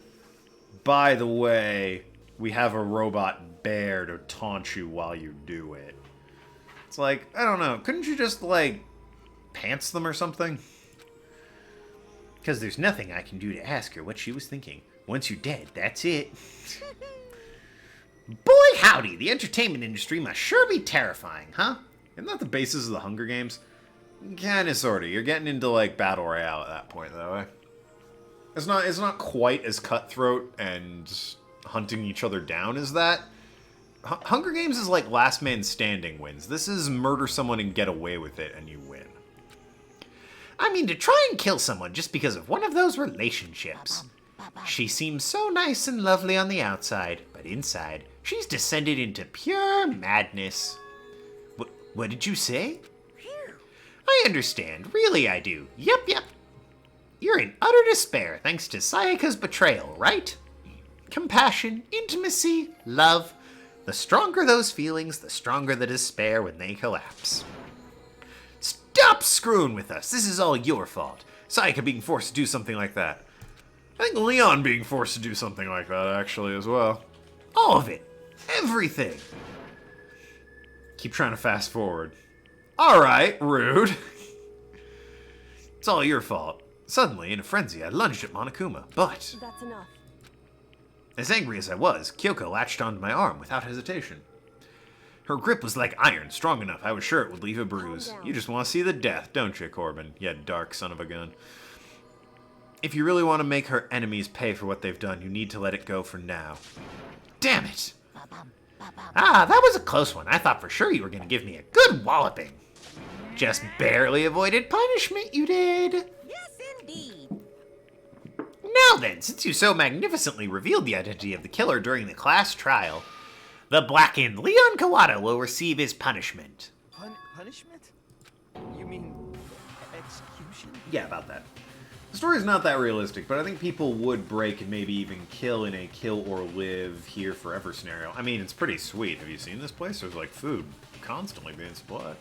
By the way, we have a robot bear to taunt you while you do it. It's like, I don't know, couldn't you just, like, pants them or something? Because there's nothing I can do to ask her what she was thinking. Once you're dead, that's it. Boy howdy, the entertainment industry must sure be terrifying, huh? Isn't that the basis of the Hunger Games? Kinda, sorta. You're getting into, like, Battle Royale at that point, though, eh? It's not quite as cutthroat and hunting each other down as that. Hunger Games is like last man standing wins. This is murder someone and get away with it and you win. I mean, to try and kill someone just because of one of those relationships. She seems so nice and lovely on the outside, but inside, she's descended into pure madness. What did you say? I understand. Really, I do. Yep. You're in utter despair thanks to Sayaka's betrayal, right? Compassion, intimacy, love. The stronger those feelings, the stronger the despair when they collapse. Stop screwing with us. This is all your fault. Sayaka being forced to do something like that. I think Leon being forced to do something like that, actually, as well. All of it. Everything. Keep trying to fast forward. Alright, rude. It's all your fault. Suddenly, in a frenzy, I lunged at Monokuma, but... That's enough. As angry as I was, Kyoko latched onto my arm without hesitation. Her grip was like iron, strong enough I was sure it would leave a bruise. You just want to see the death, don't you, Corbin? You dark son of a gun. If you really want to make her enemies pay for what they've done, you need to let it go for now. Damn it! Ah, that was a close one. I thought for sure you were going to give me a good walloping. Just barely avoided punishment, you did. Yes, indeed. Now then, since you so magnificently revealed the identity of the killer during the class trial, the blackened Leon Kawada will receive his punishment. Punishment? You mean execution? Yeah, about that. The story's not that realistic, but I think people would break and maybe even kill in a kill or live here forever scenario. I mean, it's pretty sweet. Have you seen this place? There's like food constantly being supplied.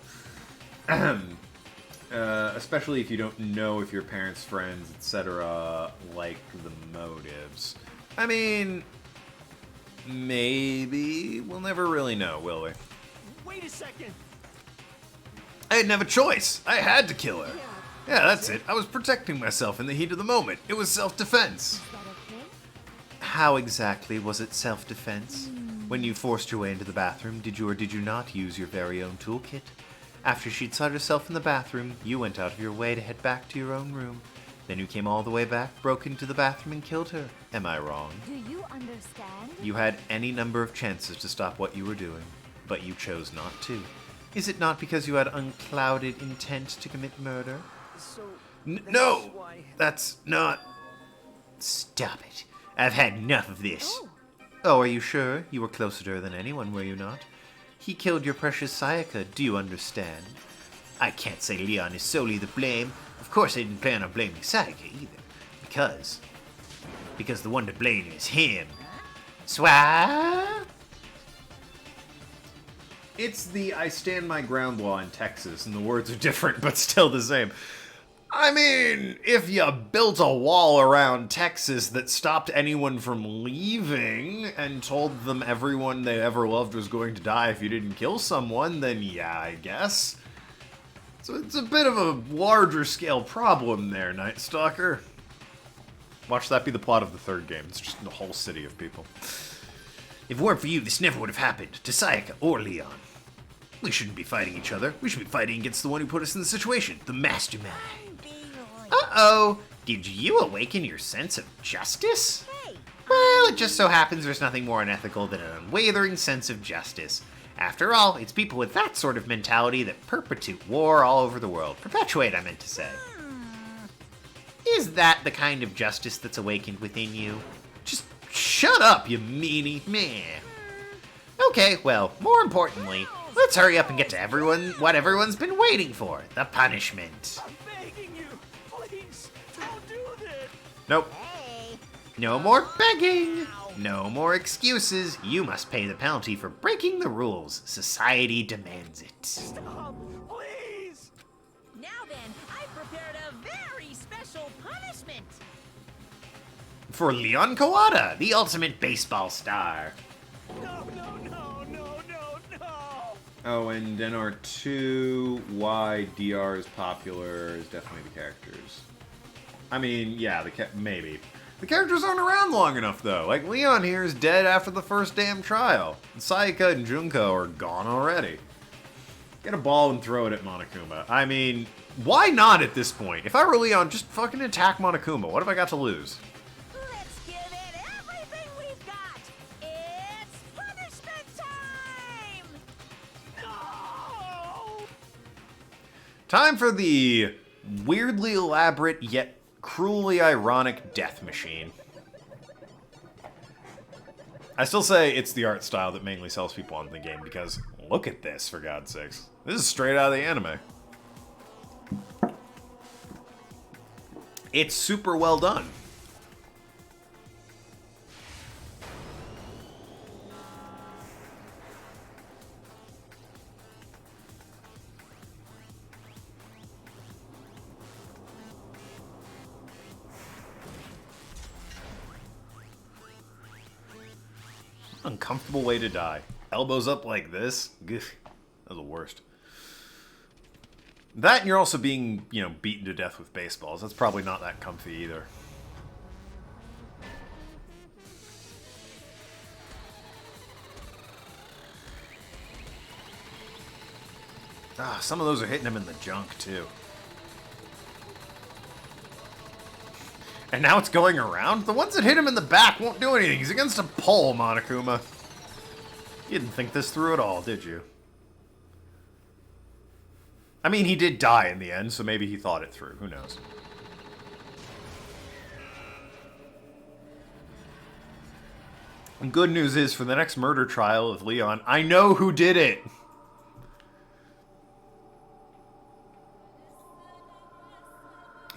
Especially if you don't know if your parents, friends, etc. like the motives. I mean, maybe. We'll never really know, will we? Wait a second! I didn't have a choice. I had to kill her. Yeah, that's it. I was protecting myself in the heat of the moment. It was self-defense. How exactly was it self-defense? When you forced your way into the bathroom, did you or did you not use your very own toolkit? After she'd shut herself in the bathroom, you went out of your way to head back to your own room. Then you came all the way back, broke into the bathroom, and killed her. Am I wrong? Do you understand? You had any number of chances to stop what you were doing, but you chose not to. Is it not because you had unclouded intent to commit murder? So, No! That's not... Stop it. I've had enough of this. Oh, are you sure? You were closer to her than anyone, were you not? He killed your precious Sayaka, do you understand? I can't say Leon is solely the blame. Of course I didn't plan on blaming Sayaka either. Because the one to blame is him. Swah? It's the I stand my ground law in Texas, and the words are different, but still the same. I mean, if you built a wall around Texas that stopped anyone from leaving and told them everyone they ever loved was going to die if you didn't kill someone, then yeah, I guess. So it's a bit of a larger scale problem there, Night Stalker. Watch that be the plot of the third game. It's just a whole city of people. If it weren't for you, this never would have happened to Sayaka or Leon. We shouldn't be fighting each other. We should be fighting against the one who put us in the situation, the mastermind. Uh-oh! Did you awaken your sense of justice? Well, it just so happens there's nothing more unethical than an unwavering sense of justice. After all, it's people with that sort of mentality that perpetuate war all over the world. Perpetuate, I meant to say. Is that the kind of justice that's awakened within you? Just shut up, you meanie. Meh. Okay, well, more importantly, let's hurry up and get to what everyone's been waiting for, the punishment. Nope. No more begging. No more excuses. You must pay the penalty for breaking the rules. Society demands it. Stop, please! Now then, I've prepared a very special punishment. For Leon Kawada, the ultimate baseball star. No, no, no, no, no, no! Oh, and NR2, why DR is popular is definitely the characters. I mean, yeah, maybe. The characters aren't around long enough, though. Like, Leon here is dead after the first damn trial. And Sayaka and Junko are gone already. Get a ball and throw it at Monokuma. I mean, why not at this point? If I were Leon, just fucking attack Monokuma. What have I got to lose? Let's give it everything we've got. It's punishment time! No! Time for the weirdly elaborate yet cruelly ironic death machine. I still say it's the art style that mainly sells people on the game, because look at this, for God's sakes. This is straight out of the anime. It's super well done. Uncomfortable way to die. Elbows up like this? Gah. That's the worst. That and you're also being, you know, beaten to death with baseballs. That's probably not that comfy either. Ah, some of those are hitting him in the junk, too. And now it's going around? The ones that hit him in the back won't do anything. He's against a pole, Monokuma. You didn't think this through at all, did you? I mean, he did die in the end, so maybe he thought it through. Who knows? And good news is, for the next murder trial of Leon, I know who did it!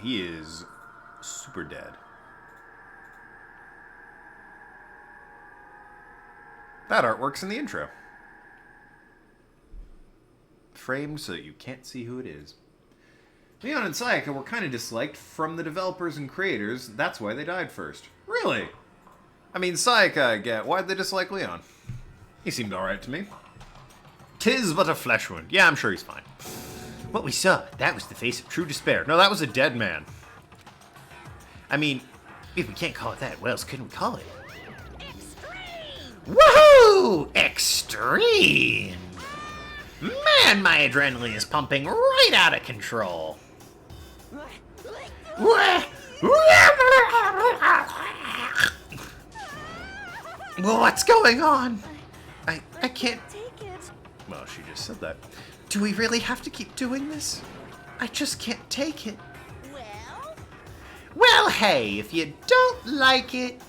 He is super dead. That artwork's in the intro. Framed so that you can't see who it is. Leon and Sayaka were kind of disliked from the developers and creators. That's why they died first. Really? I mean, Sayaka, I get. Why'd they dislike Leon? He seemed alright to me. 'Tis but a flesh wound. Yeah, I'm sure he's fine. What we saw, that was the face of true despair. No, that was a dead man. I mean, if we can't call it that, what else can we call it? Extreme! Woohoo! Extreme! Man, my adrenaline is pumping right out of control. What's going on? I can't Take it. Well, she just said that. Do we really have to keep doing this? I just can't take it. Well, Well, hey, if you don't like it,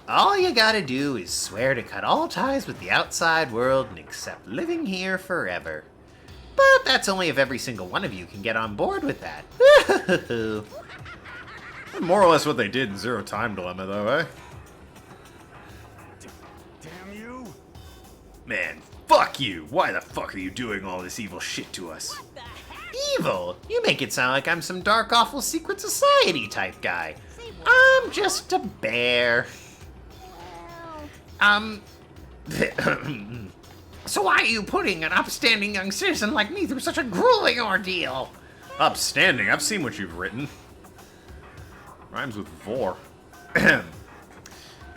all you gotta do is swear to cut all ties with the outside world and accept living here forever. But that's only if every single one of you can get on board with that. More or less what they did in Zero Time Dilemma, though, eh? Damn you! Man, fuck you! Why the fuck are you doing all this evil shit to us? Evil? You make it sound like I'm some dark, awful secret society type guy. I'm just a bear. So why are you putting an upstanding young citizen like me through such a grueling ordeal? Upstanding, I've seen what you've written. Rhymes with vor.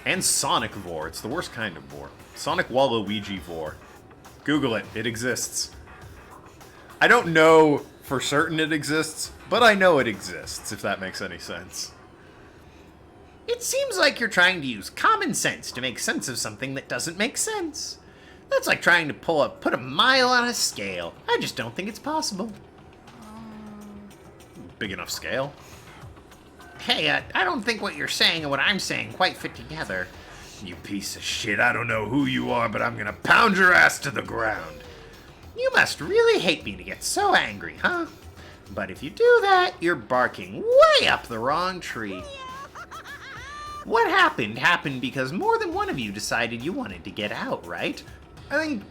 And Sonic vor. It's the worst kind of vor. Sonic Waluigi vor. Google it. It exists. I don't know for certain it exists, but I know it exists, if that makes any sense. It seems like you're trying to use common sense to make sense of something that doesn't make sense. That's like trying to put a mile on a scale. I just don't think it's possible. Big enough scale. Hey, I don't think what you're saying and what I'm saying quite fit together. You piece of shit, I don't know who you are, but I'm gonna pound your ass to the ground. You must really hate me to get so angry, huh? But if you do that, you're barking way up the wrong tree. What happened because more than one of you decided you wanted to get out, right? I think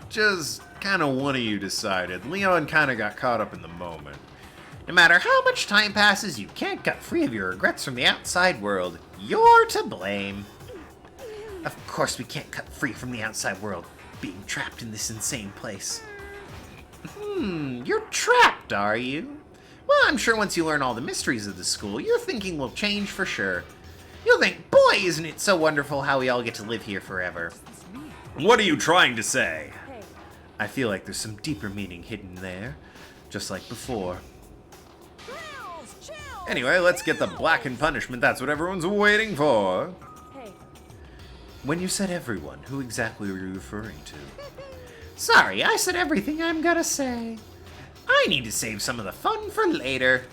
just kind of one of you decided. Leon kind of got caught up in the moment. No matter how much time passes, you can't cut free of your regrets from the outside world. You're to blame. Of course we can't cut free from the outside world, being trapped in this insane place. You're trapped, are you? Well, I'm sure once you learn all the mysteries of the school, your thinking will change for sure. You'll think, boy, isn't it so wonderful how we all get to live here forever. What are you trying to say? Hey, I feel like there's some deeper meaning hidden there, just like before. Anyway, let's get the blackened punishment. That's what everyone's waiting for. hey. When you said everyone, who exactly were you referring to? Sorry, I said everything I'm gonna say. I need to save some of the fun for later.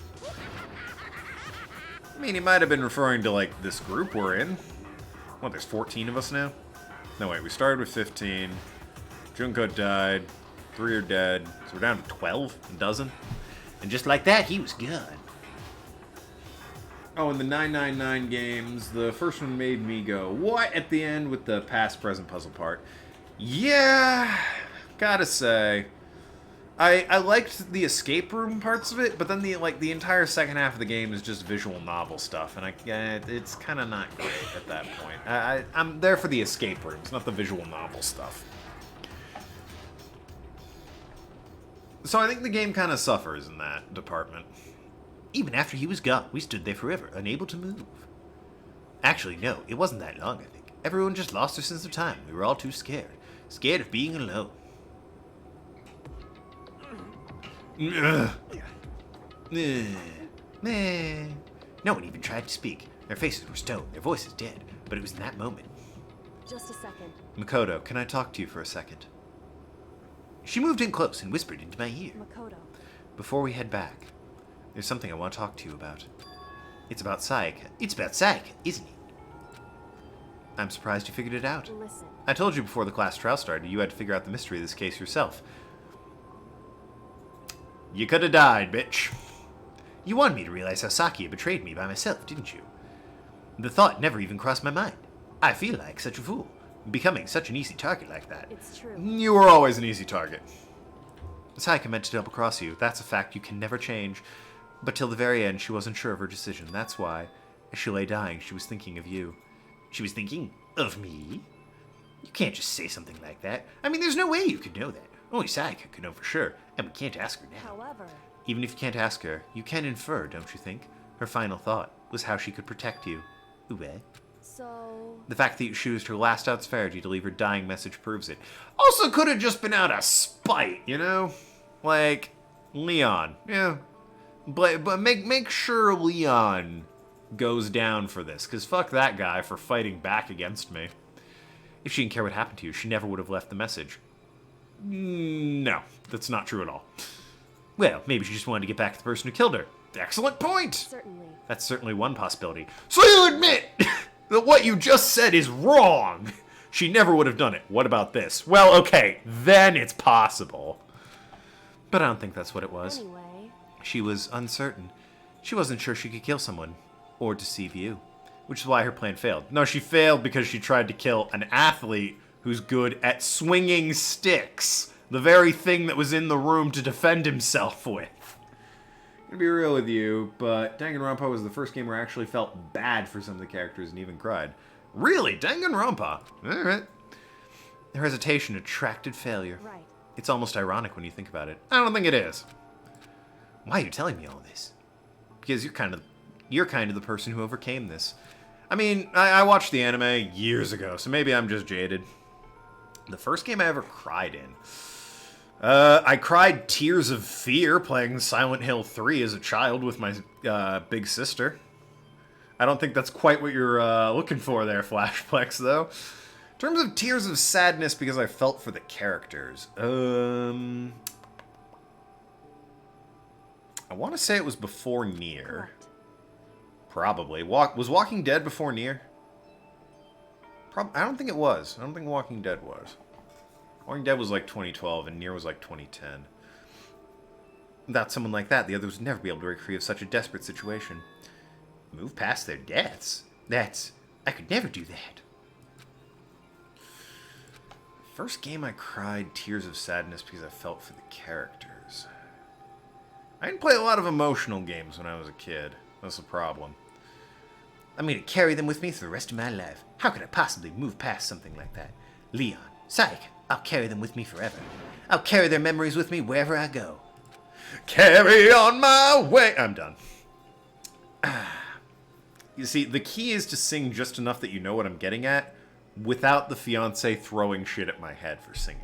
I mean, he might have been referring to, like, this group we're in. What, there's 14 of us now? No, wait, we started with 15. Junko died. 3 are dead. So we're down to 12? A dozen? And just like that, he was gone. Oh, in the 999 games, the first one made me go, what? At the end with the past-present puzzle part. Yeah, gotta say, I liked the escape room parts of it, but then the entire second half of the game is just visual novel stuff, and it's kind of not great at that point. I'm there for the escape rooms, not the visual novel stuff. So I think the game kind of suffers in that department. Even after he was gone, we stood there forever, unable to move. Actually, no, it wasn't that long, I think. Everyone just lost their sense of time. We were all too scared. Scared of being alone. No one even tried to speak. Their faces were stone, their voices dead. But it was in that moment. Just a second. Makoto, can I talk to you for a second? She moved in close and whispered into my ear. Makoto. Before we head back, there's something I want to talk to you about. It's about Sayaka. It's about Sayaka, isn't it? I'm surprised you figured it out. Listen. I told you before the class trial started you had to figure out the mystery of this case yourself. You could have died, bitch. You wanted me to realize how Saki had betrayed me by myself, didn't you? The thought never even crossed my mind. I feel like such a fool, becoming such an easy target like that. It's true. You were always an easy target. Sayaka meant to double cross you. That's a fact you can never change. But till the very end, she wasn't sure of her decision. That's why, as she lay dying, she was thinking of you. She was thinking of me? You can't just say something like that. I mean, there's no way you could know that. Only Sayaka could know for sure, and we can't ask her now. However... Even if you can't ask her, you can infer, don't you think? Her final thought was how she could protect you. What? So... The fact that you used her last out's fairty to leave her dying message proves it. Also could have just been out of spite, you know? Like, Leon. Yeah. But make sure Leon goes down for this, because fuck that guy for fighting back against me. If she didn't care what happened to you, she never would have left the message. No, that's not true at all. Well, maybe she just wanted to get back to the person who killed her. Excellent point! Certainly. That's certainly one possibility. So you admit that what you just said is wrong! She never would have done it. What about this? Well, okay, then it's possible. But I don't think that's what it was. Anyway... She was uncertain. She wasn't sure she could kill someone. Or deceive you. Which is why her plan failed. No, she failed because she tried to kill an athlete who's good at swinging sticks. The very thing that was in the room to defend himself with. I'm gonna be real with you, but Danganronpa was the first game where I actually felt bad for some of the characters and even cried. Really? Danganronpa? Alright. Their hesitation attracted failure. Right. It's almost ironic when you think about it. I don't think it is. Why are you telling me all this? Because you're kind of the person who overcame this. I mean, I watched the anime years ago, so maybe I'm just jaded. The first game I ever cried in. I cried tears of fear playing Silent Hill 3 as a child with my big sister. I don't think that's quite what you're looking for there, Flashplex, though. In terms of tears of sadness because I felt for the characters. I want to say it was before Nier. Correct. Probably. Was Walking Dead before Nier? I don't think it was. I don't think Walking Dead was. Walking Dead was like 2012 and Nier was like 2010. Without someone like that, the others would never be able to recreate such a desperate situation. Move past their deaths? I could never do that. First game I cried tears of sadness because I felt for the characters. I didn't play a lot of emotional games when I was a kid. That's the problem. I'm going to carry them with me for the rest of my life. How could I possibly move past something like that? Leon, Sayaka, I'll carry them with me forever. I'll carry their memories with me wherever I go. Carry on my way! I'm done. You see, the key is to sing just enough that you know what I'm getting at, without the fiancé throwing shit at my head for singing.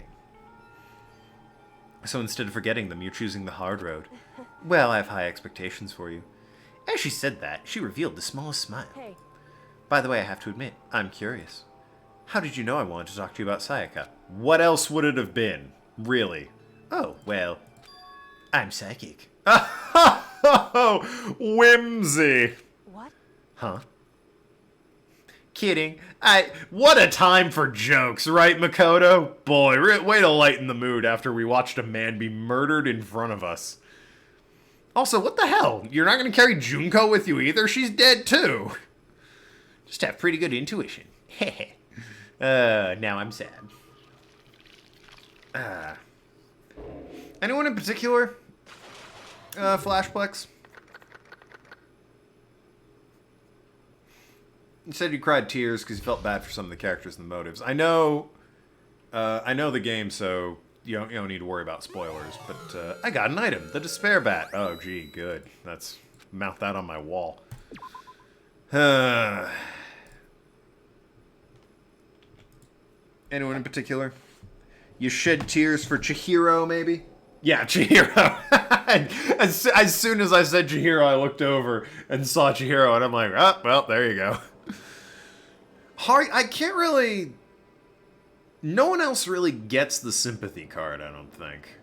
So instead of forgetting them, you're choosing the hard road. Well, I have high expectations for you. As she said that, she revealed the smallest smile. Hey. By the way, I have to admit, I'm curious. How did you know I wanted to talk to you about Sayaka? What else would it have been? Really? Oh, well, I'm psychic. Whimsy! What? Huh? Kidding. What a time for jokes, right, Makoto? Boy, way to lighten the mood after we watched a man be murdered in front of us. Also, what the hell? You're not going to carry Junko with you either? She's dead too. Just have pretty good intuition. Now I'm sad. Anyone in particular? Flashplex? You said you cried tears because you felt bad for some of the characters and the motives. I know the game, so you don't need to worry about spoilers. But I got an item, the Despair Bat. Oh, gee, good. That's mount that on my wall. Anyone in particular? You shed tears for Chihiro, maybe? Yeah, Chihiro. as soon as I said Chihiro, I looked over and saw Chihiro, and I'm like, oh, well, there you go. I can't really... No one else really gets the sympathy card, I don't think.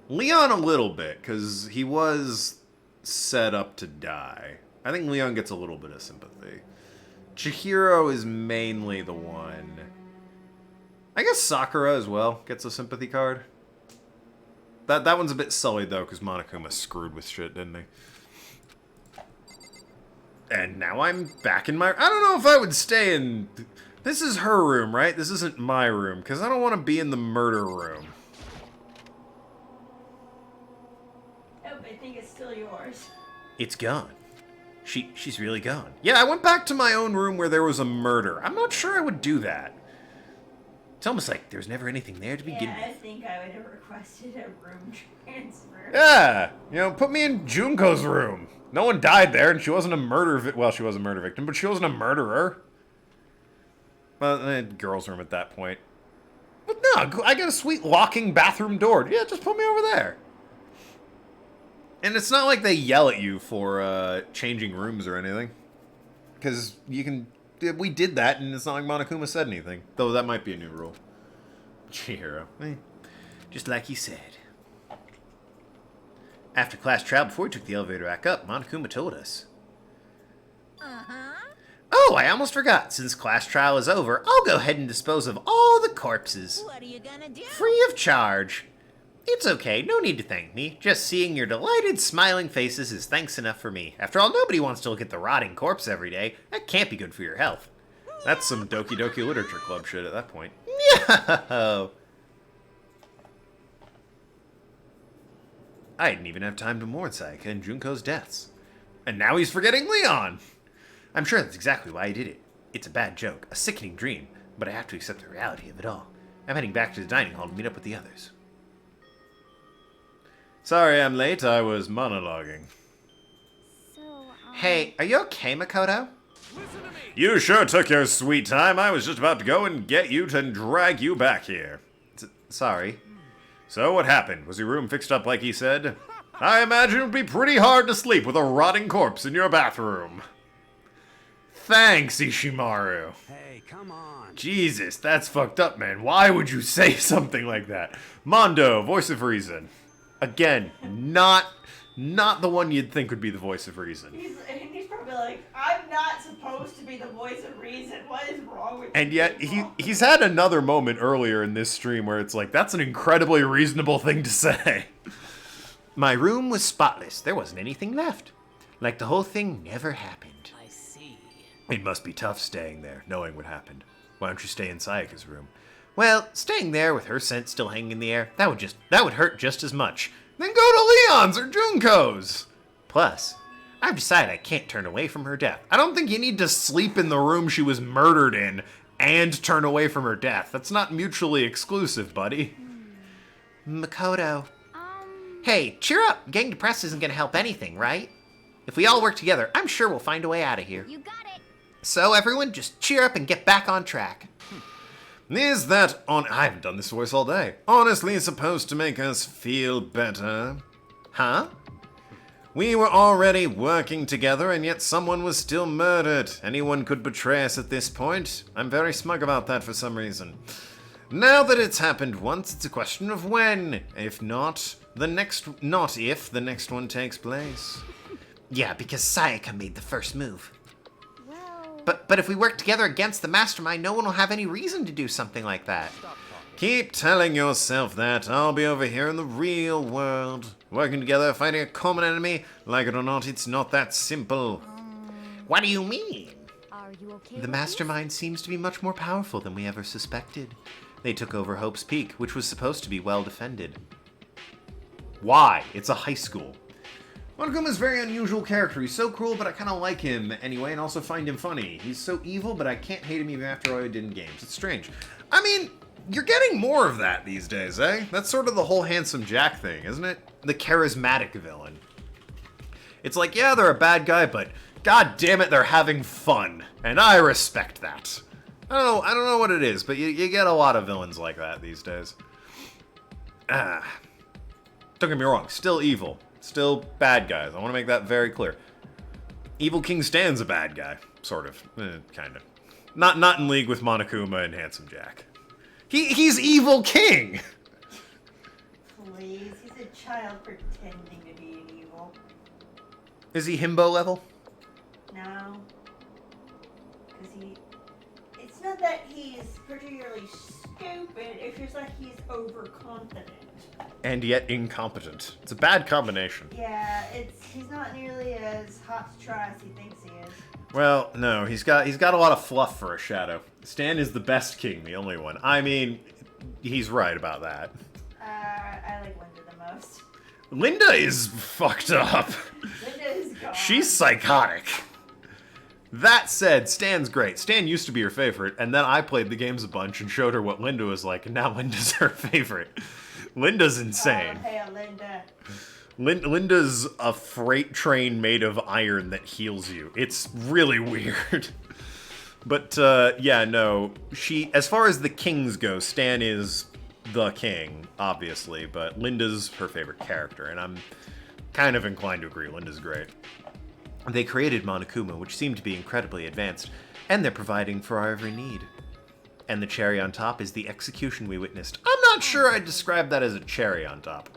Leon a little bit, because he was set up to die. I think Leon gets a little bit of sympathy. Chihiro is mainly the one... I guess Sakura as well gets a sympathy card. That one's a bit sullied, though, because Monokuma screwed with shit, didn't he? And now I'm back in my... I don't know if I would stay in... This is her room, right? This isn't my room, because I don't want to be in the murder room. Nope, I think it's still yours. It's gone. She's really gone. Yeah, I went back to my own room where there was a murder. I'm not sure I would do that. It's almost like there's never anything there to begin with. I think I would have requested a room transfer. Yeah, put me in Junko's room. No one died there, and she wasn't a murder victim. Well, she was a murder victim, but she wasn't a murderer. Well, girl's room at that point. But no, I got a sweet locking bathroom door. Yeah, just put me over there. And it's not like they yell at you for changing rooms or anything. Because you can... We did that, and it's not like Monokuma said anything. Though that might be a new rule. Chihiro. Just like he said. After class trial, before we took the elevator back up, Monokuma told us. Oh, I almost forgot. Since class trial is over, I'll go ahead and dispose of all the corpses. What are you gonna do? Free of charge. It's okay, no need to thank me. Just seeing your delighted, smiling faces is thanks enough for me. After all, nobody wants to look at the rotting corpse every day. That can't be good for your health. That's some Doki Doki Literature Club shit at that point. Yo! I didn't even have time to mourn Sayaka and Junko's deaths. And now he's forgetting Leon! I'm sure that's exactly why I did it. It's a bad joke, a sickening dream, but I have to accept the reality of it all. I'm heading back to the dining hall to meet up with the others. Sorry I'm late, I was monologuing. Hey, are you okay, Makoto? You sure took your sweet time. I was just about to go and get you and drag you back here. Sorry. So what happened? Was your room fixed up like he said? I imagine it would be pretty hard to sleep with a rotting corpse in your bathroom. Thanks, Ishimaru. Hey, come on. Jesus, that's fucked up, man. Why would you say something like that? Mondo, voice of reason. Again, not the one you'd think would be the voice of reason. He's probably like, I'm not supposed to be the voice of reason. What is wrong with you? And yet, he's had another moment earlier in this stream where it's like, that's an incredibly reasonable thing to say. My room was spotless. There wasn't anything left. Like the whole thing never happened. I see. It must be tough staying there, knowing what happened. Why don't you stay in Sayaka's room? Well, staying there with her scent still hanging in the air, that would hurt just as much. Then go to Leon's or Junko's. Plus, I've decided I can't turn away from her death. I don't think you need to sleep in the room she was murdered in and turn away from her death. That's not mutually exclusive, buddy. Makoto. Hey, cheer up. Getting depressed isn't going to help anything, right? If we all work together, I'm sure we'll find a way out of here. You got it. So everyone, just cheer up and get back on track. Is that I haven't done this voice all day. Honestly supposed to make us feel better? Huh? We were already working together, and yet someone was still murdered. Anyone could betray us at this point. I'm very smug about that for some reason. Now that it's happened once, it's a question of when. If not, not if the next one takes place. Yeah, because Sayaka made the first move. But if we work together against the mastermind, no one will have any reason to do something like that. Keep telling yourself that. I'll be over here in the real world. Working together, fighting a common enemy. Like it or not, it's not that simple. What do you mean? Are you okay? The mastermind seems to be much more powerful than we ever suspected. They took over Hope's Peak, which was supposed to be well defended. Why? It's a high school. Monokuma is a very unusual character. He's so cruel, but I kind of like him anyway, and also find him funny. He's so evil, but I can't hate him even after all I did in games. It's strange. I mean, you're getting more of that these days, eh? That's sort of the whole Handsome Jack thing, isn't it? The charismatic villain. It's like, yeah, they're a bad guy, but god damn it, they're having fun. And I respect that. I don't know what it is, but you get a lot of villains like that these days. Don't get me wrong, still evil. Still bad guys. I want to make that very clear. Evil King Stan's a bad guy. Sort of. Kind of. Not in league with Monokuma and Handsome Jack. He's Evil King! Please, he's a child pretending to be an evil. Is he himbo level? No. Because it's not that he's particularly stupid, it's just like he's overconfident. And yet incompetent. It's a bad combination. Yeah, he's not nearly as hot to try as he thinks he is. Well, no, he's got a lot of fluff for a shadow. Stan is the best king, the only one. I mean, he's right about that. I like Linda the most. Linda is fucked up. Linda is gone. She's psychotic. That said, Stan's great. Stan used to be her favorite, and then I played the games a bunch and showed her what Linda was like, and now Linda's her favorite. Linda's insane. Oh, hey, Linda. Linda's a freight train made of iron that heals you. It's really weird. But, yeah, no. As far as the kings go, Stan is the king, obviously, but Linda's her favorite character, and I'm kind of inclined to agree. Linda's great. They created Monokuma, which seemed to be incredibly advanced, and they're providing for our every need. And the cherry on top is the execution we witnessed. I'm not sure I'd describe that as a cherry on top.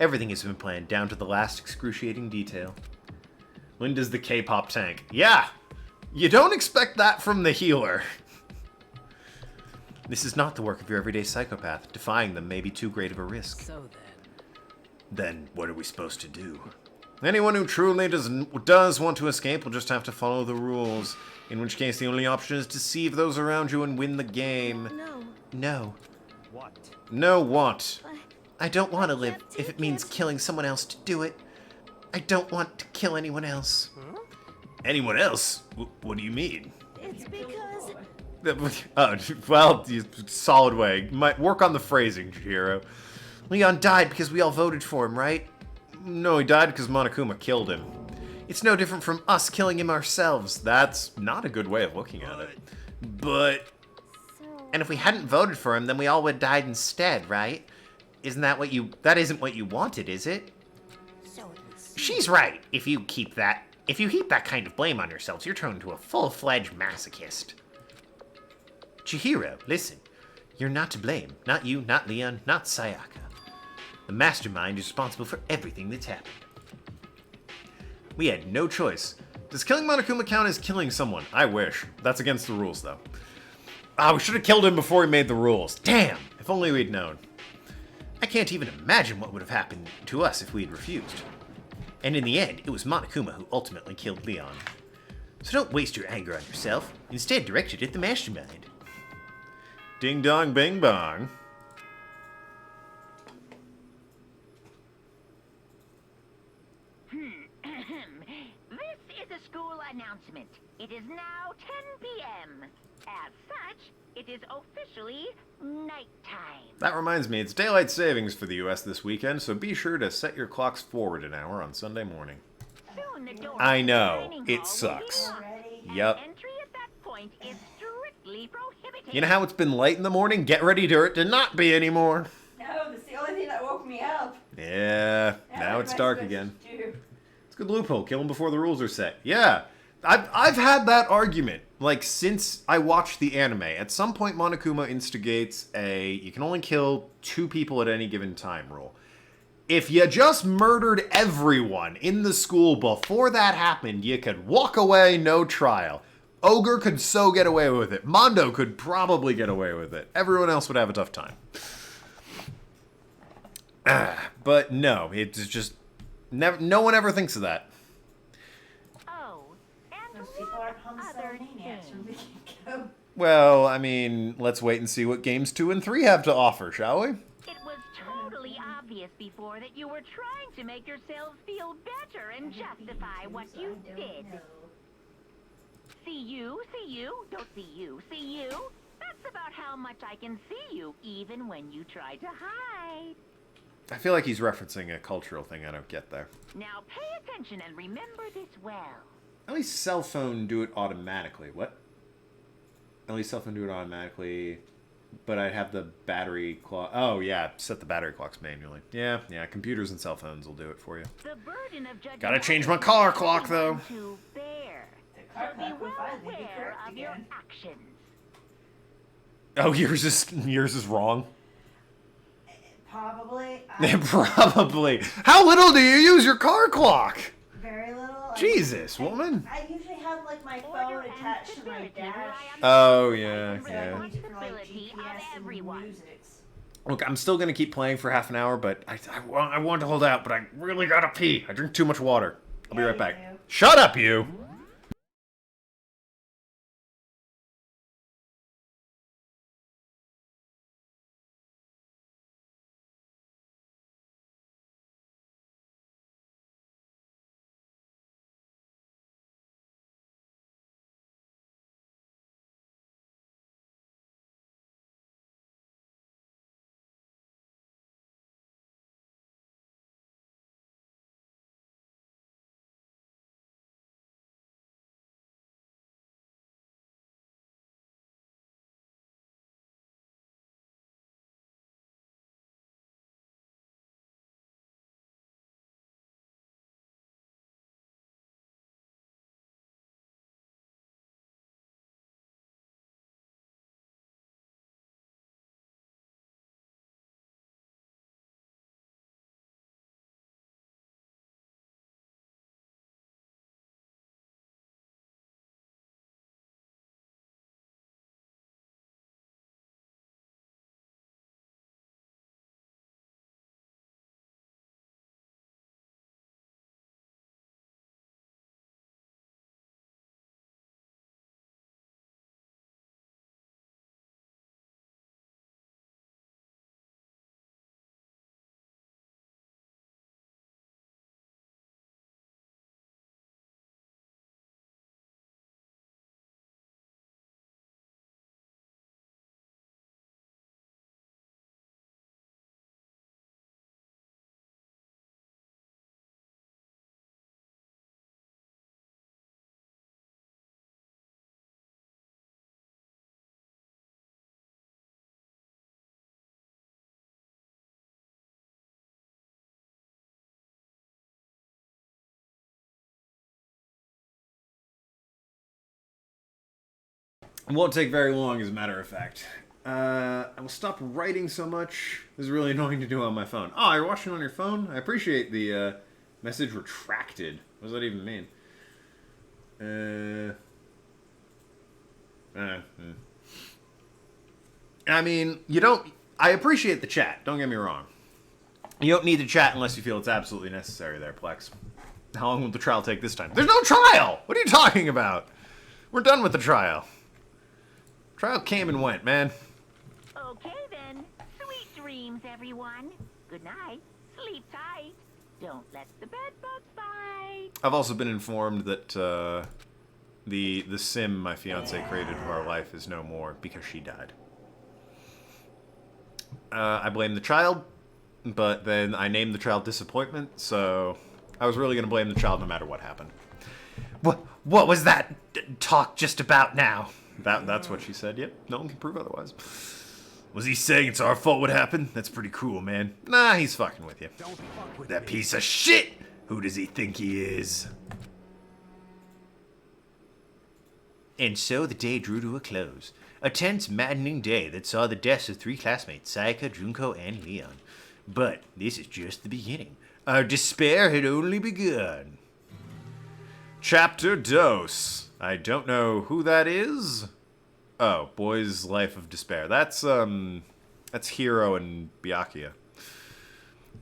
Everything has been planned down to the last excruciating detail. Linda's the K-pop tank. Yeah! You don't expect that from the healer. This is not the work of your everyday psychopath. Defying them may be too great of a risk. So Then what are we supposed to do? Anyone who truly does want to escape will just have to follow the rules. In which case, the only option is deceive those around you and win the game. No. What? No what? I don't want to live if it means killing someone else to do it. I don't want to kill anyone else. Huh? Anyone else? What do you mean? It's because... Oh, well, solid way. Might work on the phrasing, Chihiro. Leon died because we all voted for him, right? No, he died because Monokuma killed him. It's no different from us killing him ourselves. That's not a good way of looking at it. But... And if we hadn't voted for him, then we all would have died instead, right? That isn't what you wanted, is it? She's right. If you heap that kind of blame on yourselves, you're turned into a full-fledged masochist. Chihiro, listen. You're not to blame. Not you, not Leon, not Sayaka. The mastermind is responsible for everything that's happened. We had no choice. Does killing Monokuma count as killing someone? I wish. That's against the rules, though. We should have killed him before we made the rules. Damn! If only we'd known. I can't even imagine what would have happened to us if we had refused. And in the end, it was Monokuma who ultimately killed Leon. So don't waste your anger on yourself. Instead, direct it at the mastermind. Ding dong bing bong. This is a school announcement. It is now 10 p.m. As such, it is officially nighttime. That reminds me, it's daylight savings for the US this weekend, so be sure to set your clocks forward an hour on Sunday morning. Soon the door I to the know, dining it hall sucks. will be locked, Yep. and entry at that point is strictly prohibited. You know how it's been late in the morning? Get ready for it to not be anymore. No, that's the only thing that woke me up. Yeah, now it's dark again. It's a good loophole. Kill them before the rules are set. Yeah, I've had that argument, like, since I watched the anime. At some point, Monokuma instigates you can only kill 2 people at any given time rule. If you just murdered everyone in the school before that happened, you could walk away, no trial. Ogre could so get away with it. Mondo could probably get away with it. Everyone else would have a tough time. But no, it's just... no one ever thinks of that. Those people are homosexuals from the get-go. Well, I mean, let's wait and see what games 2 and 3 have to offer, shall we? It was totally obvious obvious before that you were trying to make yourselves feel better and justify what you did. See you, don't see you, see you. That's about how much I can see you, even when you try to hide. I feel like he's referencing a cultural thing I don't get there. Now pay attention and remember this well. At least cell phone do it automatically. What? At least cell phone do it automatically, but I'd have the battery clock. Oh yeah, set the battery clocks manually. Yeah, computers and cell phones will do it for you. The burden of judging Gotta change my car clock though. To bear. So be well aware of your actions. Oh, yours is wrong. Probably. Probably. How little do you use your car clock? Very little. Jesus, woman. I usually have like my phone attached to my dash. Oh yeah. Look, I'm still gonna keep playing for half an hour, but I want to hold out, but I really gotta pee. I drink too much water. I'll be right back. Shut up, you. It won't take very long, as a matter of fact. I will stop writing so much. This is really annoying to do on my phone. Oh, you're watching on your phone? I appreciate the message retracted. What does that even mean? I mean, you don't... I appreciate the chat, don't get me wrong. You don't need to chat unless you feel it's absolutely necessary there, Plex. How long will the trial take this time? There's no trial! What are you talking about? We're done with the trial. Trial came and went, man. Okay then. Sweet dreams, everyone. Good night. Sleep tight. Don't let the bed bugs bite. I've also been informed that the sim my fiance created for our life is no more because she died. I blame the child, but then I named the child Disappointment, so I was really going to blame the child no matter what happened. What was that talk just about now? That's what she said, yep. No one can prove otherwise. Was he saying it's our fault what happened? That's pretty cruel, man. Nah, he's fucking with you. Don't fuck with That me. piece of shit! Who does he think he is? And so the day drew to a close. A tense, maddening day that saw the deaths of 3 classmates, Sayaka, Junko, and Leon. But this is just the beginning. Our despair had only begun. Chapter Dose. I don't know who that is. Oh, Boy's Life of Despair. That's Hiro and Byakuya.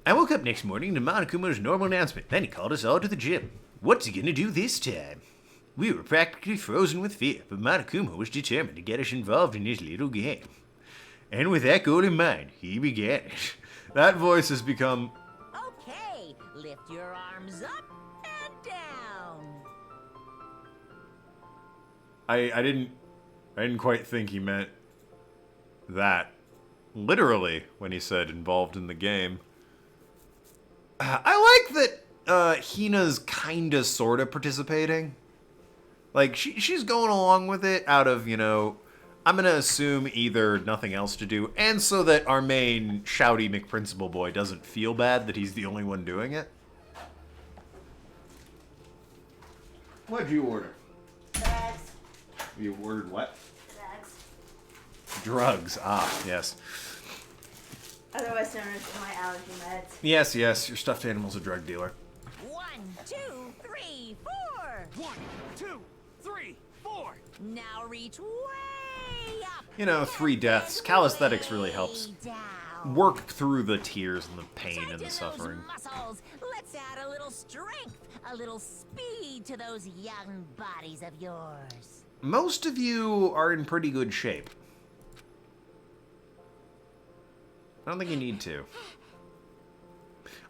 I woke up next morning to Monokuma's normal announcement. Then he called us all to the gym. What's he gonna do this time? We were practically frozen with fear, but Monokuma was determined to get us involved in his little game. And with that goal in mind, he began it. That voice has become... Okay, lift your arms up and down. I didn't quite think he meant that literally when he said involved in the game. I like that Hina's kinda sorta participating. Like, she's going along with it out of, you know, I'm gonna assume either nothing else to do, and so that our main shouty McPrincipal boy doesn't feel bad that he's the only one doing it. What'd you order? Bags. You ordered what? Bags. Drugs. Ah, yes. Otherwise known as my allergy meds. Yes, yes, your stuffed animal's a drug dealer. 1, 2, 3, 4. 1, 2, 3, 4. Now reach way up. You know, 3 deaths. Calisthenics really helps work through the tears and the pain and the suffering. Muscles. Let's add a little strength, a little speed to those young bodies of yours. Most of you are in pretty good shape. I don't think you need to.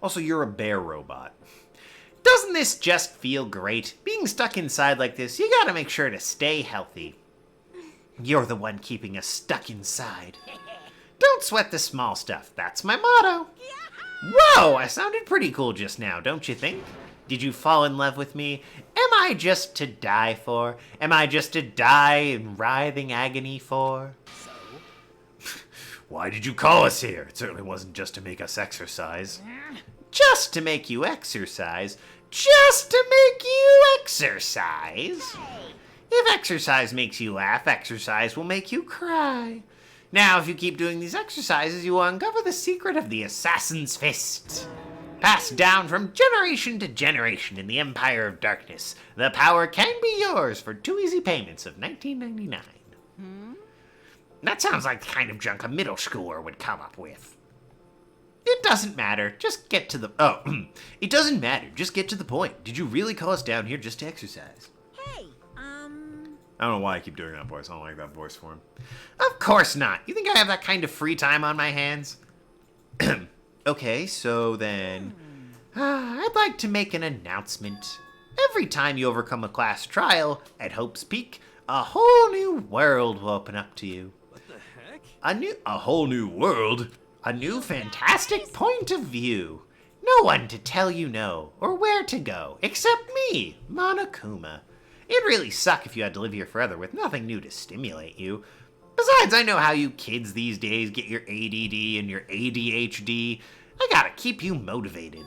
Also, you're a bear robot. Doesn't this just feel great? Being stuck inside like this, you gotta make sure to stay healthy. You're the one keeping us stuck inside. Don't sweat the small stuff. That's my motto. Whoa, I sounded pretty cool just now, don't you think? Did you fall in love with me? Am I just to die for? Am I just to die in writhing agony for? Why did you call us here? It certainly wasn't just to make us exercise. Just to make you exercise. Just to make you exercise. If exercise makes you laugh, exercise will make you cry. Now, if you keep doing these exercises, you will uncover the secret of the Assassin's Fist. Passed down from generation to generation in the Empire of Darkness, the power can be yours for 2 easy payments of $19.99. That sounds like the kind of junk a middle schooler would come up with. It doesn't matter. Just get to the... Oh, it doesn't matter. Just get to the point. Did you really call us down here just to exercise? Hey, I don't know why I keep doing that voice. I don't like that voice for him. Of course not. You think I have that kind of free time on my hands? Okay, so then... I'd like to make an announcement. Every time you overcome a class trial at Hope's Peak, a whole new world will open up to you. What the heck? A whole new world? A new fantastic point of view. No one to tell you no, or where to go, except me, Monokuma. It'd really suck if you had to live here forever with nothing new to stimulate you. Besides, I know how you kids these days get your ADD and your ADHD. I gotta keep you motivated.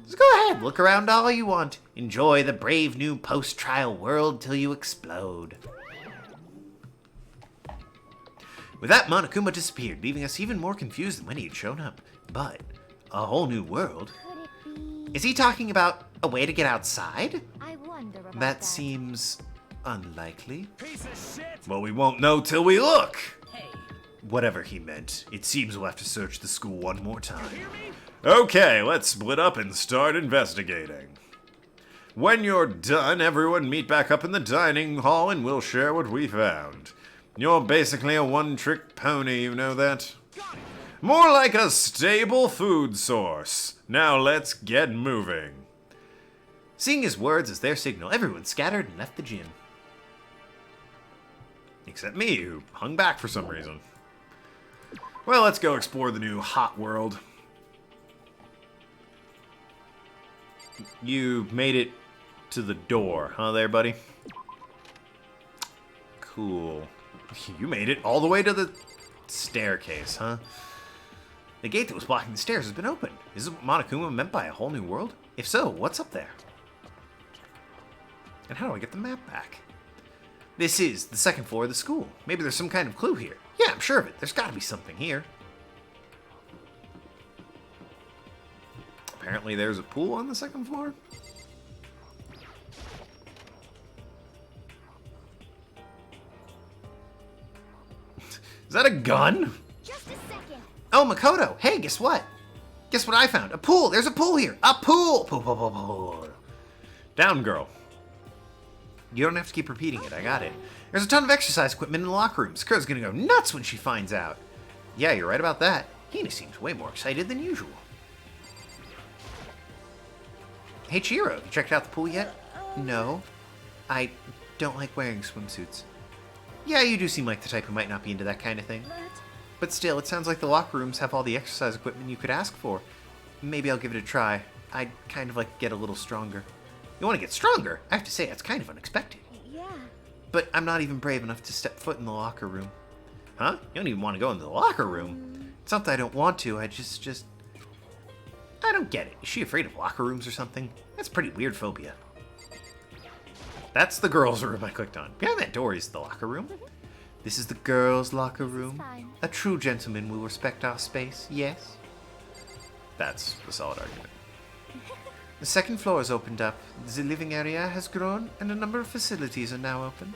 So go ahead, look around all you want. Enjoy the brave new post-trial world till you explode. With that, Monokuma disappeared, leaving us even more confused than when he had shown up. But, a whole new world? Is he talking about a way to get outside? I wonder about That seems unlikely. Piece of shit! Well, we won't know till we look. Hey, Whatever he meant, it seems we'll have to search the school one more time. Hear me? Okay, let's split up and start investigating. When you're done, everyone meet back up in the dining hall and we'll share what we found. You're basically a one-trick pony, you know that? More like a stable food source. Now let's get moving. Seeing his words as their signal, everyone scattered and left the gym. Except me, who hung back for some reason. Well, let's go explore the new hot world. You made it to the door, huh there, buddy? Cool. You made it all the way to the staircase, huh? The gate that was blocking the stairs has been opened. Is this what Monokuma meant by a whole new world? If so, what's up there? And how do I get the map back? This is the second floor of the school. Maybe there's some kind of clue here. Yeah, I'm sure of it. There's got to be something here. Apparently there's a pool on the second floor. Is that a gun? Just a second. Oh, Makoto. Hey, guess what? Guess what I found? A pool. There's a pool here. A pool. Pool, pool, pool, pool. Down, girl. You don't have to keep repeating it. I got it. There's a ton of exercise equipment in the locker room. Sakura's gonna go nuts when she finds out. Yeah, you're right about that. Hina seems way more excited than usual. Hey, Chihiro, you checked out the pool yet? No. I don't like wearing swimsuits. Yeah, you do seem like the type who might not be into that kind of thing. But still, it sounds like the locker rooms have all the exercise equipment you could ask for. Maybe I'll give it a try. I'd kind of like to get a little stronger. You want to get stronger? I have to say, that's kind of unexpected. Yeah. But I'm not even brave enough to step foot in the locker room. Huh? You don't even want to go into the locker room? It's not that I don't want to, I just... I don't get it. Is she afraid of locker rooms or something? That's a pretty weird phobia. That's the girls' room I clicked on. Behind that door is the locker room. This is the girls' locker room. A true gentleman will respect our space, yes? That's a solid argument. The second floor has opened up, the living area has grown, and a number of facilities are now open.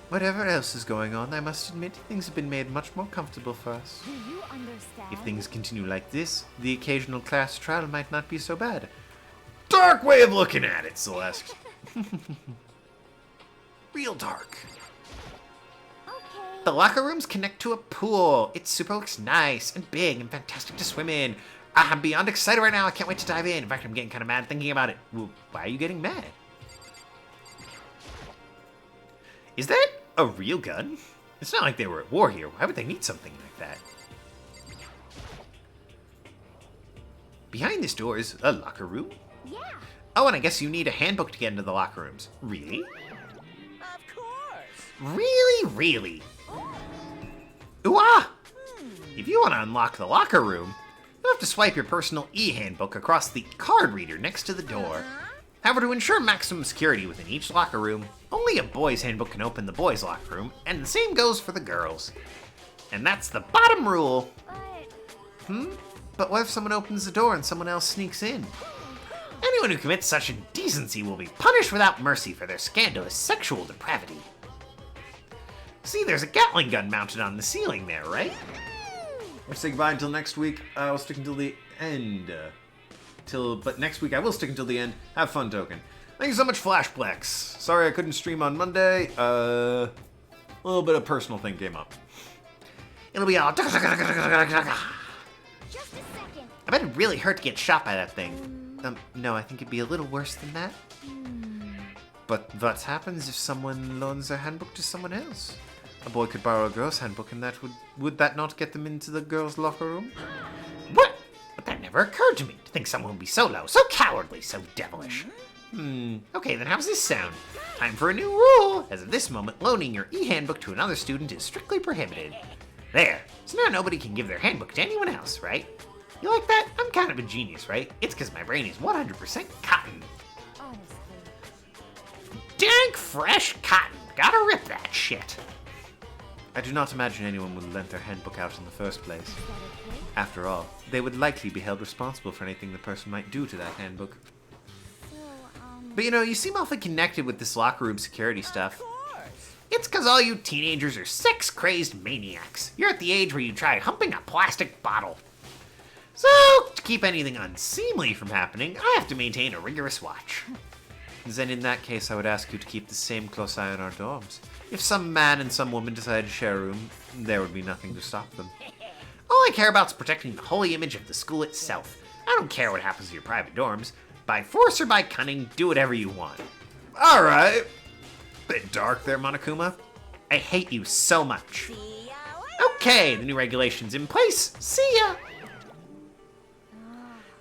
Whatever else is going on, I must admit, things have been made much more comfortable for us. Do you understand? If things continue like this, the occasional class trial might not be so bad. Dark way of looking at it, Celeste. Real dark. Okay. The locker rooms connect to a pool. It super looks nice and big and fantastic to swim in. I'm beyond excited right now. I can't wait to dive in. In fact, I'm getting kind of mad thinking about it. Well, why are you getting mad? Is that a real gun? It's not like they were at war here. Why would they need something like that? Behind this door is a locker room? Yeah. Oh, and I guess you need a handbook to get into the locker rooms. Really? Of course. Really, really? Ooh-ah! If you want to unlock the locker room, you'll have to swipe your personal e-handbook across the card reader next to the door. However, to ensure maximum security within each locker room, only a boys' handbook can open the boys' locker room, and the same goes for the girls. And that's the bottom rule. But what if someone opens the door and someone else sneaks in? Anyone who commits such indecency will be punished without mercy for their scandalous sexual depravity. See, there's a Gatling gun mounted on the ceiling there, right? Let's say goodbye until next week. I'll stick until the end. But next week I will stick until the end. Have fun, Token. Thank you so much, Flashplex. Sorry I couldn't stream on Monday. A little bit of personal thing came up. It'll be all... Just a second. I bet it'd really hurt to get shot by that thing. No, I think it'd be a little worse than that. But what happens if someone loans their handbook to someone else? A boy could borrow a girl's handbook, and would that not get them into the girls' locker room? What? But that never occurred to me, to think someone would be so low, so cowardly, so devilish. Okay, then how's this sound? Time for a new rule! As of this moment, loaning your e-handbook to another student is strictly prohibited. There. So now nobody can give their handbook to anyone else, right? You like that? I'm kind of a genius, right? It's because my brain is 100% cotton. Honestly. Dank fresh cotton. Gotta rip that shit. I do not imagine anyone would lend their handbook out in the first place. Is that okay? After all, they would likely be held responsible for anything the person might do to that handbook. So, But you seem awfully connected with this locker room security stuff. It's because all you teenagers are sex-crazed maniacs. You're at the age where you try humping a plastic bottle. So, to keep anything unseemly from happening, I have to maintain a rigorous watch. Then in that case, I would ask you to keep the same close eye on our dorms. If some man and some woman decided to share a room, there would be nothing to stop them. All I care about is protecting the holy image of the school itself. I don't care what happens to your private dorms. By force or by cunning, do whatever you want. Alright. Bit dark there, Monokuma. I hate you so much. See ya Okay, the new regulation's in place. See ya!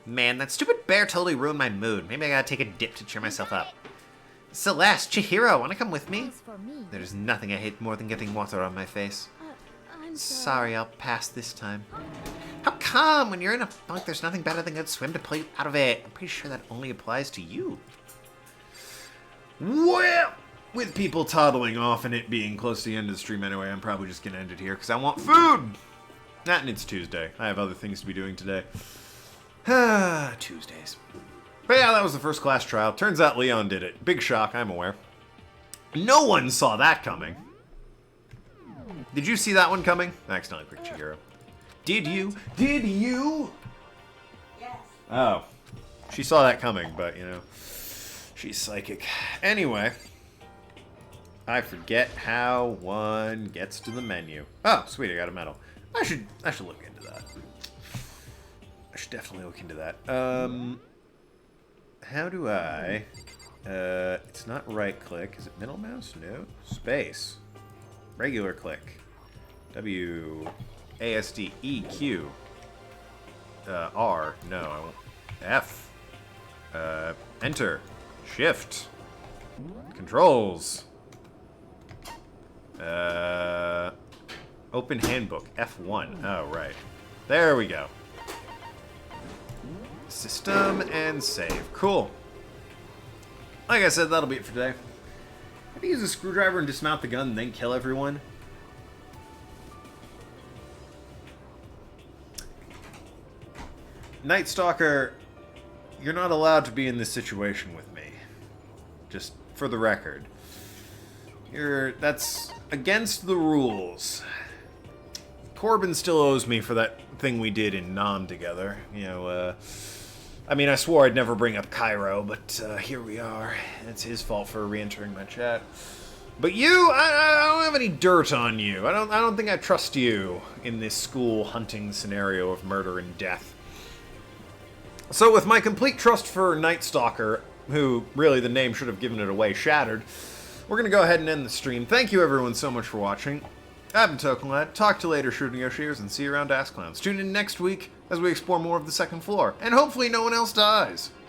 Man, that stupid bear totally ruined my mood. Maybe I gotta take a dip to cheer myself up. Celeste, Chihiro, wanna come with me? as for me, There's nothing I hate more than getting water on my face. I'm Sorry, I'll pass this time. How come? When you're in a funk, there's nothing better than a good swim to pull you out of it. I'm pretty sure that only applies to you. Well, with people toddling off and it being close to the end of the stream anyway, I'm probably just gonna end it here because I want food! And it's Tuesday. I have other things to be doing today. Tuesdays. But yeah, that was the first class trial. Turns out Leon did it. Big shock, I'm aware. No one saw that coming. Did you see that one coming? I accidentally clicked Chihiro. Did you? Did you? Yes. Oh. She saw that coming, but, she's psychic. Anyway. I forget how one gets to the menu. Oh, sweet, I got a medal. I should look into that. I should definitely look into that. How do I... it's not right click. Is it middle mouse? No. Space. Regular click. W. A, S, D, E, Q. R. No, I won't. F. Enter. Shift. Controls. Open handbook. F1. Oh, right. There we go. System and save. Cool. Like I said, that'll be it for today. Have to use a screwdriver and dismount the gun and then kill everyone. Night Stalker, you're not allowed to be in this situation with me. Just for the record. That's against the rules. Corbin still owes me for that thing we did in Nam together. You know, I mean, I swore I'd never bring up Cairo, but here we are. It's his fault for re-entering my chat. But you, I don't have any dirt on you. I don't think I trust you in this school hunting scenario of murder and death. So with my complete trust for Night Stalker, who really the name should have given it away, shattered, we're going to go ahead and end the stream. Thank you everyone so much for watching. I've been Tokenlad. Talk to you later, Shooting Negotiators, and see you around Ass Clowns. Tune in next week as we explore more of the second floor, and hopefully no one else dies.